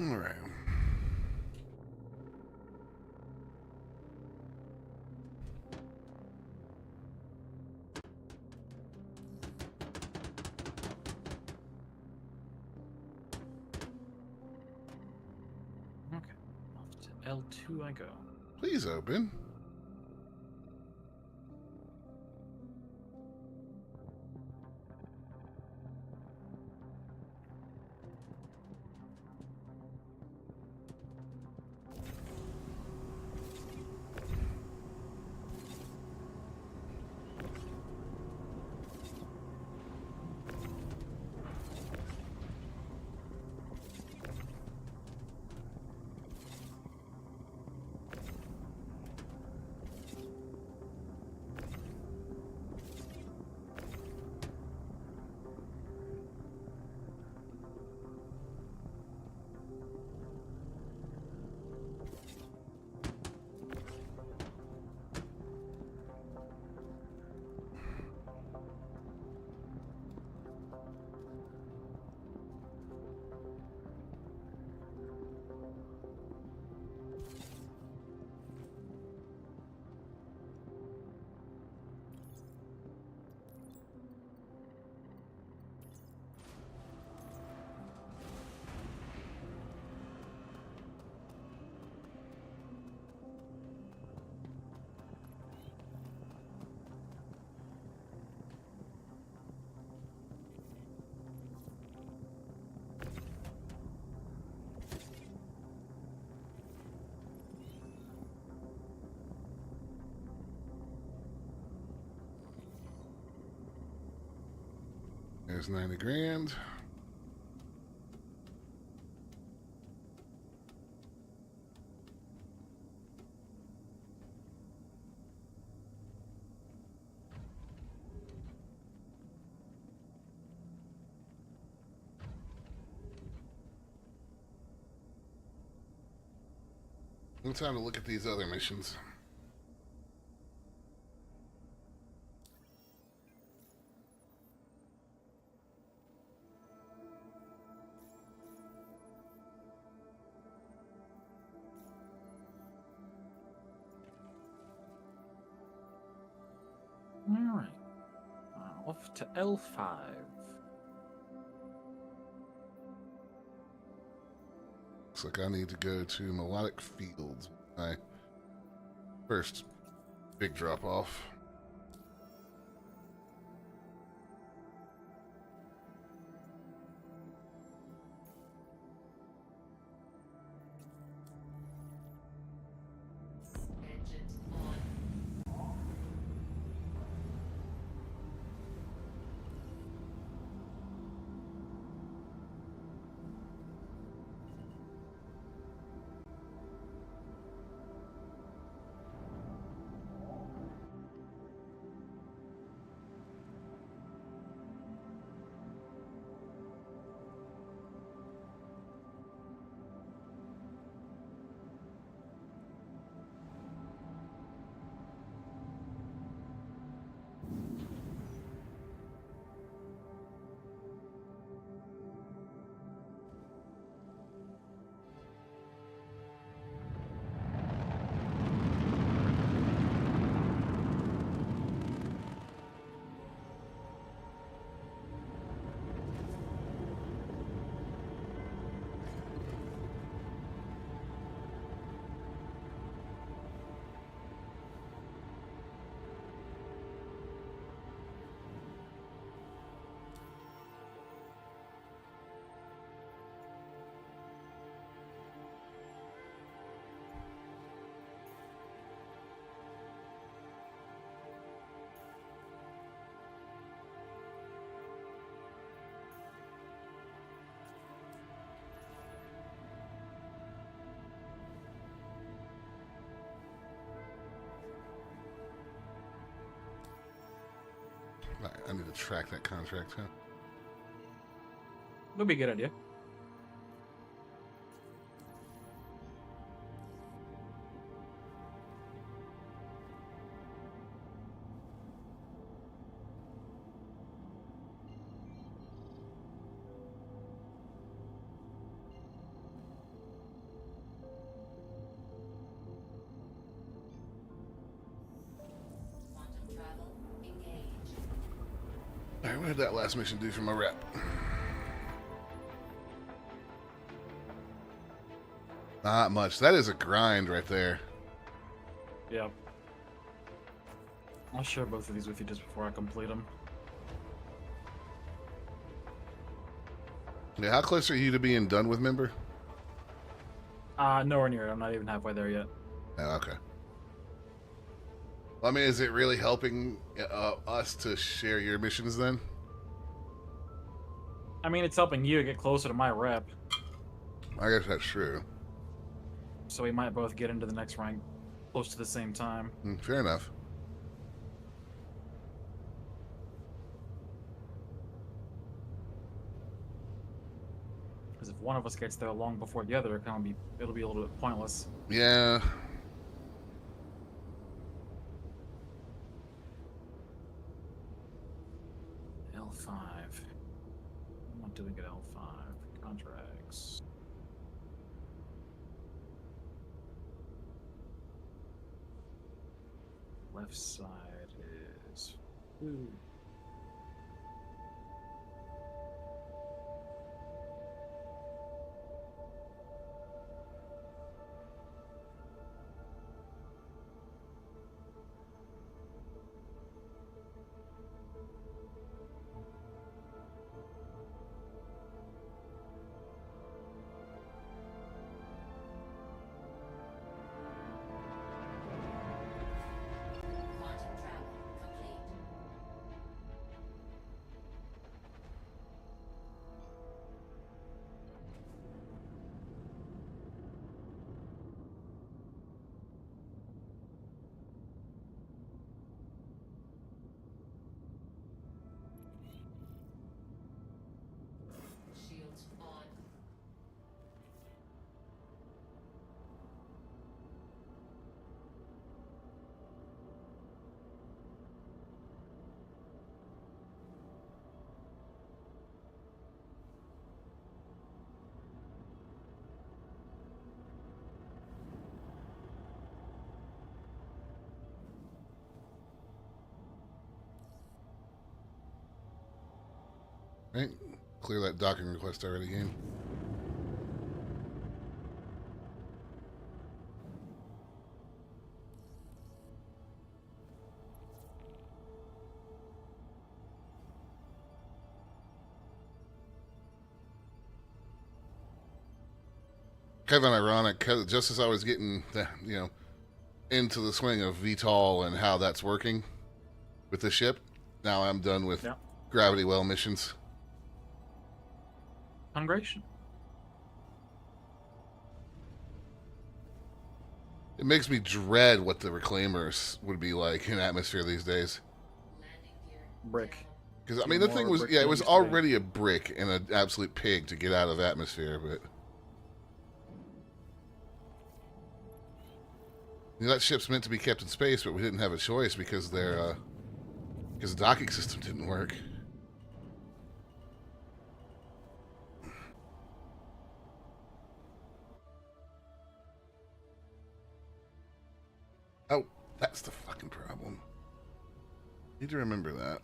All right. Okay. Off to L2 I go. Please open. There's 90 grand. No time to look at these other missions. Alright. Off to L5. Looks like I need to go to Melodic Fields. My first big drop off. Engines on. I need to track that contract, huh? Would be a good idea. Alright, what did that last mission do for my rep? Not much. That is a grind right there. Yep. I'll share both of these with you just before I complete them. Yeah, how close are you to being done with member? Nowhere near it. I'm not even halfway there yet. Oh, okay. Well, I mean, is it really helping us to share your missions then? I mean, it's helping you get closer to my rep, I guess that's true. so we might both get into the next rank close to the same time. Fair enough. Because if one of us gets there long before the other, it'll be a little bit pointless. Yeah. L5. I'm not doing it L5. Contracts. Left side is food. Quantum travel complete. Shields on. Right? Clear that docking request already, game. Kind of ironic, 'cause just as I was getting, into the swing of VTOL and how that's working with the ship, now I'm done with Yeah. gravity well missions. Congregation. It makes me dread what the reclaimers would be like in atmosphere these days. Landing gear. Brick. Because I mean, the More thing was, brick yeah, it than was it used to be. already a brick and an absolute pig to get out of atmosphere, but that ship's meant to be kept in space, but we didn't have a choice because because the docking system didn't work. Oh, that's the fucking problem. Need to remember that.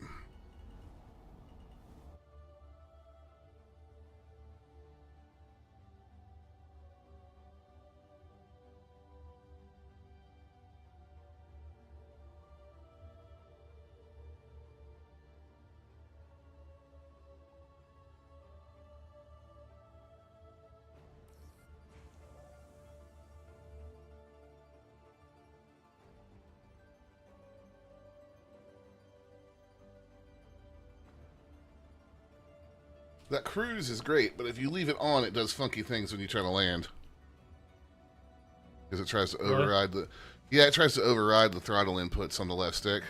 That cruise is great, but if you leave it on, it does funky things when you try to land. Because it tries to Really? override the... Yeah, it tries to override the throttle inputs on the left stick.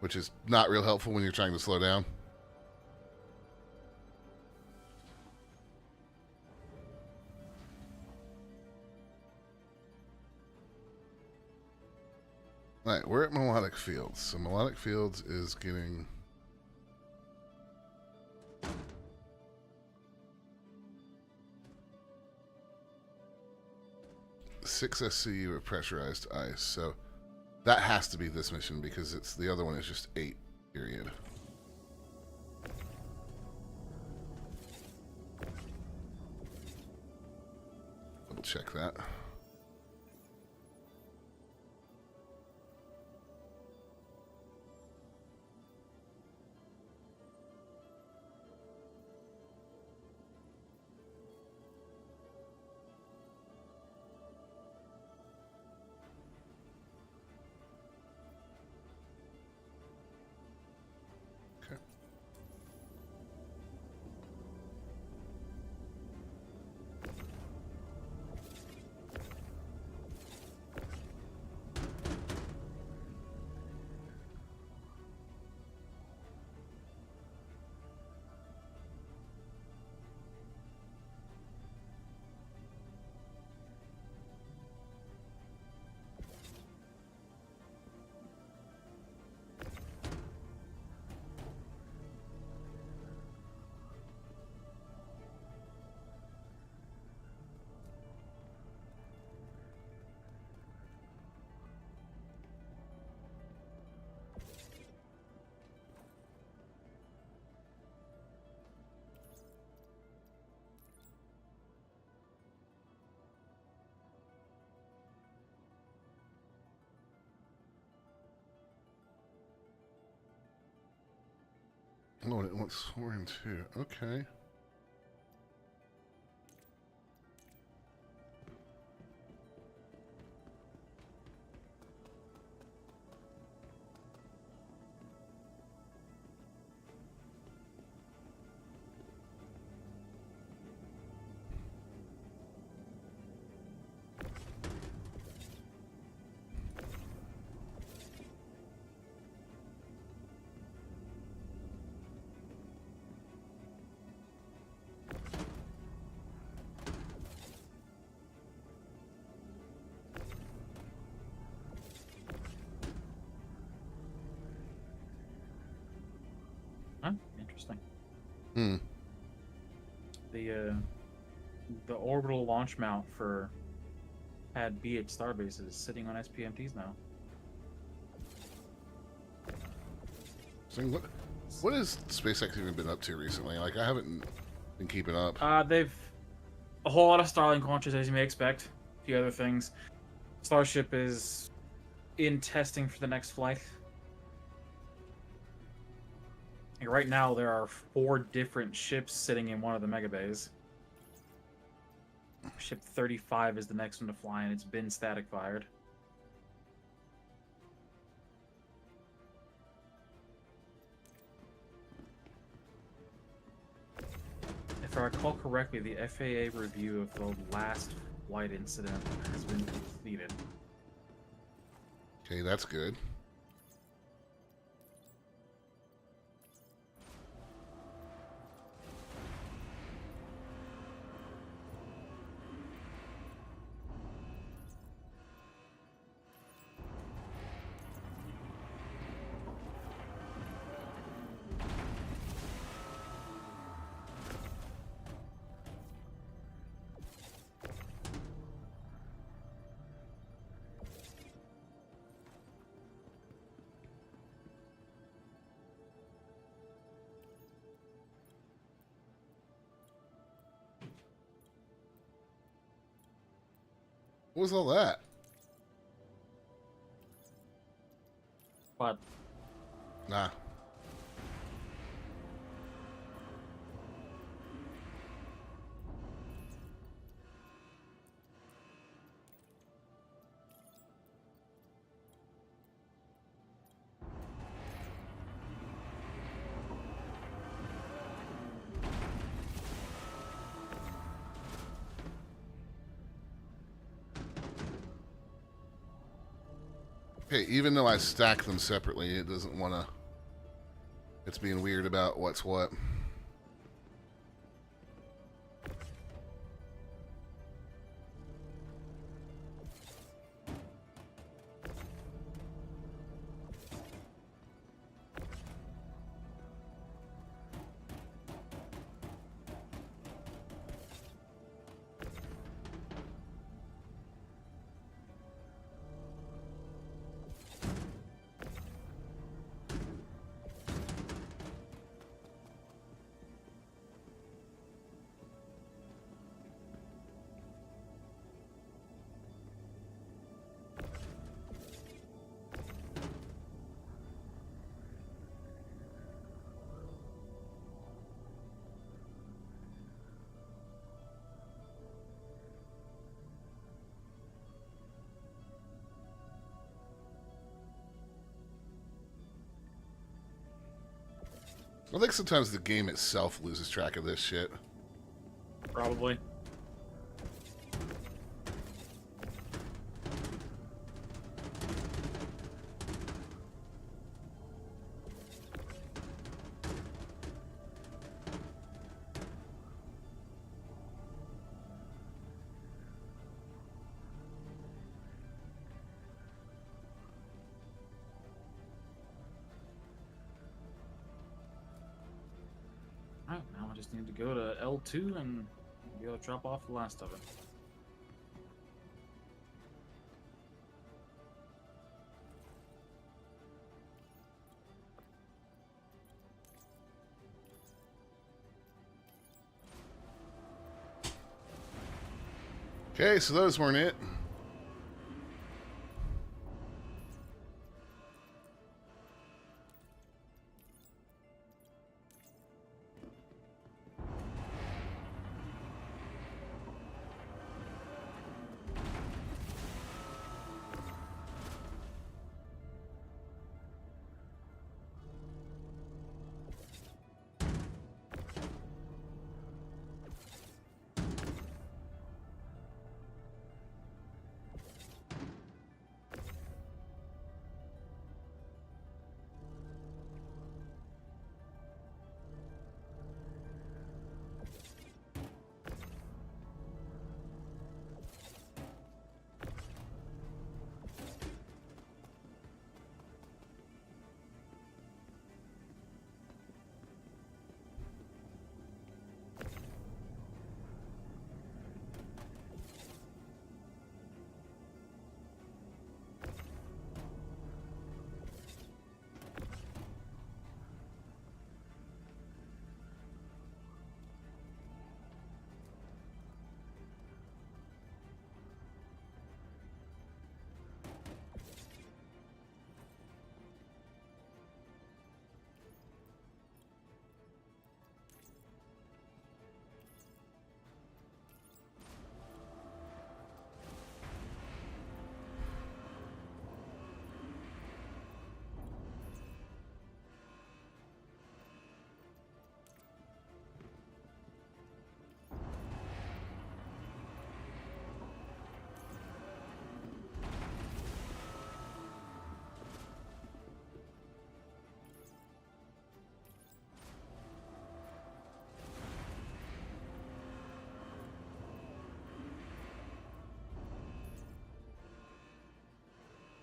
Which is not real helpful when you're trying to slow down. Alright, we're at Melodic Fields. So Melodic Fields is getting... six SCU of pressurized ice, so that has to be this mission because it's the other one is just 8 Period. Double check that. Okay. Oh, and it wants sworn too. Okay. Huh? Interesting. Hmm. The orbital launch mount for Pad B at Starbase is sitting on SPMTs now. So what has SpaceX even been up to recently? Like, I haven't been keeping up. They've a whole lot of Starlink launches, as you may expect. A few other things. Starship is in testing for the next flight. And right now, there are 4 different ships sitting in one of the mega bays. Ship 35 is the next one to fly, and it's been static fired. If I recall correctly, the FAA review of the last flight incident has been completed. Okay, that's good. What was all that? But Nah. Okay, even though I stack them separately, it doesn't want to... It's being weird about what's what. I think sometimes the game itself loses track of this shit. Probably. Alright, now I just need to go to L2 and be able to drop off the last of it. Okay, so those weren't it.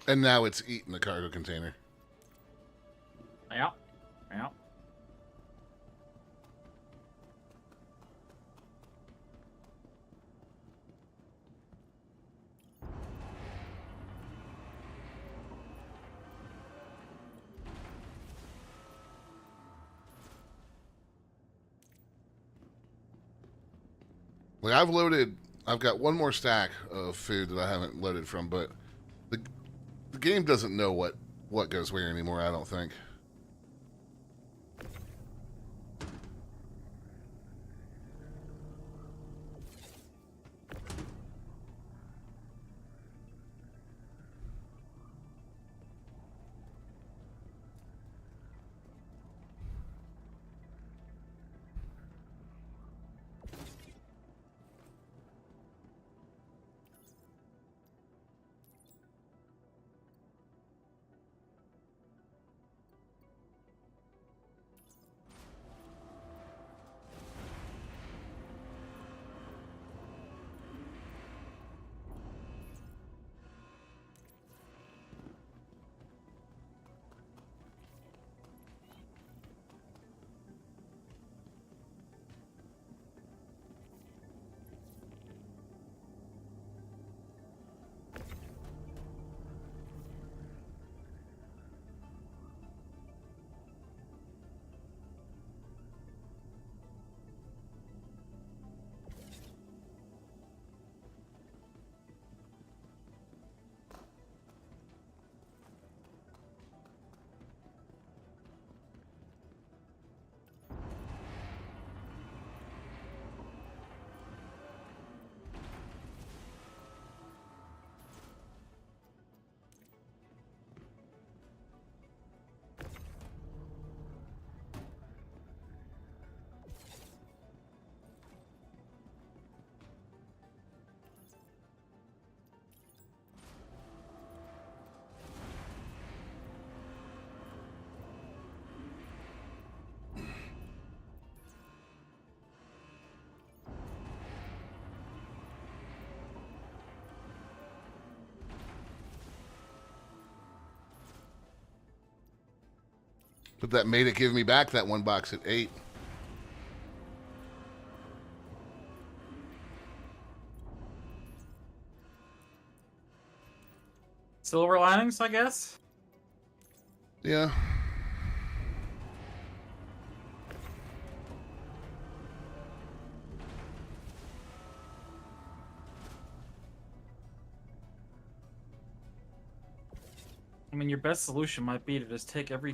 And now it's eating the cargo container. Yeah. Yeah. Like I've got one more stack of food that I haven't loaded from, but the game doesn't know what goes where anymore, I don't think. But that made it give me back that one box at 8. Silver linings, I guess. Yeah. I mean, your best solution might be to just take every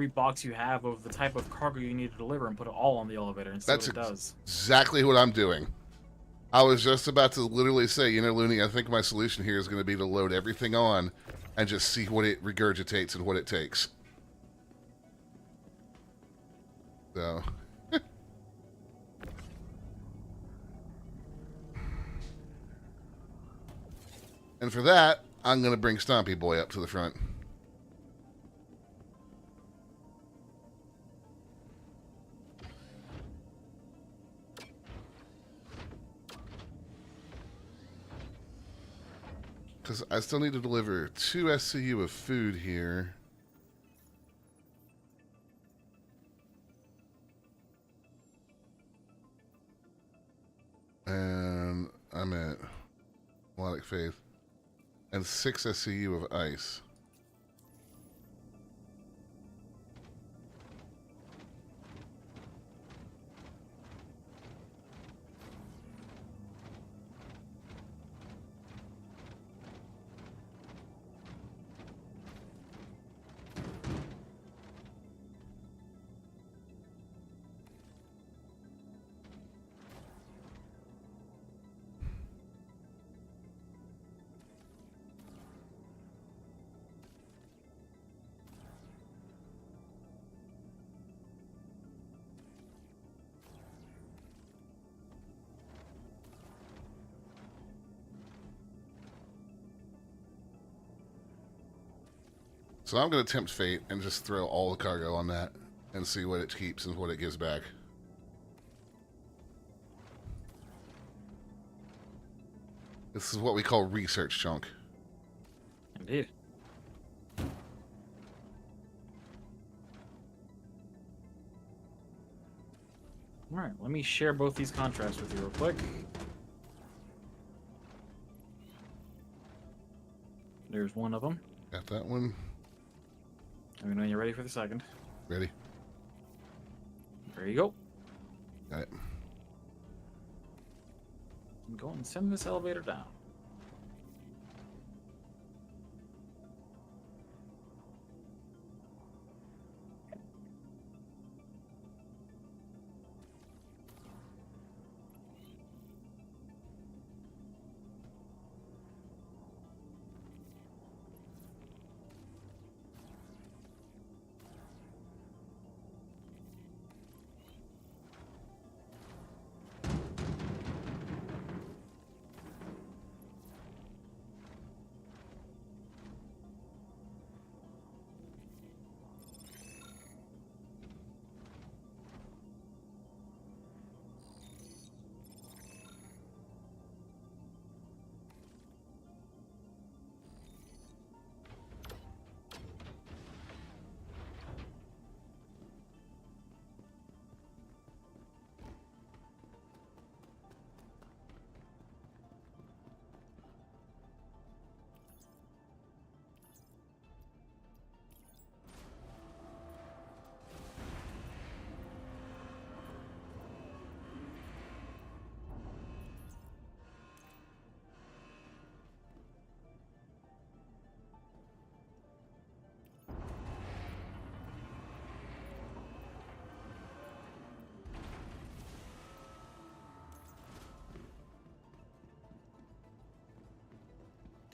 box you have of the type of cargo you need to deliver and put it all on the elevator and see That's what it does. exactly what I'm doing. I was just about to literally say, you know, Looney, I think my solution here is going to be to load everything on and just see what it regurgitates and what it takes. So. And for that, I'm going to bring Stompy Boy up to the front. Because I still need to deliver 2 SCU of food here. And I'm at Melodic Faith. And 6 SCU of ice. So I'm going to tempt fate and just throw all the cargo on that and see what it keeps and what it gives back. This is what we call research chunk. Indeed. Alright, let me share both these contracts with you real quick. There's one of them. Got that one. Let me know when you're ready for the second. Ready? There you go. Got it. Go and send this elevator down.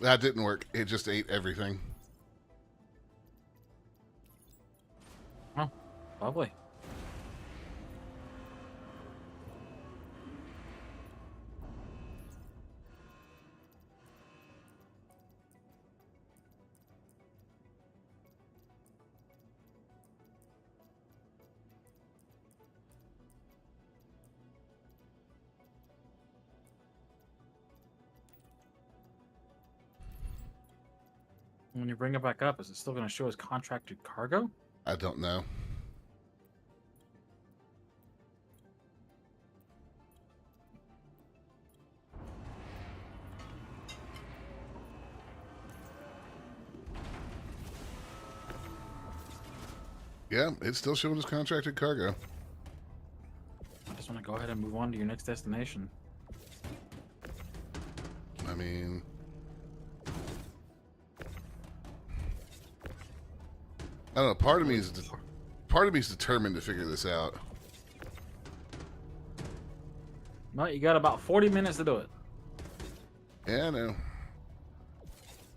That didn't work. It just ate everything. Oh, lovely. When you bring it back up, is it still going to show as contracted cargo? I don't know. Yeah, it's still showing as contracted cargo. I just want to go ahead and move on to your next destination. I mean, I don't know. Part of me is determined to figure this out. Well, you got about 40 minutes to do it. Yeah, I know.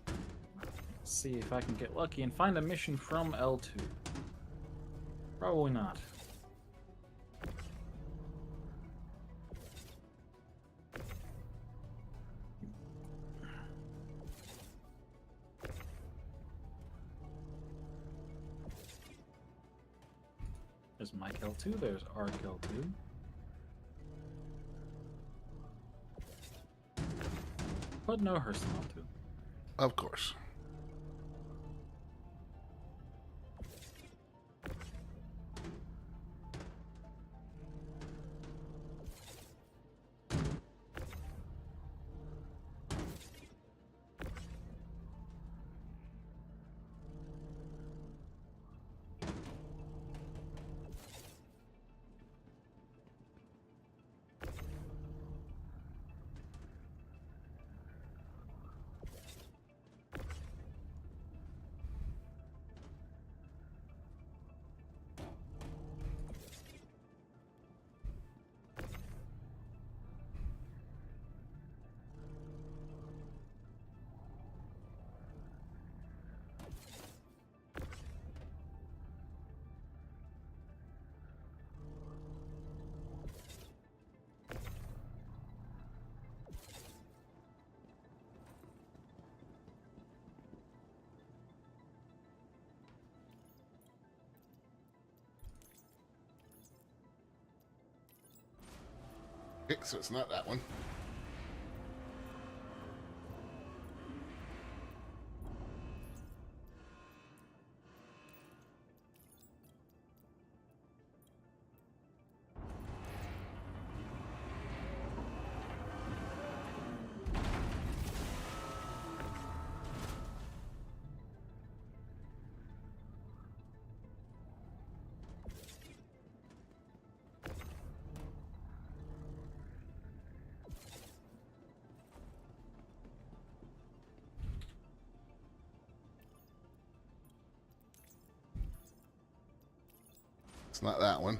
Let's see if I can get lucky and find a mission from L2. Probably not. There's Mike L2, there's Arc L2. But no Hurston L2. Of course. Okay, so it's not that one. It's not that one.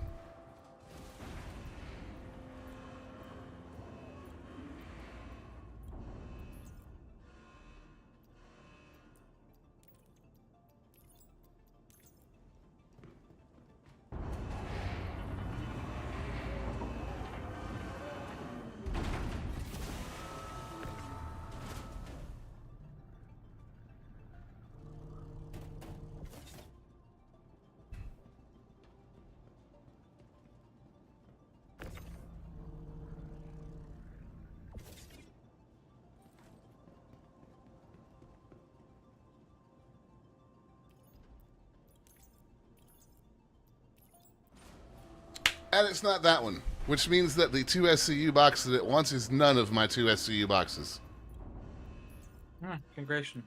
And it's not that one, which means that the 2 SCU box that it wants is none of my 2 SCU boxes. Congratulations.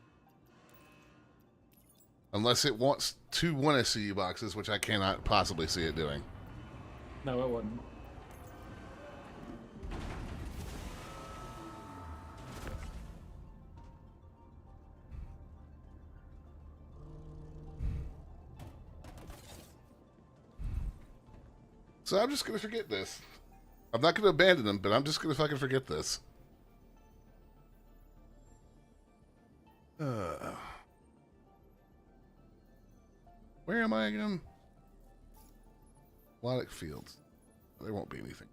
Unless it wants 2 1 SCU boxes, which I cannot possibly see it doing. No, it wouldn't. So I'm just going to forget this. I'm not going to abandon them, but I'm just going to fucking forget this. Where am I again? Wadic Fields. There won't be anything.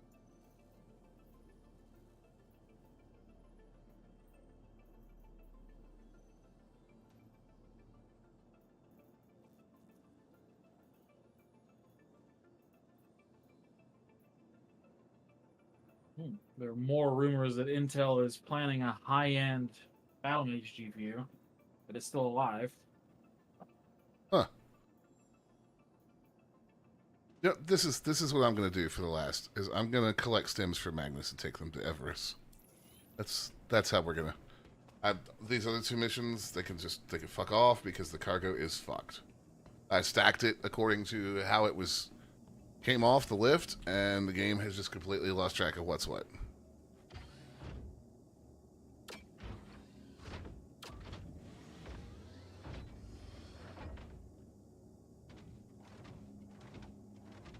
There are more rumors that Intel is planning a high-end Battle Mage GPU, but it's still alive. Huh. Yep, this is what I'm gonna do for the last. Is I'm gonna collect stems for Magnus and take them to Everest. That's how we're gonna. These other 2 missions, they can fuck off because the cargo is fucked. I stacked it according to how it was came off the lift, and the game has just completely lost track of what's what.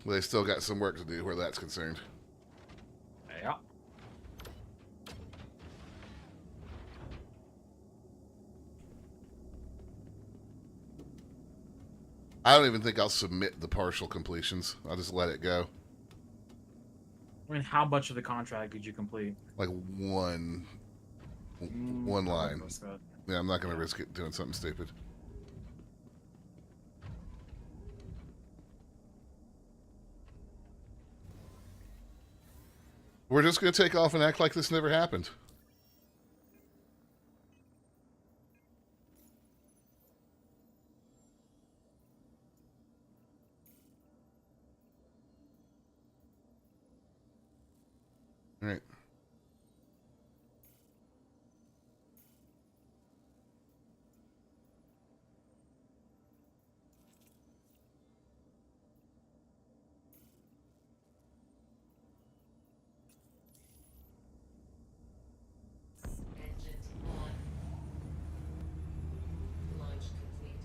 They still got some work to do where that's concerned. Yeah. I don't even think I'll submit the partial completions. I'll just let it go. I mean, how much of the contract did you complete? Like one I line. wouldn't risk that. Yeah, I'm not going to risk it doing something stupid. We're just going to take off and act like this never happened. All right. Engines on. Launch complete.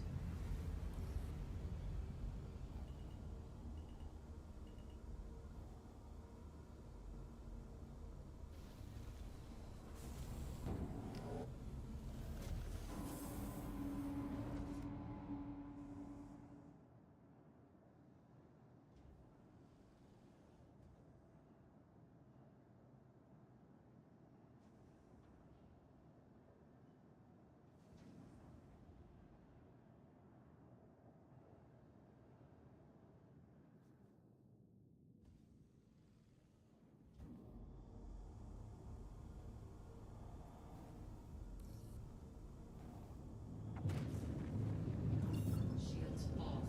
Shields off.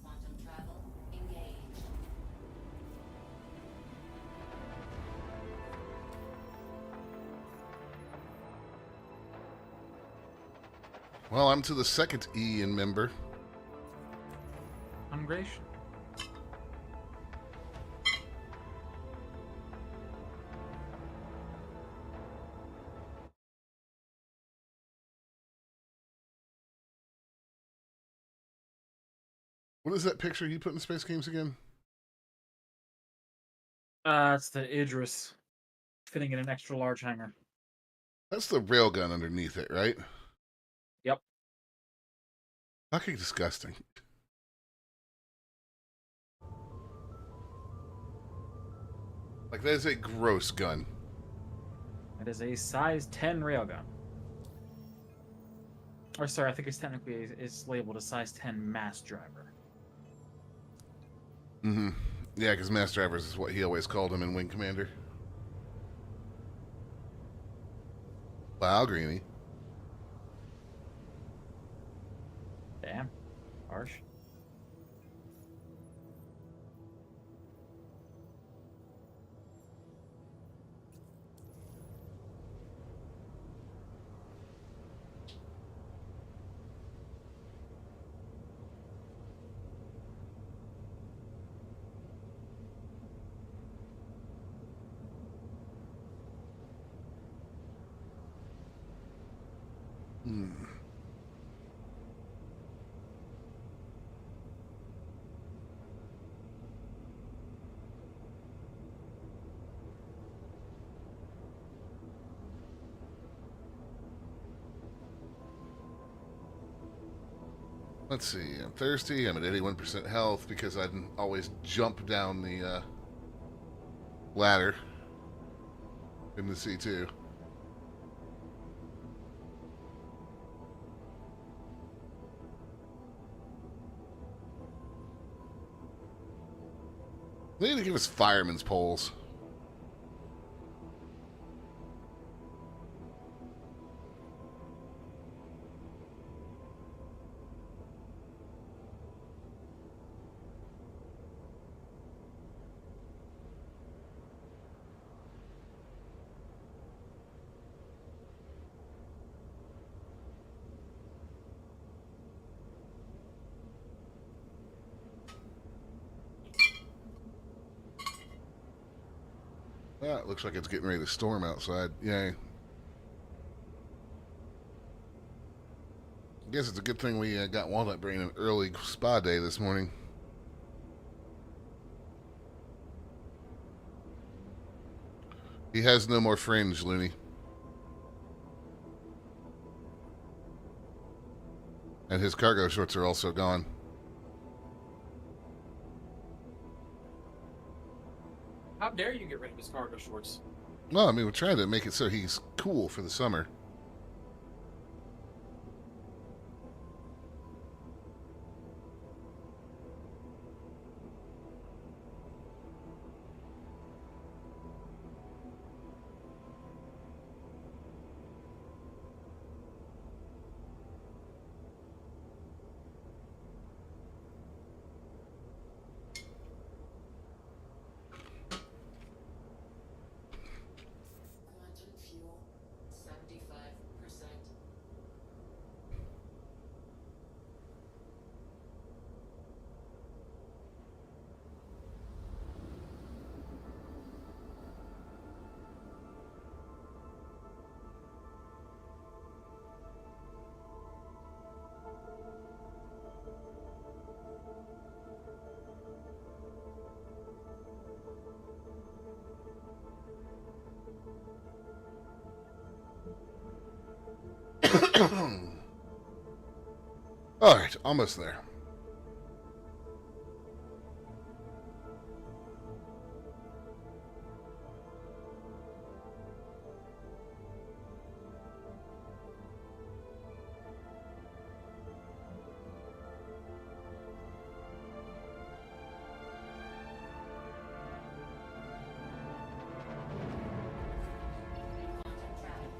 Quantum travel engaged. Well, I'm to the second E in member. Immigration. What is that picture you put in Space Games again? It's the Idris fitting in an extra large hangar. That's the railgun underneath it, right? Yep. Fucking disgusting. Like, that is a gross gun. It is a size 10 railgun. Or sorry, I think it's labeled a size 10 mass driver. Mm-hmm. Yeah, because Mass Drivers is what he always called him in Wing Commander. Wow, Greenie. Damn. Harsh. Hmm. Let's see. I'm thirsty. I'm at 81% health because I didn't always jump down the ladder in the C2. They need to give us fireman's poles. Ah, it looks like it's getting ready to storm outside. Yay. I guess it's a good thing we got Walnut Brain an early spa day this morning. He has no more fringe, Looney. And his cargo shorts are also gone. How dare you get rid of his cargo shorts? No, I mean, we're trying to make it so he's cool for the summer. Quantum fuel, 75%. All right, almost there. Quantum travel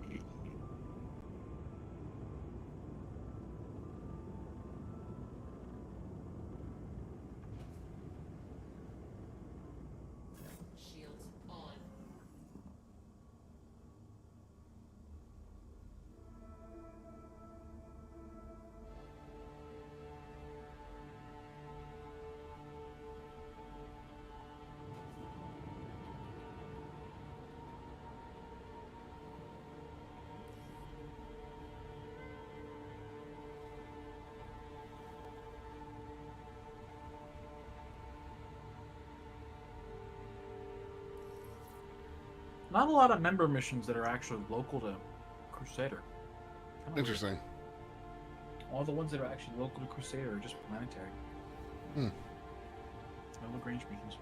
complete. Shields on. Not a lot of member missions that are actually local to Crusader. Kinda weird. Interesting. All the ones that are actually local to Crusader are just planetary. Hmm. No Lagrange missions.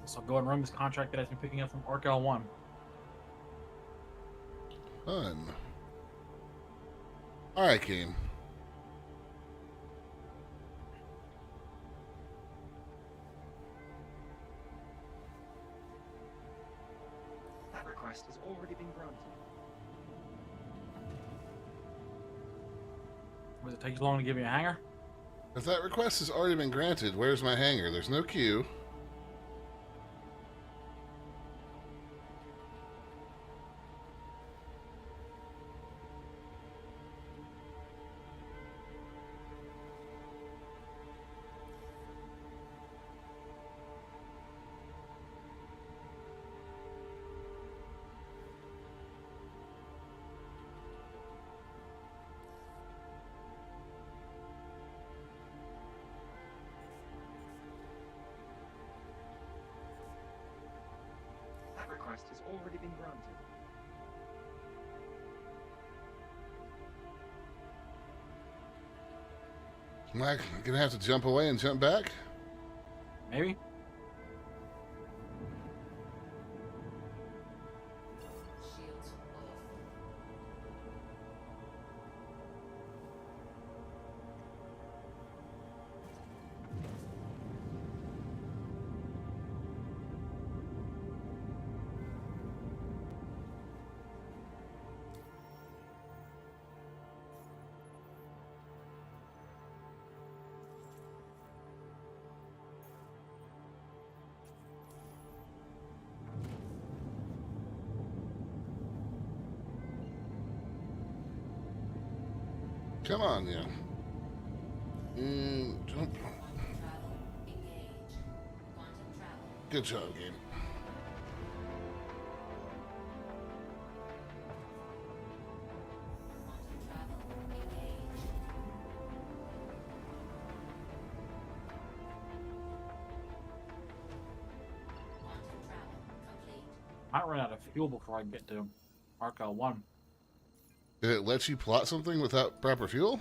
So go and run this contract that I've been picking up from Arc L1. Fun. All right, game. That request has already been granted. Does it take you long to give me a hanger? If that request has already been granted, where's my hanger? There's no queue. That request has already been granted. Am I gonna have to jump away and jump back? Maybe? Come on, yeah. Jump. Quantum travel engage. Quantum travel. Good job, game. Quantum travel engage. Quantum travel complete. I might run out of fuel before I get to Arc L1. Did it let you plot something without proper fuel?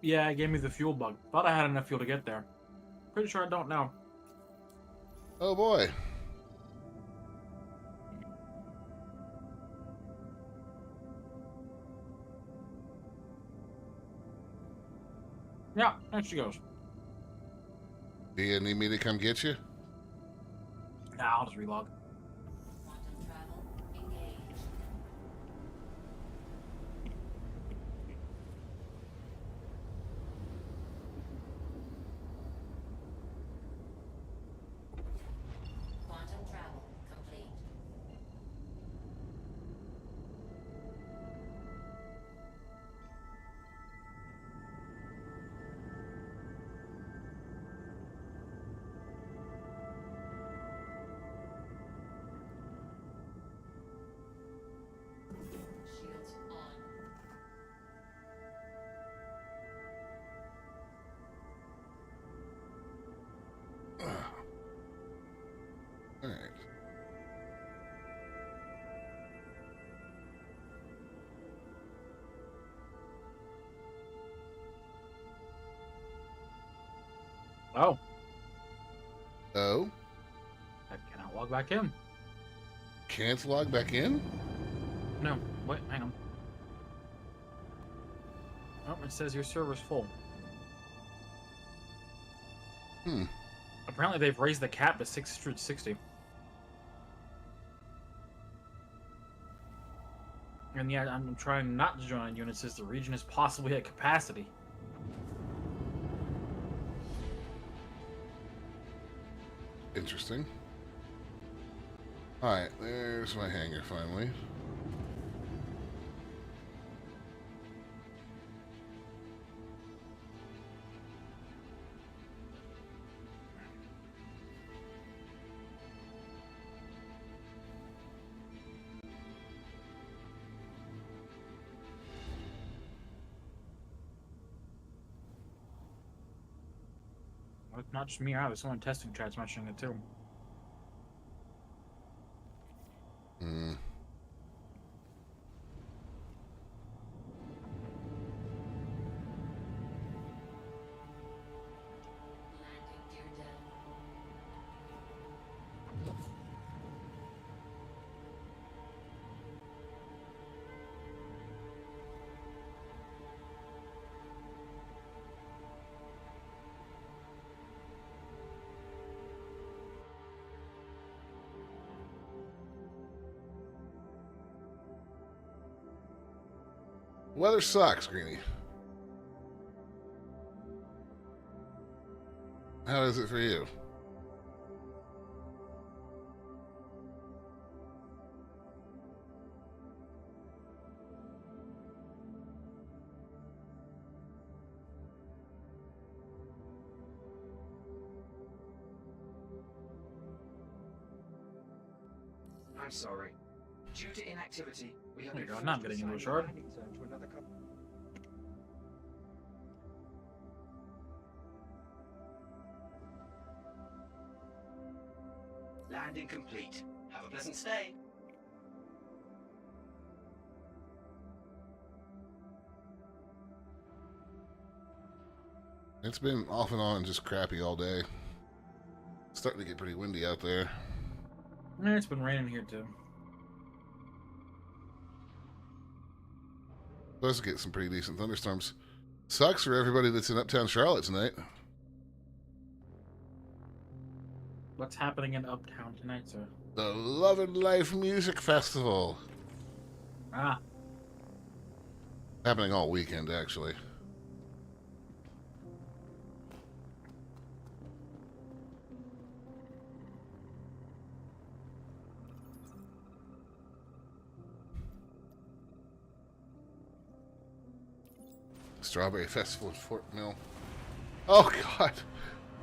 Yeah, it gave me the fuel bug. Thought I had enough fuel to get there. Pretty sure I don't now. Oh boy. Yeah, there she goes. Do you need me to come get you? Nah, I'll just relog. Quantum travel engage. Quantum travel complete. Shields on. Alright. Oh, Oh? I cannot log back in. Can't log back in? No, wait, hang on. Oh, it says your server's full. Hmm. Apparently they've raised the cap to 660. And yeah, I'm trying not to join units as the region is possibly at capacity. Interesting. Alright, there's my hangar finally. Well, it's not just me either. Someone testing chat's mentioning it too. Hmm. Landing gear down. Weather sucks, Greenie. How is it for you? I'm sorry. Due to inactivity, we have There you been go, now I'm forced to getting into a assign shard. your landing zone to another landing complete. Have a pleasant stay. It's been off and on just crappy all day. It's starting to get pretty windy out there. Yeah, it's been raining here too. Supposed to get some pretty decent thunderstorms. Sucks for everybody that's in Uptown Charlotte tonight. What's happening in Uptown tonight, sir? The Love and Life Music Festival. Ah, Happening all weekend, actually. Strawberry Festival in Fort Mill. Oh God!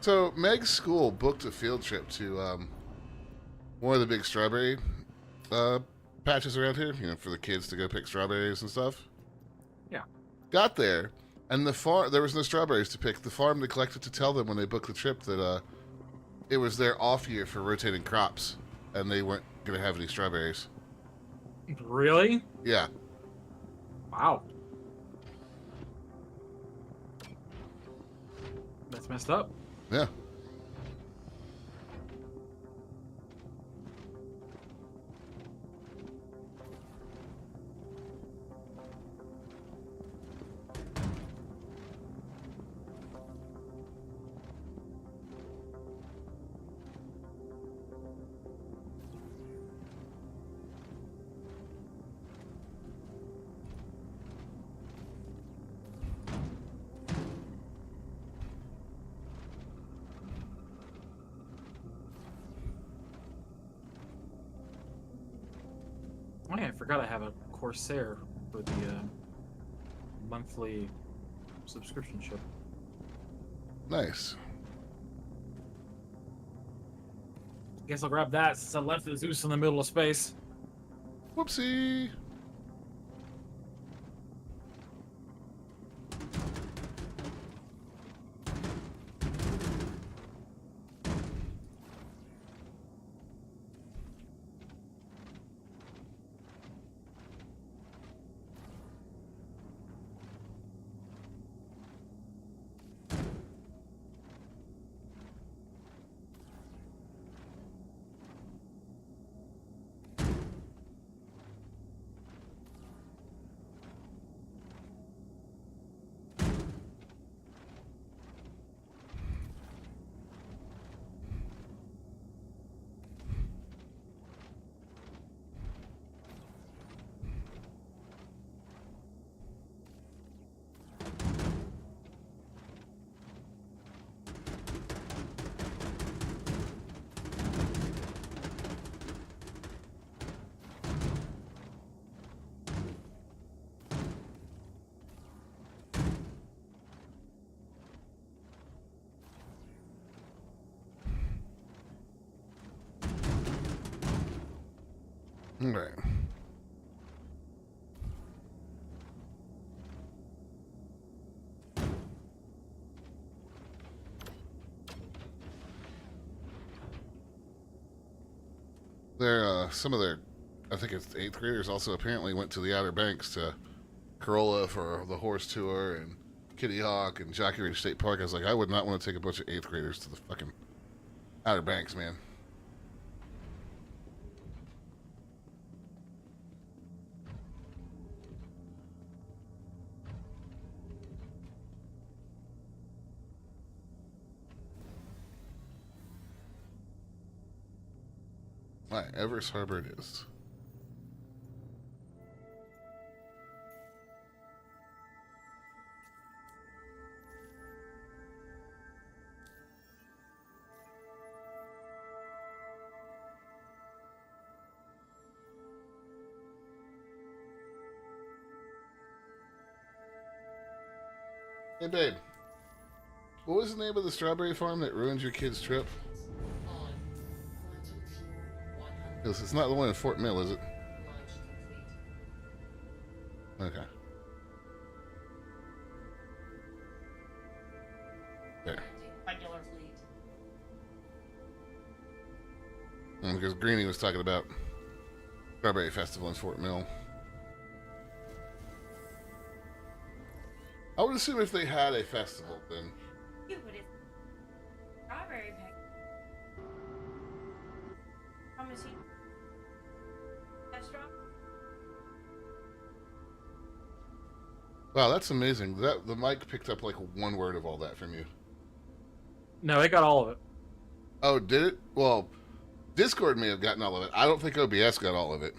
So Meg's school booked a field trip to one of the big strawberry patches around here. You know, for the kids to go pick strawberries and stuff. Yeah. Got there, and there was no strawberries to pick. The farm neglected to tell them when they booked the trip that it was their off year for rotating crops, and they weren't going to have any strawberries. Really? Yeah. Wow. That's messed up. Yeah. Oh yeah, I forgot I have a Corsair for the monthly subscription ship. Nice. Guess I'll grab that since I left the Zeus in the middle of space. Whoopsie. All right. Some of their, I think it's 8th graders also apparently went to the Outer Banks to Corolla for the horse tour and Kitty Hawk and Jockey Ridge State Park. I was like, I would not want to take a bunch of 8th graders to the fucking Outer Banks, man. All right, Everest Harbor it is. Hey, babe. What was the name of the strawberry farm that ruined your kid's trip? It's not the one in Fort Mill, is it? Okay. There. Regular fleet. Because Greenie was talking about Strawberry Festival in Fort Mill. I would assume if they had a festival, then. You would have strawberry pick. Promise you. That straw? Wow, that's amazing. That the mic picked up like one word of all that from you. No, it got all of it. Oh, did it? Well, Discord may have gotten all of it. I don't think OBS got all of it.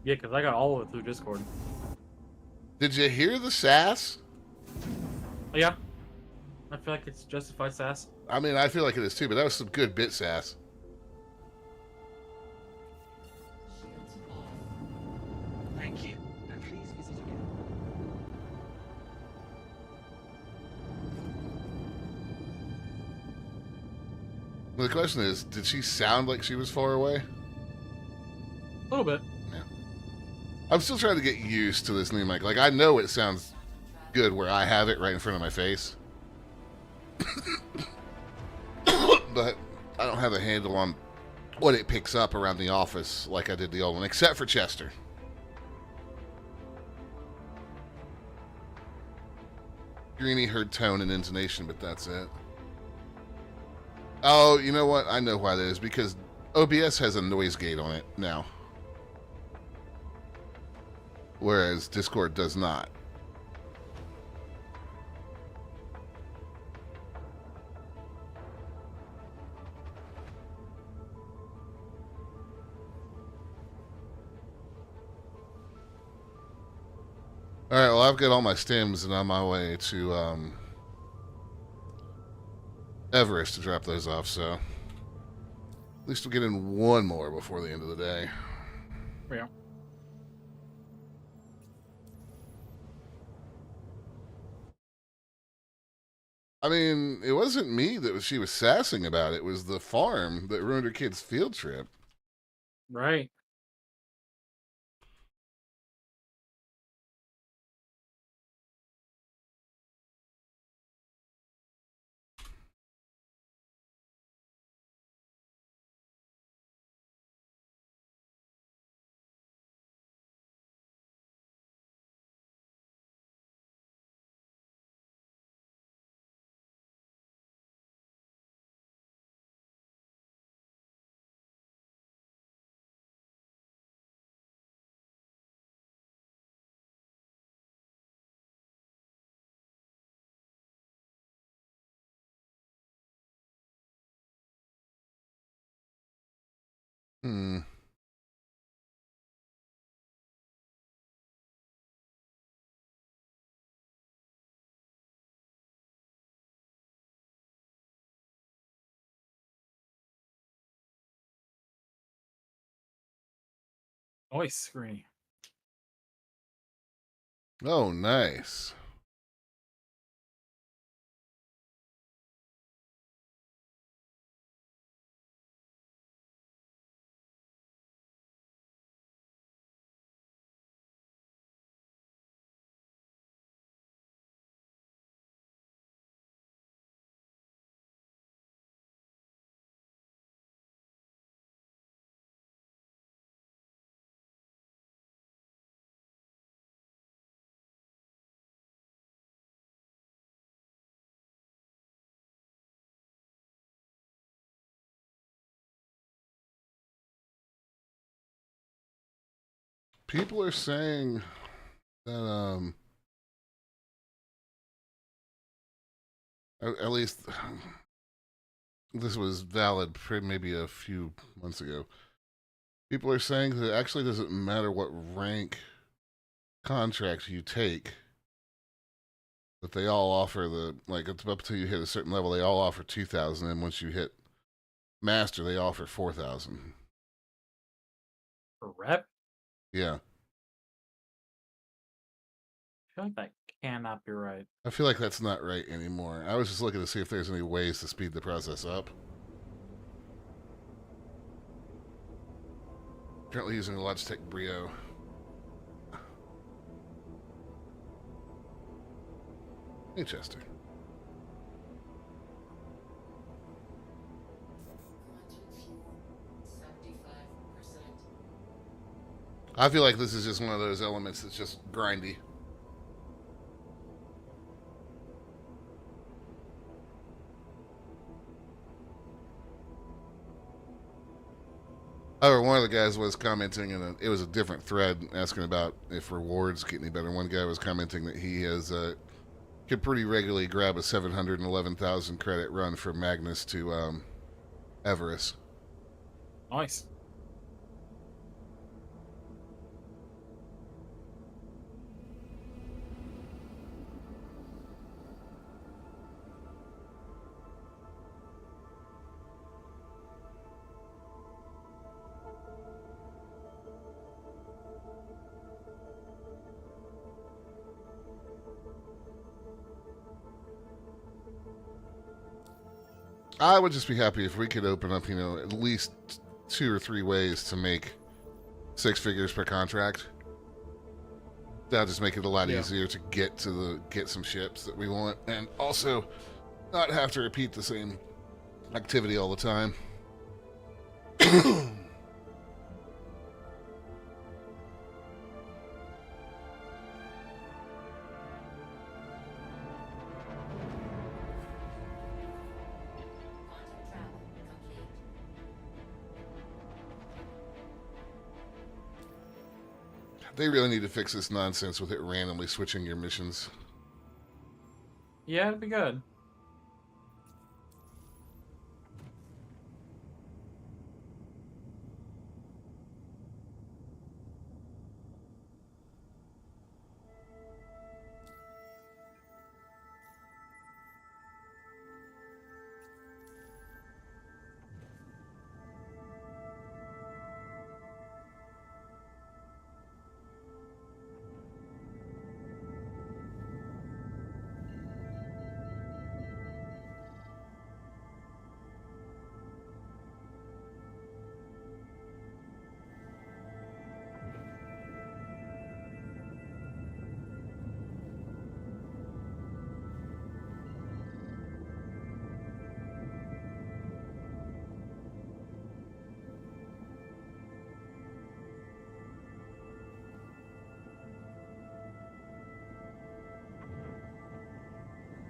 Yeah, because I got all of it through Discord. Did you hear the sass? Yeah. I feel like it's justified sass. I mean, I feel like it is too, but that was some good bit sass. Thank you. And please visit again. The question is, did she sound like she was far away? A little bit. Yeah. I'm still trying to get used to this new mic. Like, I know it sounds good where I have it right in front of my face. But I don't have a handle on what it picks up around the office like I did the old one, except for Chester. Greenie heard tone and intonation, but that's it. Oh, you know what? I know why that is. Because OBS has a noise gate on it now. Whereas Discord does not. Alright, well, I've got all my stems and on my way to Everest to drop those off, so at least we'll get in one more before the end of the day. Yeah. I mean, it wasn't me that she was sassing about. It was the farm that ruined her kid's field trip. Right. Hmm. Nice, Greenie. Oh, nice. People are saying that at least this was valid maybe a few months ago. People are saying that it actually doesn't matter what rank contract you take, that they all offer it's up until you hit a certain level, they all offer 2,000, and once you hit master, they offer 4,000. For rep? Yeah. I feel like that cannot be right. I feel like that's not right anymore. I was just looking to see if there's any ways to speed the process up. Currently using a Logitech Brio. Hey, Chester. I feel like this is just one of those elements that's just grindy. However, one of the guys was commenting, and it was a different thread, asking about if rewards get any better. One guy was commenting that he could pretty regularly grab a 711,000 credit run from Magnus to Everest. Nice. I would just be happy if we could open up, at least 2 or 3 ways to make 6 figures per contract. That'll just make it a lot easier to get some ships that we want, and also not have to repeat the same activity all the time. Quantum travel complete. They really need to fix this nonsense with it randomly switching your missions. Yeah, it'd be good.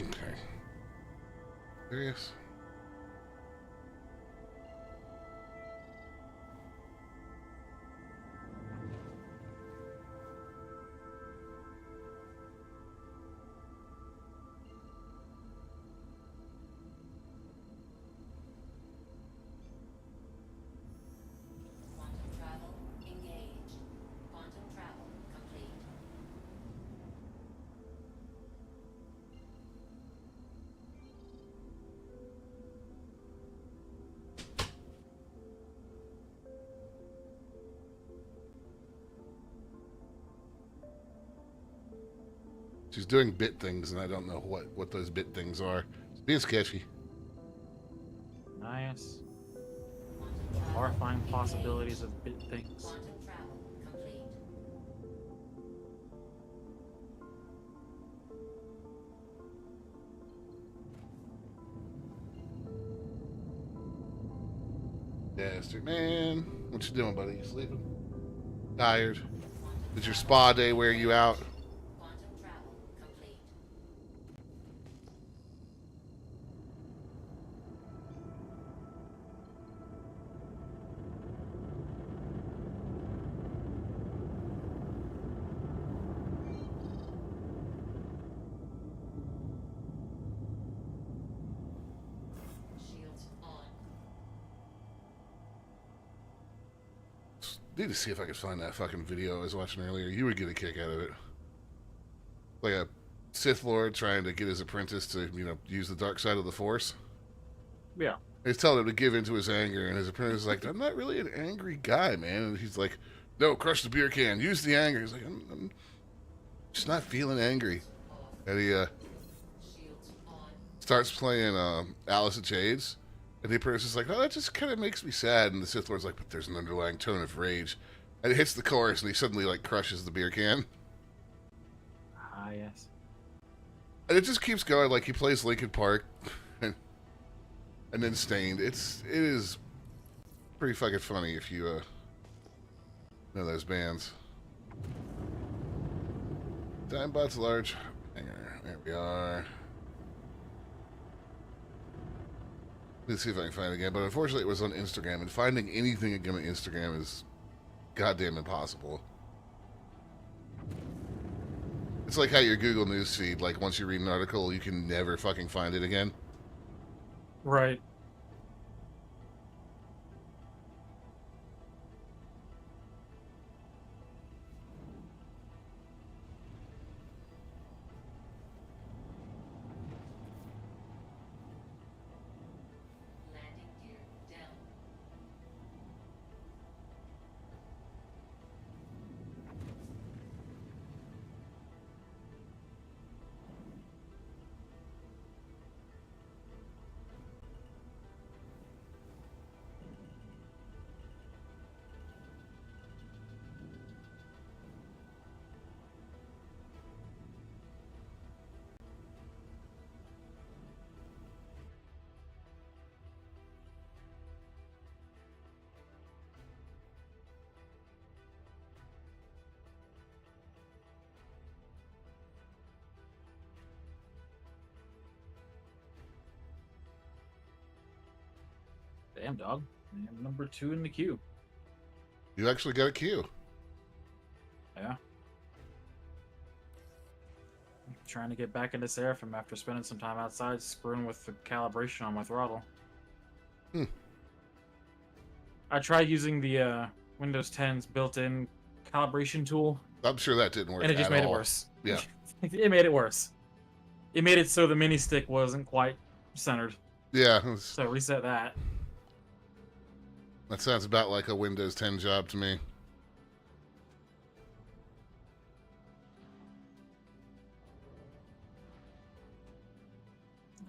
Okay. Serious? Quantum travel engaged. Quantum travel complete. She's doing bit things, and I don't know what those bit things are. It's being sketchy. Nice. Quantum The travel horrifying engaged. possibilities of bit things. Quantum travel complete. Bastard, man. What you doing, buddy? You sleeping? Tired? Did your spa day wear you out? Quantum travel complete. Shields on. Need to see if I could find that fucking video I was watching earlier. You would get a kick out of it. Like a Sith Lord trying to get his apprentice to, use the dark side of the Force. Yeah. He's telling him to give into his anger, and his apprentice is like, I'm not really an angry guy, man. And he's like, no, crush the beer can. Use the anger. He's like, I'm just not feeling angry. And he Shields on. starts playing Alice in Chains. And the apprentice is like, oh, that just kind of makes me sad. And the Sith Lord's like, but there's an underlying tone of rage. And it hits the chorus, and he suddenly, crushes the beer can. Ah, yes. And it just keeps going. Like, he plays Linkin Park. And then Stained. It is pretty fucking funny if you know those bands. Dimebot's large. Hanger. There we are. Let's see if I can find it again. But unfortunately, it was on Instagram. And finding anything again on Instagram is goddamn impossible. It's like how your Google News feed, once you read an article, you can never fucking find it again. Right. Landing gear down. Damn, dog. I am number 2 in the queue. You actually got a queue. Yeah. I'm trying to get back into Seraphim after spending some time outside screwing with the calibration on my throttle. Hmm. I tried using the Windows 10's built-in calibration tool, I'm sure that didn't work and it just at made it all. worse. Yeah. It made it worse. It made it so the mini stick wasn't quite centered. Yeah, So I reset that. that sounds about like a Windows 10 job to me.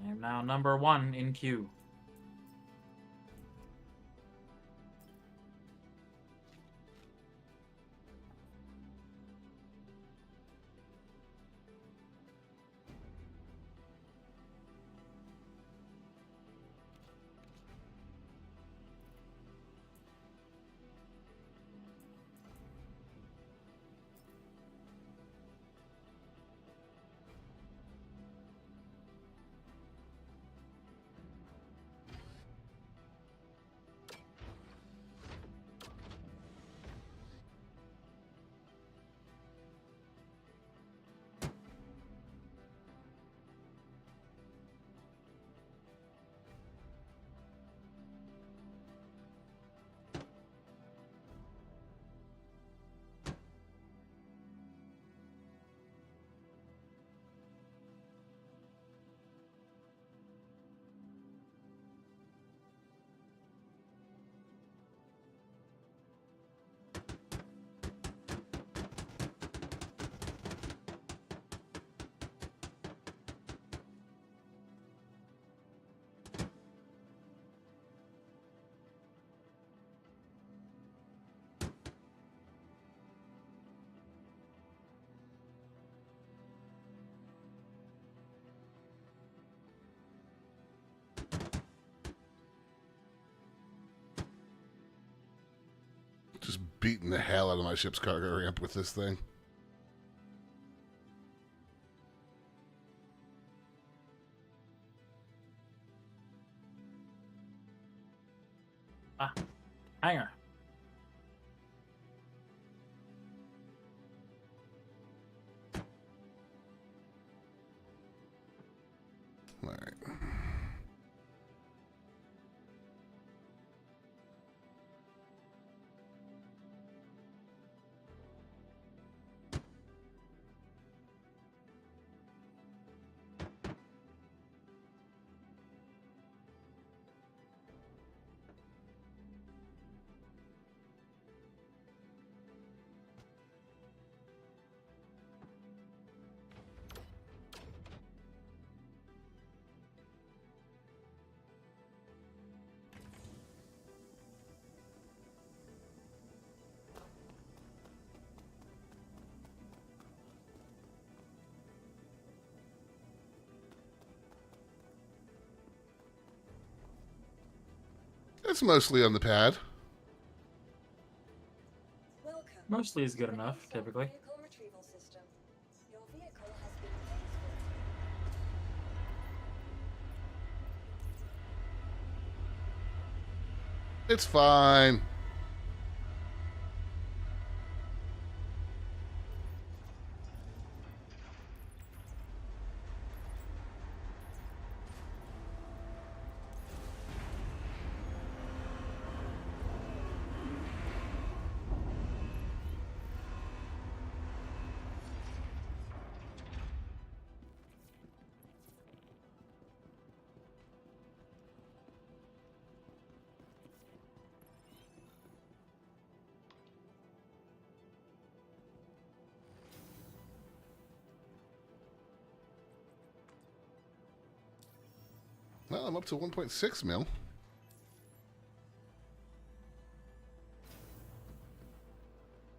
I am now number 1 in queue. Just beating the hell out of my ship's cargo ramp with this thing. Ah, hanger. All right. It's mostly on the pad. Welcome. Mostly is good to the enough, ASOC typically. Vehicle retrieval system. Your vehicle has been phased It's fine. Well, I'm up to 1.6 mil.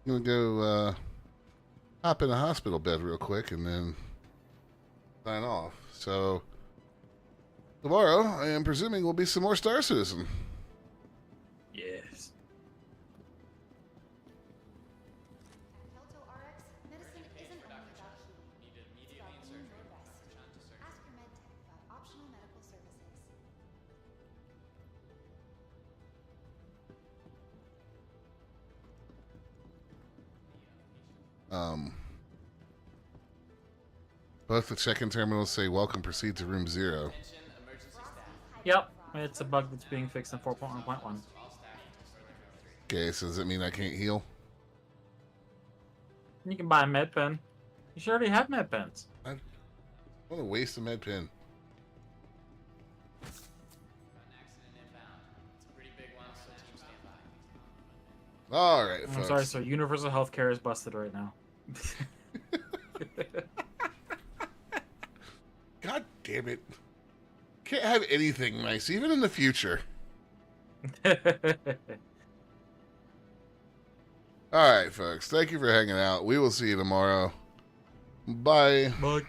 I'm gonna go hop in a hospital bed real quick and then sign off. So tomorrow, I am presuming will be some more Star Citizen. Yes. At Kelto RX, medicine isn't only about healing. It's about winning your best. Ask your med tech about optional medical services. Both the check-in terminals say welcome, proceed to room 0. Yep, it's a bug that's being fixed in 4.1.1. Okay, so does that mean I can't heal? You can buy a med pen. You should already have med pens. I want to waste a med pen. All right, I'm folks. sorry, sir. Universal healthcare is busted right now. God damn it. Can't have anything nice, even in the future. All right, folks. Thank you for hanging out. We will see you tomorrow. Bye. Bye.